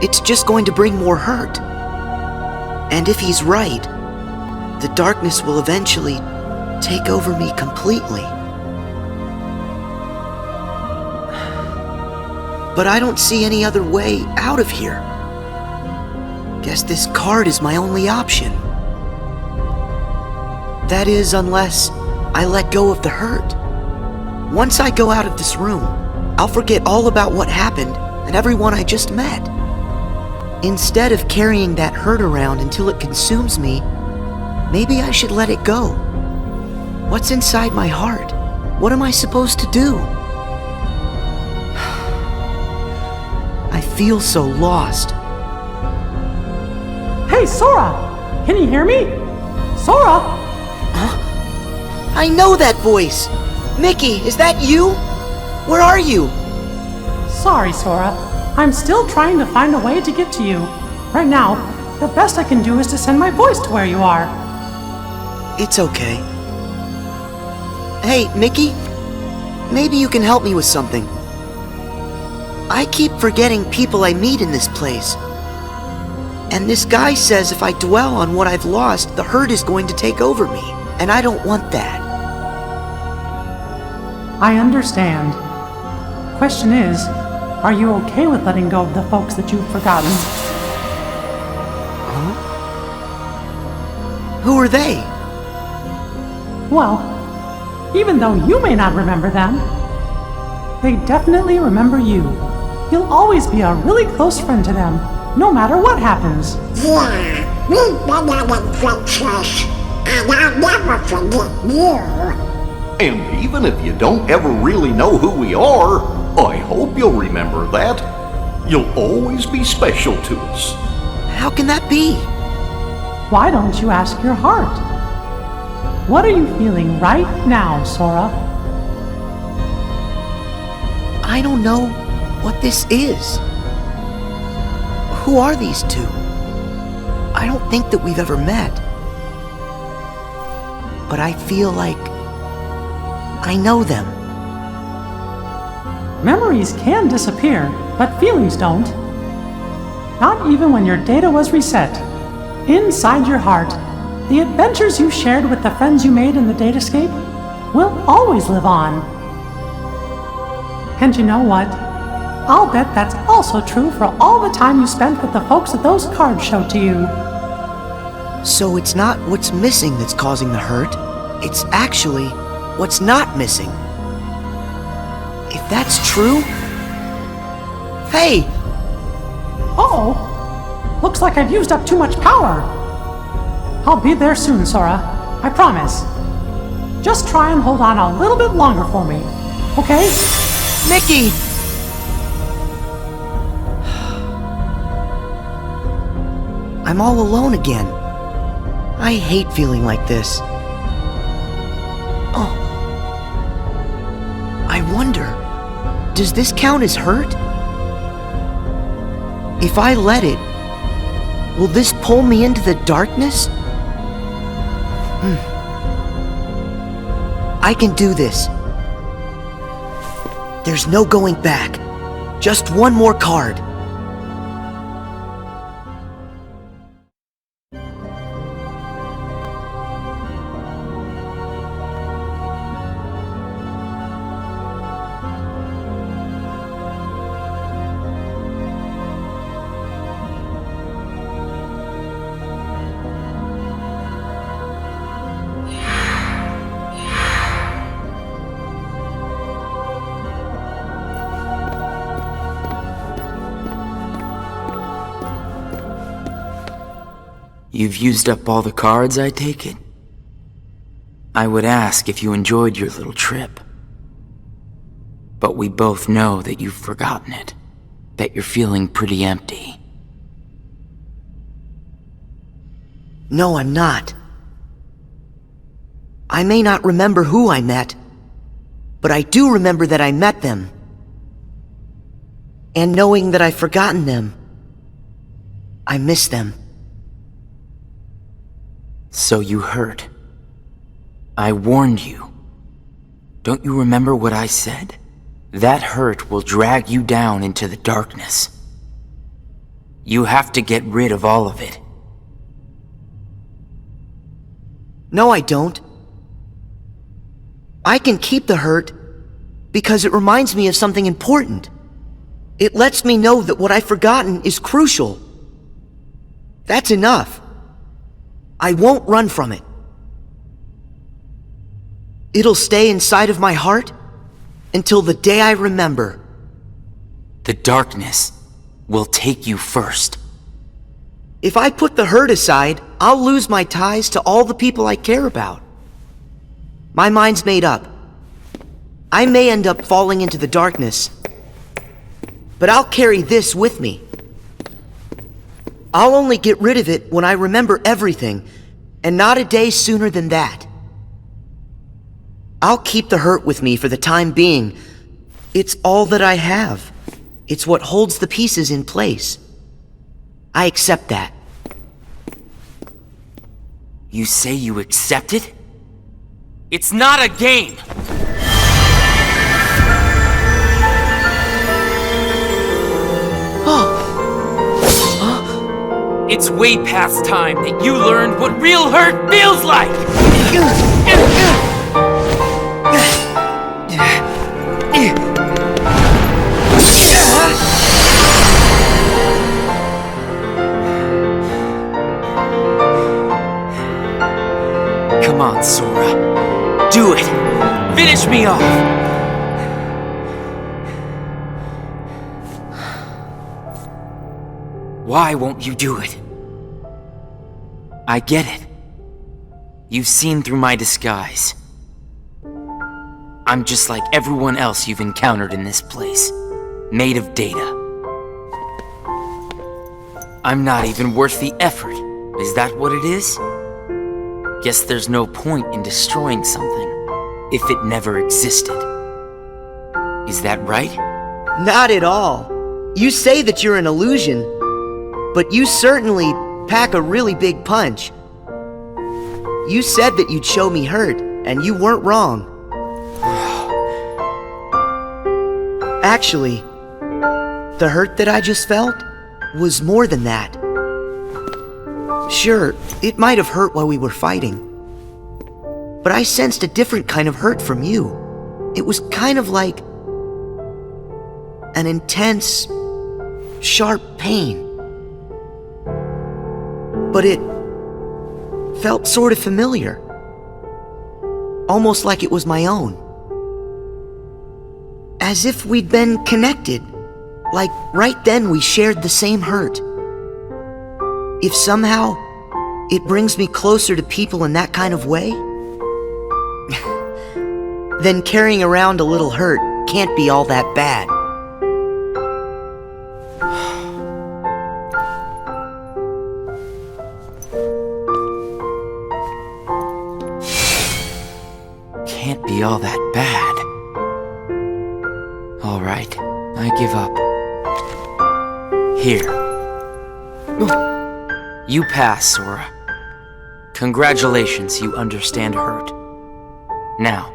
It's just going to bring more hurt. And if he's right, the darkness will eventually take over me completely. But I don't see any other way out of here. Guess this card is my only option. That is, unless I let go of the hurt. Once I go out of this room, I'll forget all about what happened and everyone I just met. Instead of carrying that hurt around until it consumes me, maybe I should let it go. What's inside my heart? What am I supposed to do? I feel so lost. Hey, Sora! Can you hear me? Sora! Huh? I know that voice! Mickey, is that you? Where are you? Sorry, Sora. I'm still trying to find a way to get to you. Right now, the best I can do is to send my voice to where you are. It's okay. Hey, Mickey? Maybe you can help me with something. I keep forgetting people I meet in this place. And this guy says if I dwell on what I've lost, the hurt is going to take over me. And I don't want that. I understand. Question is, are you okay with letting go of the folks that you've forgotten? Huh? Who are they? Well, even though you may not remember them, they definitely remember you. You'll always be a really close friend to them, no matter what happens. Yeah, we've been on adventures, and I'll never forget you. And even if you don't ever really know who we are, I hope you'll remember that. You'll always be special to us. How can that be? Why don't you ask your heart? What are you feeling right now, Sora? I don't know what this is. Who are these two? I don't think that we've ever met. But I feel like I know them. Memories can disappear, but feelings don't. Not even when your data was reset. Inside your heart, the adventures you shared with the friends you made in the datascape will always live on. And you know what? I'll bet that's also true for all the time you spent with the folks that those cards showed to you. So it's not what's missing that's causing the hurt. It's actually what's not missing. If that's true... Hey! Uh-oh! Looks like I've used up too much power. I'll be there soon, Sora. I promise. Just try and hold on a little bit longer for me, okay? Mickey! I'm all alone again. I hate feeling like this. Oh. I wonder, does this count as hurt? If I let it, will this pull me into the darkness? I can do this. There's no going back. Just one more card. You've used up all the cards, I take it? I would ask if you enjoyed your little trip. But we both know that you've forgotten it. That you're feeling pretty empty. No, I'm not. I may not remember who I met, but I do remember that I met them. And knowing that I've forgotten them, I miss them. So you hurt. I warned you. Don't you remember what I said? That hurt will drag you down into the darkness. You have to get rid of all of it. No, I don't. I can keep the hurt because it reminds me of something important. It lets me know that what I've forgotten is crucial. That's enough. I won't run from it. It'll stay inside of my heart until the day I remember. The darkness will take you first. If I put the hurt aside, I'll lose my ties to all the people I care about. My mind's made up. I may end up falling into the darkness, but I'll carry this with me. I'll only get rid of it when I remember everything, and not a day sooner than that. I'll keep the hurt with me for the time being. It's all that I have. It's what holds the pieces in place. I accept that. You say you accept it? It's not a game! It's way past time that you learned what real hurt feels like! Come on, Sora. Do it! Finish me off! Why won't you do it? I get it. You've seen through my disguise. I'm just like everyone else you've encountered in this place, made of data. I'm not even worth the effort. Is that what it is? Guess there's no point in destroying something if it never existed. Is that right? Not at all. You say that you're an illusion, but you certainly pack a really big punch. You said that you'd show me hurt, and you weren't wrong. Actually, the hurt that I just felt was more than that. Sure, it might have hurt while we were fighting, but I sensed a different kind of hurt from you. It was kind of like an intense, sharp pain. But it felt sort of familiar. Almost like it was my own. As if we'd been connected. Like right then we shared the same hurt. If somehow it brings me closer to people in that kind of way, then carrying around a little hurt can't be all that bad. Can't be all that bad. All right, I give up. Here. You pass, Sora. Congratulations, you understand hurt. Now,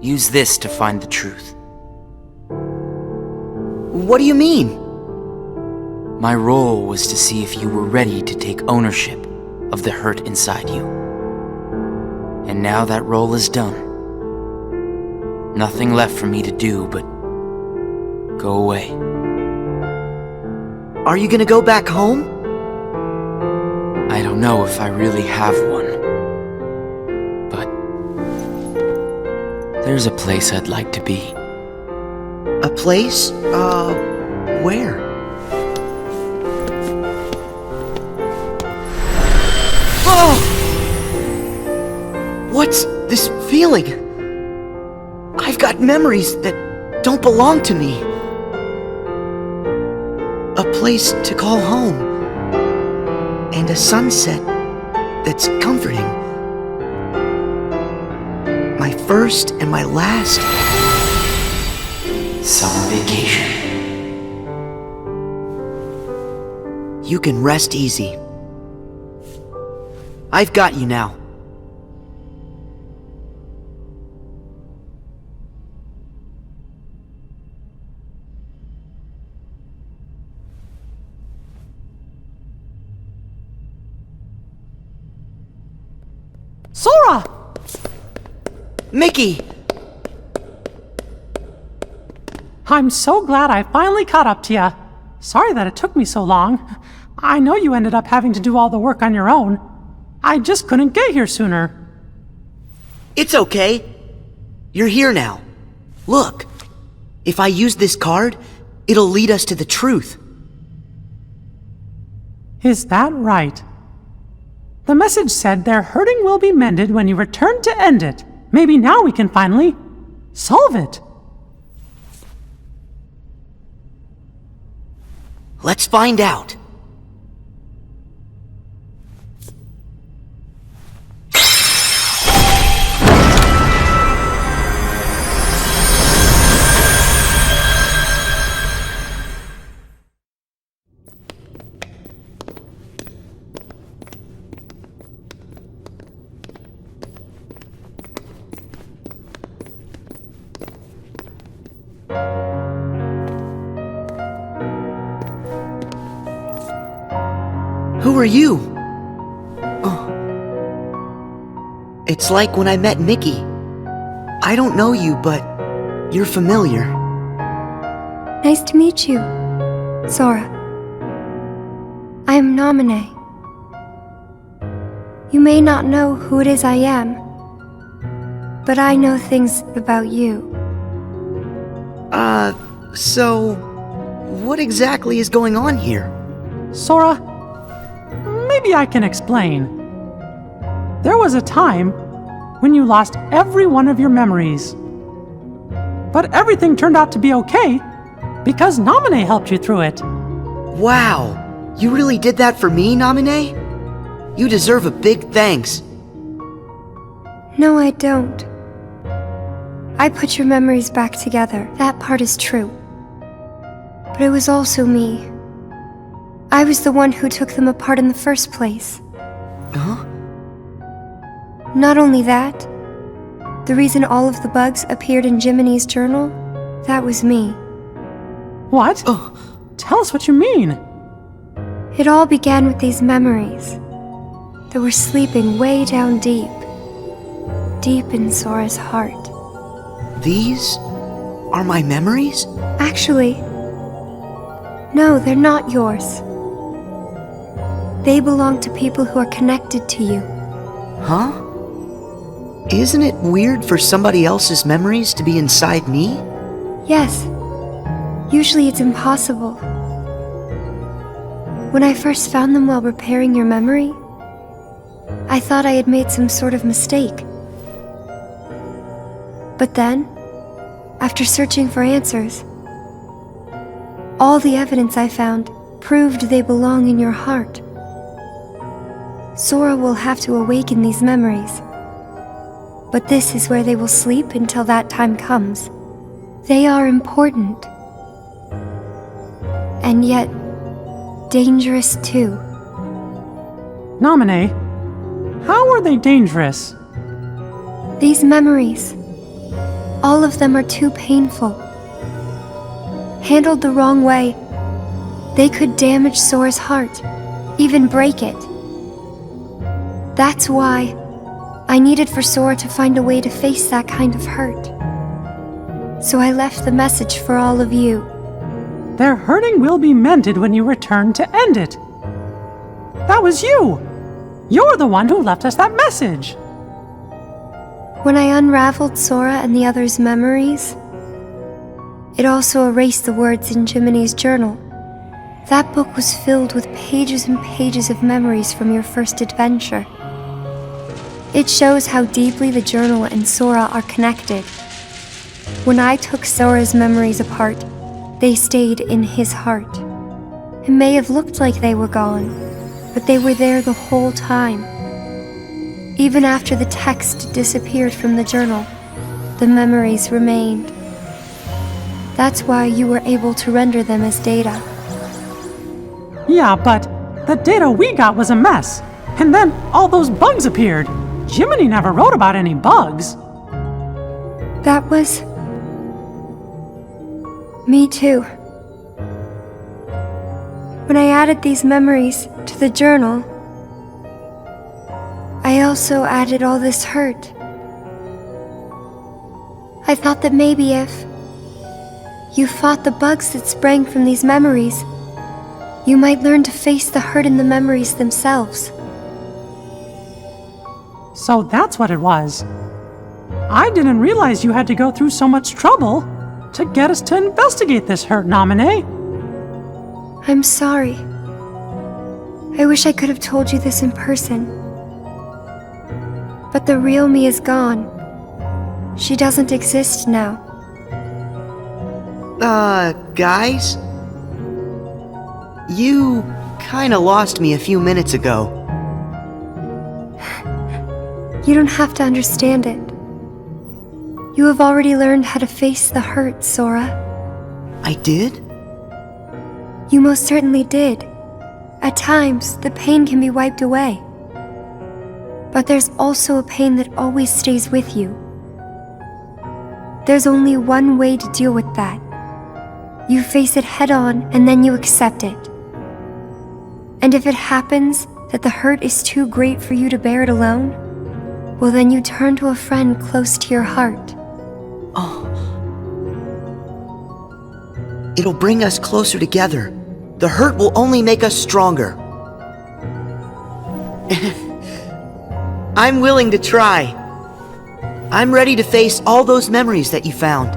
use this to find the truth. What do you mean? My role was to see if you were ready to take ownership of the hurt inside you. And now that role is done. Nothing left for me to do but go away. Are you gonna go back home? I don't know if I really have one. But there's a place I'd like to be. A place? Where? What's this feeling? I've got memories that don't belong to me. A place to call home. And a sunset that's comforting. My first and my last summer vacation. You can rest easy. I've got you now. Sora! Mickey! I'm so glad I finally caught up to you. Sorry that it took me so long. I know you ended up having to do all the work on your own. I just couldn't get here sooner. It's okay. You're here now. Look, if I use this card, it'll lead us to the truth. Is that right? The message said their hurting will be mended when you return to end it. Maybe now we can finally solve it. Let's find out. Who are you? Oh. It's like when I met Mickey. I don't know you, but you're familiar. Nice to meet you, Sora. I am Naminé. You may not know who it is I am, but I know things about you. So what exactly is going on here? Sora, maybe I can explain. There was a time when you lost every one of your memories. But everything turned out to be okay because Naminé helped you through it. Wow! You really did that for me, Naminé? You deserve a big thanks. No, I don't. I put your memories back together. That part is true. But it was also me. I was the one who took them apart in the first place. Huh? Not only that, the reason all of the bugs appeared in Jiminy's journal, that was me. What? Oh, tell us what you mean. It all began with these memories that were sleeping way down deep in Sora's heart. These are my memories? Actually, no, they're not yours. They belong to people who are connected to you. Huh? Isn't it weird for somebody else's memories to be inside me? Yes. Usually it's impossible. When I first found them while repairing your memory, I thought I had made some sort of mistake. But then, after searching for answers, all the evidence I found proved they belong in your heart. Sora will have to awaken these memories. But this is where they will sleep until that time comes. They are important. And yet, dangerous too. Naminé, how are they dangerous? These memories, all of them are too painful. Handled the wrong way, they could damage Sora's heart, even break it. That's why I needed for Sora to find a way to face that kind of hurt. So I left the message for all of you. Their hurting will be mended when you return to end it. That was you! You're the one who left us that message! When I unraveled Sora and the others' memories, it also erased the words in Jiminy's journal. That book was filled with pages and pages of memories from your first adventure. It shows how deeply the journal and Sora are connected. When I took Sora's memories apart, they stayed in his heart. It may have looked like they were gone, but they were there the whole time. Even after the text disappeared from the journal, the memories remained. That's why you were able to render them as data. Yeah, but the data we got was a mess. And then all those bugs appeared. Jiminy never wrote about any bugs. That was... me too. When I added these memories to the journal, I also added all this hurt. I thought that maybe if you fought the bugs that sprang from these memories, you might learn to face the hurt in the memories themselves. So that's what it was. I didn't realize you had to go through so much trouble to get us to investigate this hurt, Nominee. I'm sorry. I wish I could have told you this in person. But the real me is gone. She doesn't exist now. Guys? You kinda lost me a few minutes ago. You don't have to understand it. You have already learned how to face the hurt, Sora. I did? You most certainly did. At times, the pain can be wiped away. But there's also a pain that always stays with you. There's only one way to deal with that. You face it head on and then you accept it. And if it happens that the hurt is too great for you to bear it alone, well then you turn to a friend close to your heart. Oh. It'll bring us closer together. The hurt will only make us stronger. I'm willing to try. I'm ready to face all those memories that you found.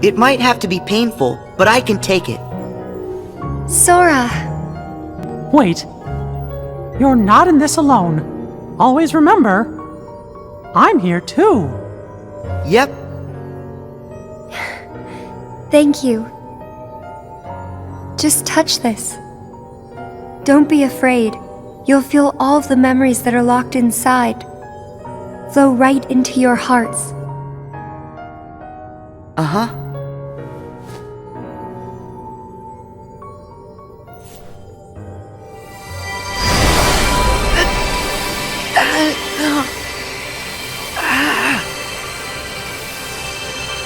It might have to be painful, but I can take it. Sora! Wait. You're not in this alone. Always remember, I'm here too. Yep. Thank you. Just touch this. Don't be afraid. You'll feel all of the memories that are locked inside flow right into your hearts. Uh-huh.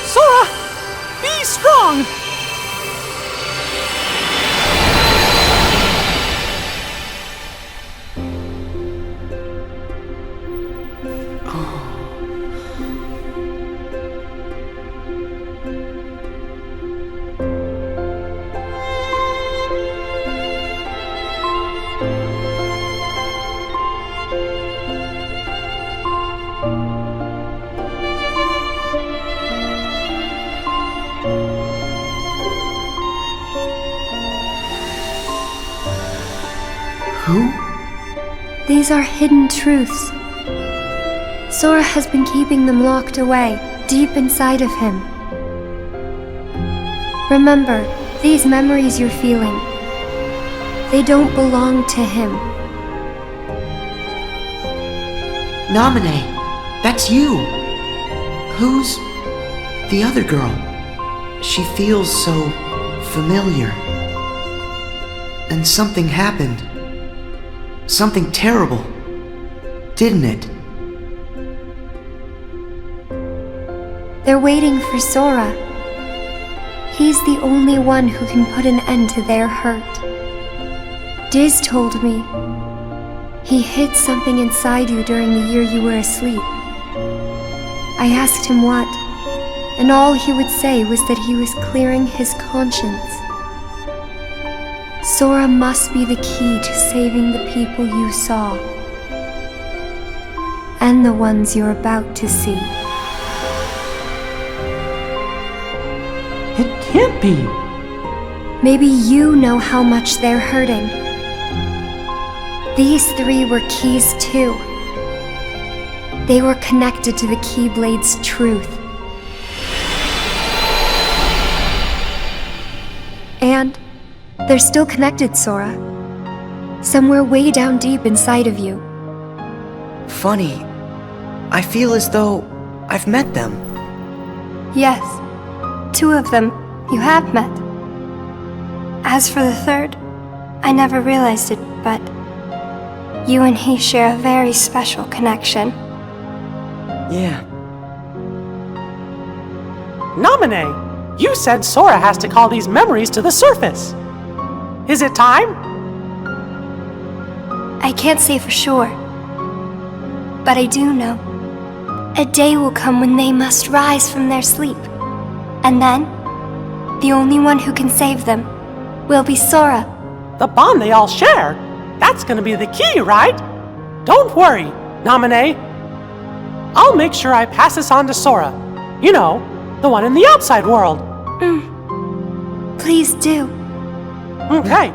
Sora! Be strong! Who? These are hidden truths. Sora has been keeping them locked away, deep inside of him. Remember, these memories you're feeling, they don't belong to him. Nominee, that's you. Who's the other girl? She feels so familiar. And something happened. Something terrible, didn't it? They're waiting for Sora. He's the only one who can put an end to their hurt. Diz told me he hid something inside you during the year you were asleep. I asked him what, and all he would say was that he was clearing his conscience. Sora must be the key to saving the people you saw, and the ones you're about to see. It can't be. Maybe you know how much they're hurting. These three were keys too. They were connected to the Keyblade's truth. And they're still connected, Sora. Somewhere way down deep inside of you. Funny. I feel as though I've met them. Yes, 2 of them you have met. As for the third, I never realized it, but you and he share a very special connection. Yeah. Naminé, you said Sora has to call these memories to the surface. Is it time? I can't say for sure, but I do know. A day will come when they must rise from their sleep, and then the only one who can save them will be Sora. The bond they all share? That's gonna be the key, right? Don't worry, Naminé. I'll make sure I pass this on to Sora. You know, the one in the outside world. Please do. Okay.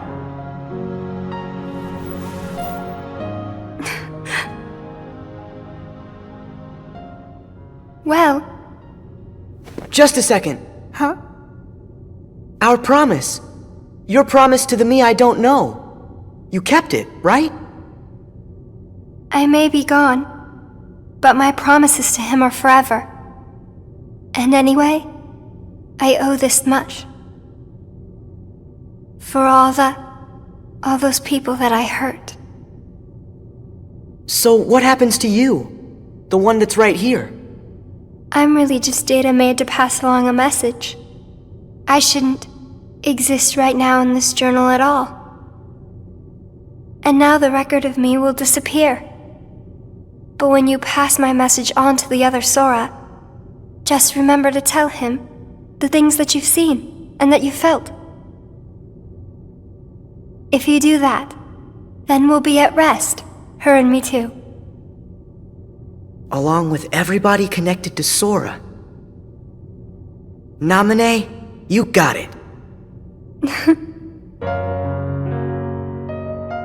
Well... Just a second. Huh? Our promise. Your promise to the me I don't know. You kept it, right? I may be gone, but my promises to him are forever. And anyway, I owe this much. For all those people that I hurt. So what happens to you? The one that's right here? I'm really just data made to pass along a message. I shouldn't exist right now in this journal at all. And now the record of me will disappear. But when you pass my message on to the other Sora, just remember to tell him the things that you've seen and that you felt. If you do that, then we'll be at rest, her and me too. Along with everybody connected to Sora. Naminé, you got it.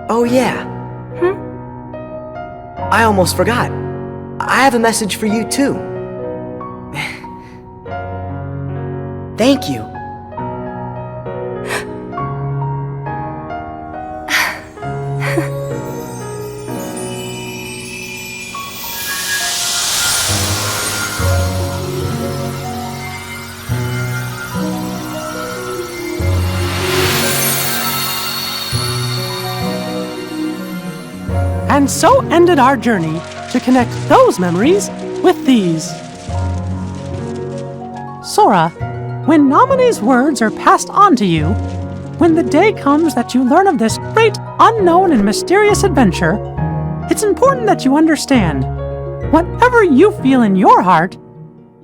Oh yeah. I almost forgot. I have a message for you too. Thank you. And so ended our journey to connect those memories with these. Sora, when Naminé's words are passed on to you, when the day comes that you learn of this great, unknown, and mysterious adventure, it's important that you understand, whatever you feel in your heart,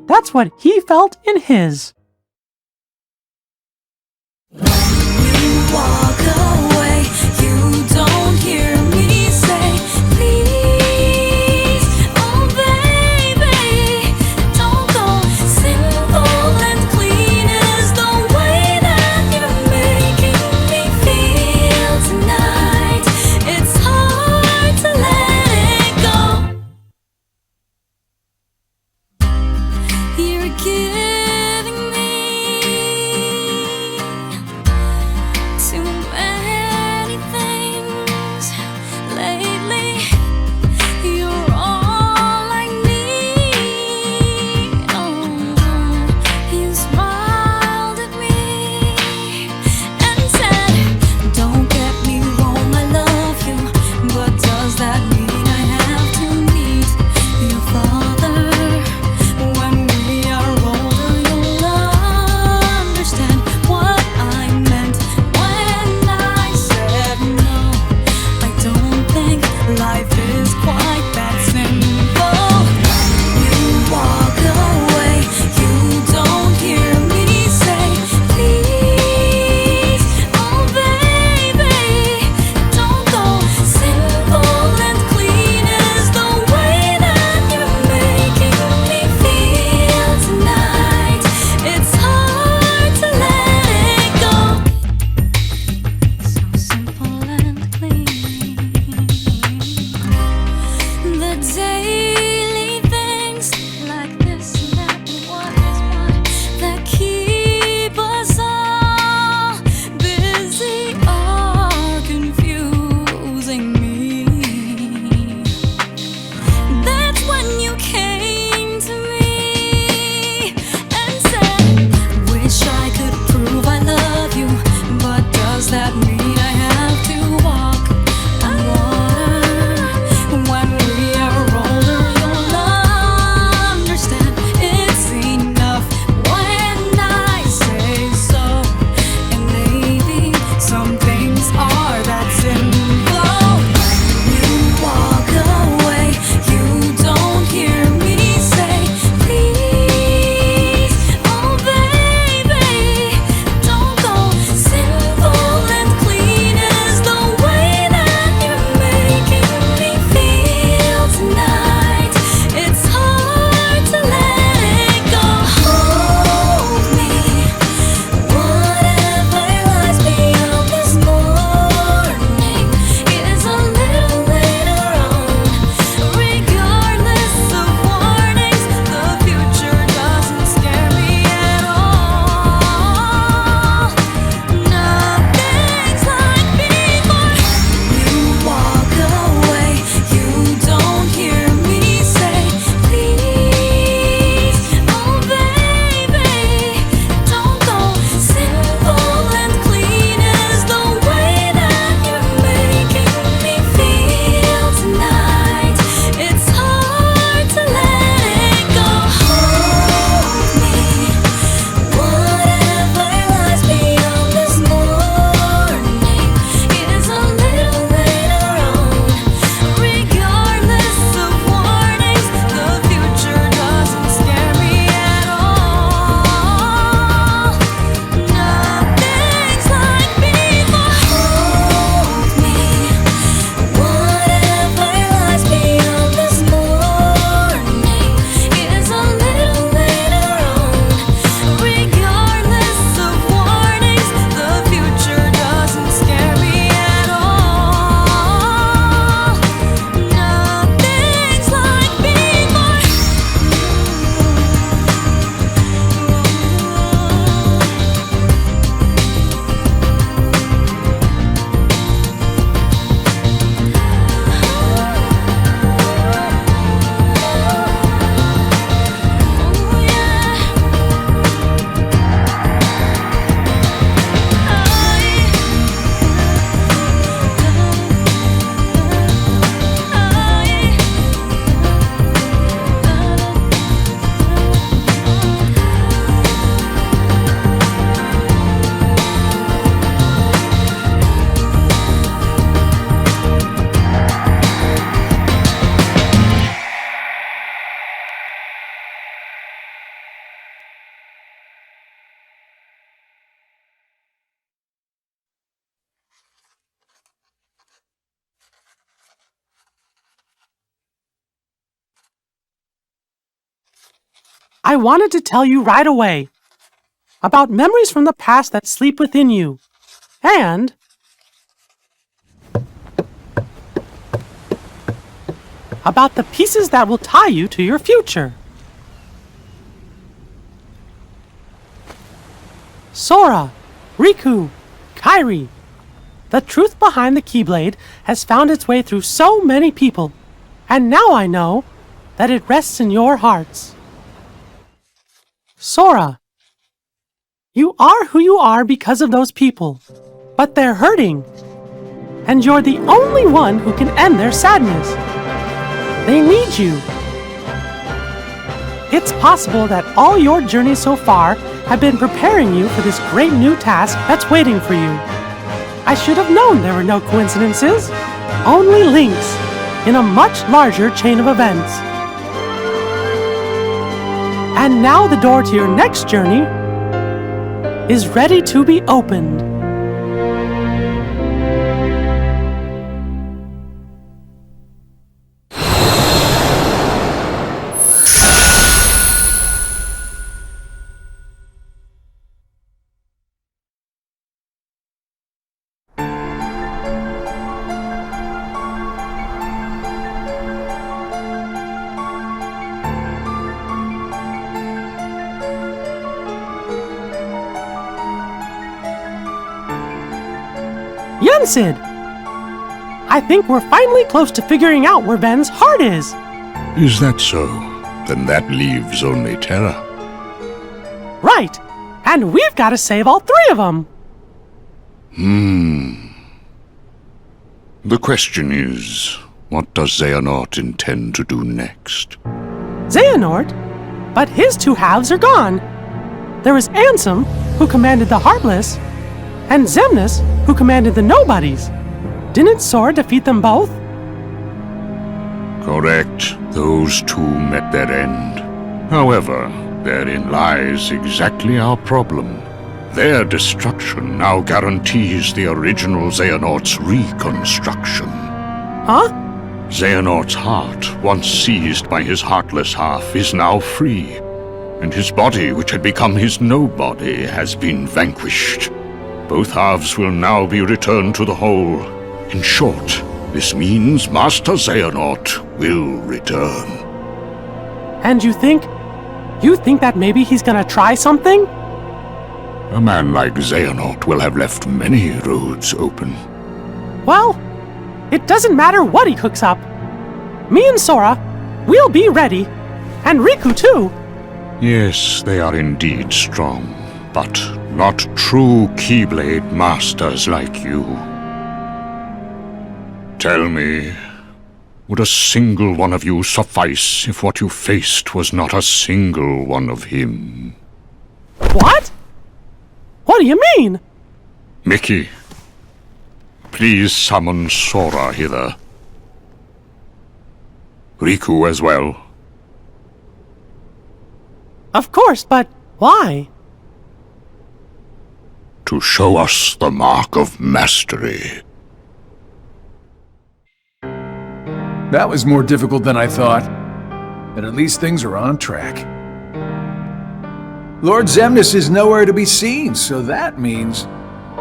that's what he felt in his. Walk away, you don't hear me say, please, oh baby, don't go. Simple and clean is the way that you're making me feel tonight. It's hard to let it go. You're giving I wanted to tell you right away about memories from the past that sleep within you, and about the pieces that will tie you to your future. Sora, Riku, Kairi, the truth behind the Keyblade has found its way through so many people, and now I know that it rests in your hearts. Sora, you are who you are because of those people, but they're hurting, and you're the only one who can end their sadness. They need you. It's possible that all your journeys so far have been preparing you for this great new task that's waiting for you. I should have known there were no coincidences, only links in a much larger chain of events. And now the door to your next journey is ready to be opened. Sid, I think we're finally close to figuring out where Ven's heart is. Is that so? Then that leaves only Terra. Right, and we've got to save all three of them. The question is, what does Xehanort intend to do next? Xehanort? But his two halves are gone. There was Ansem, who commanded the Heartless, and Xemnas, who commanded the Nobodies. Didn't Sora defeat them both? Correct. Those two met their end. However, therein lies exactly our problem. Their destruction now guarantees the original Xehanort's reconstruction. Huh? Xehanort's heart, once seized by his heartless half, is now free, and his body, which had become his nobody, has been vanquished. Both halves will now be returned to the whole. In short, this means Master Xehanort will return. And you think that maybe he's gonna try something? A man like Xehanort will have left many roads open. Well, it doesn't matter what he cooks up. Me and Sora, we'll be ready. And Riku too. Yes, they are indeed strong, but not true Keyblade masters like you. Tell me, would a single one of you suffice if what you faced was not a single one of him? What? What do you mean? Mickey, please summon Sora hither. Riku as well. Of course, but why? To show us the mark of mastery. That was more difficult than I thought. But at least things are on track. Lord Xemnas is nowhere to be seen, so that means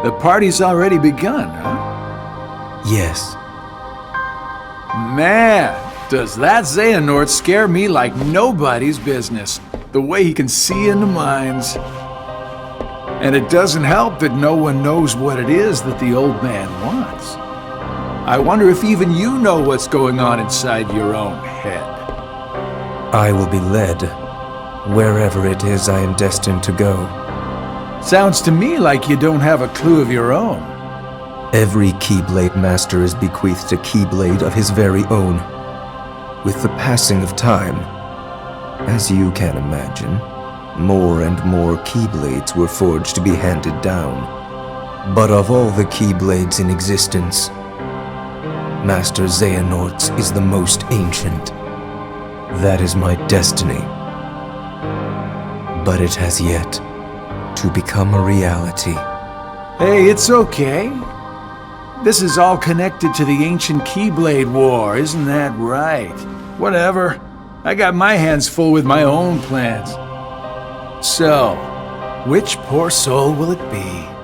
the party's already begun, huh? Yes. Man, does that Xehanort scare me like nobody's business. The way he can see into minds. And it doesn't help that no one knows what it is that the old man wants. I wonder if even you know what's going on inside your own head. I will be led wherever it is I am destined to go. Sounds to me like you don't have a clue of your own. Every Keyblade Master is bequeathed a Keyblade of his very own. With the passing of time, as you can imagine, more and more Keyblades were forged to be handed down. But of all the Keyblades in existence, Master Xehanort's is the most ancient. That is my destiny. But it has yet to become a reality. Hey, it's okay. This is all connected to the ancient Keyblade War, isn't that right? Whatever. I got my hands full with my own plans. So, which poor soul will it be?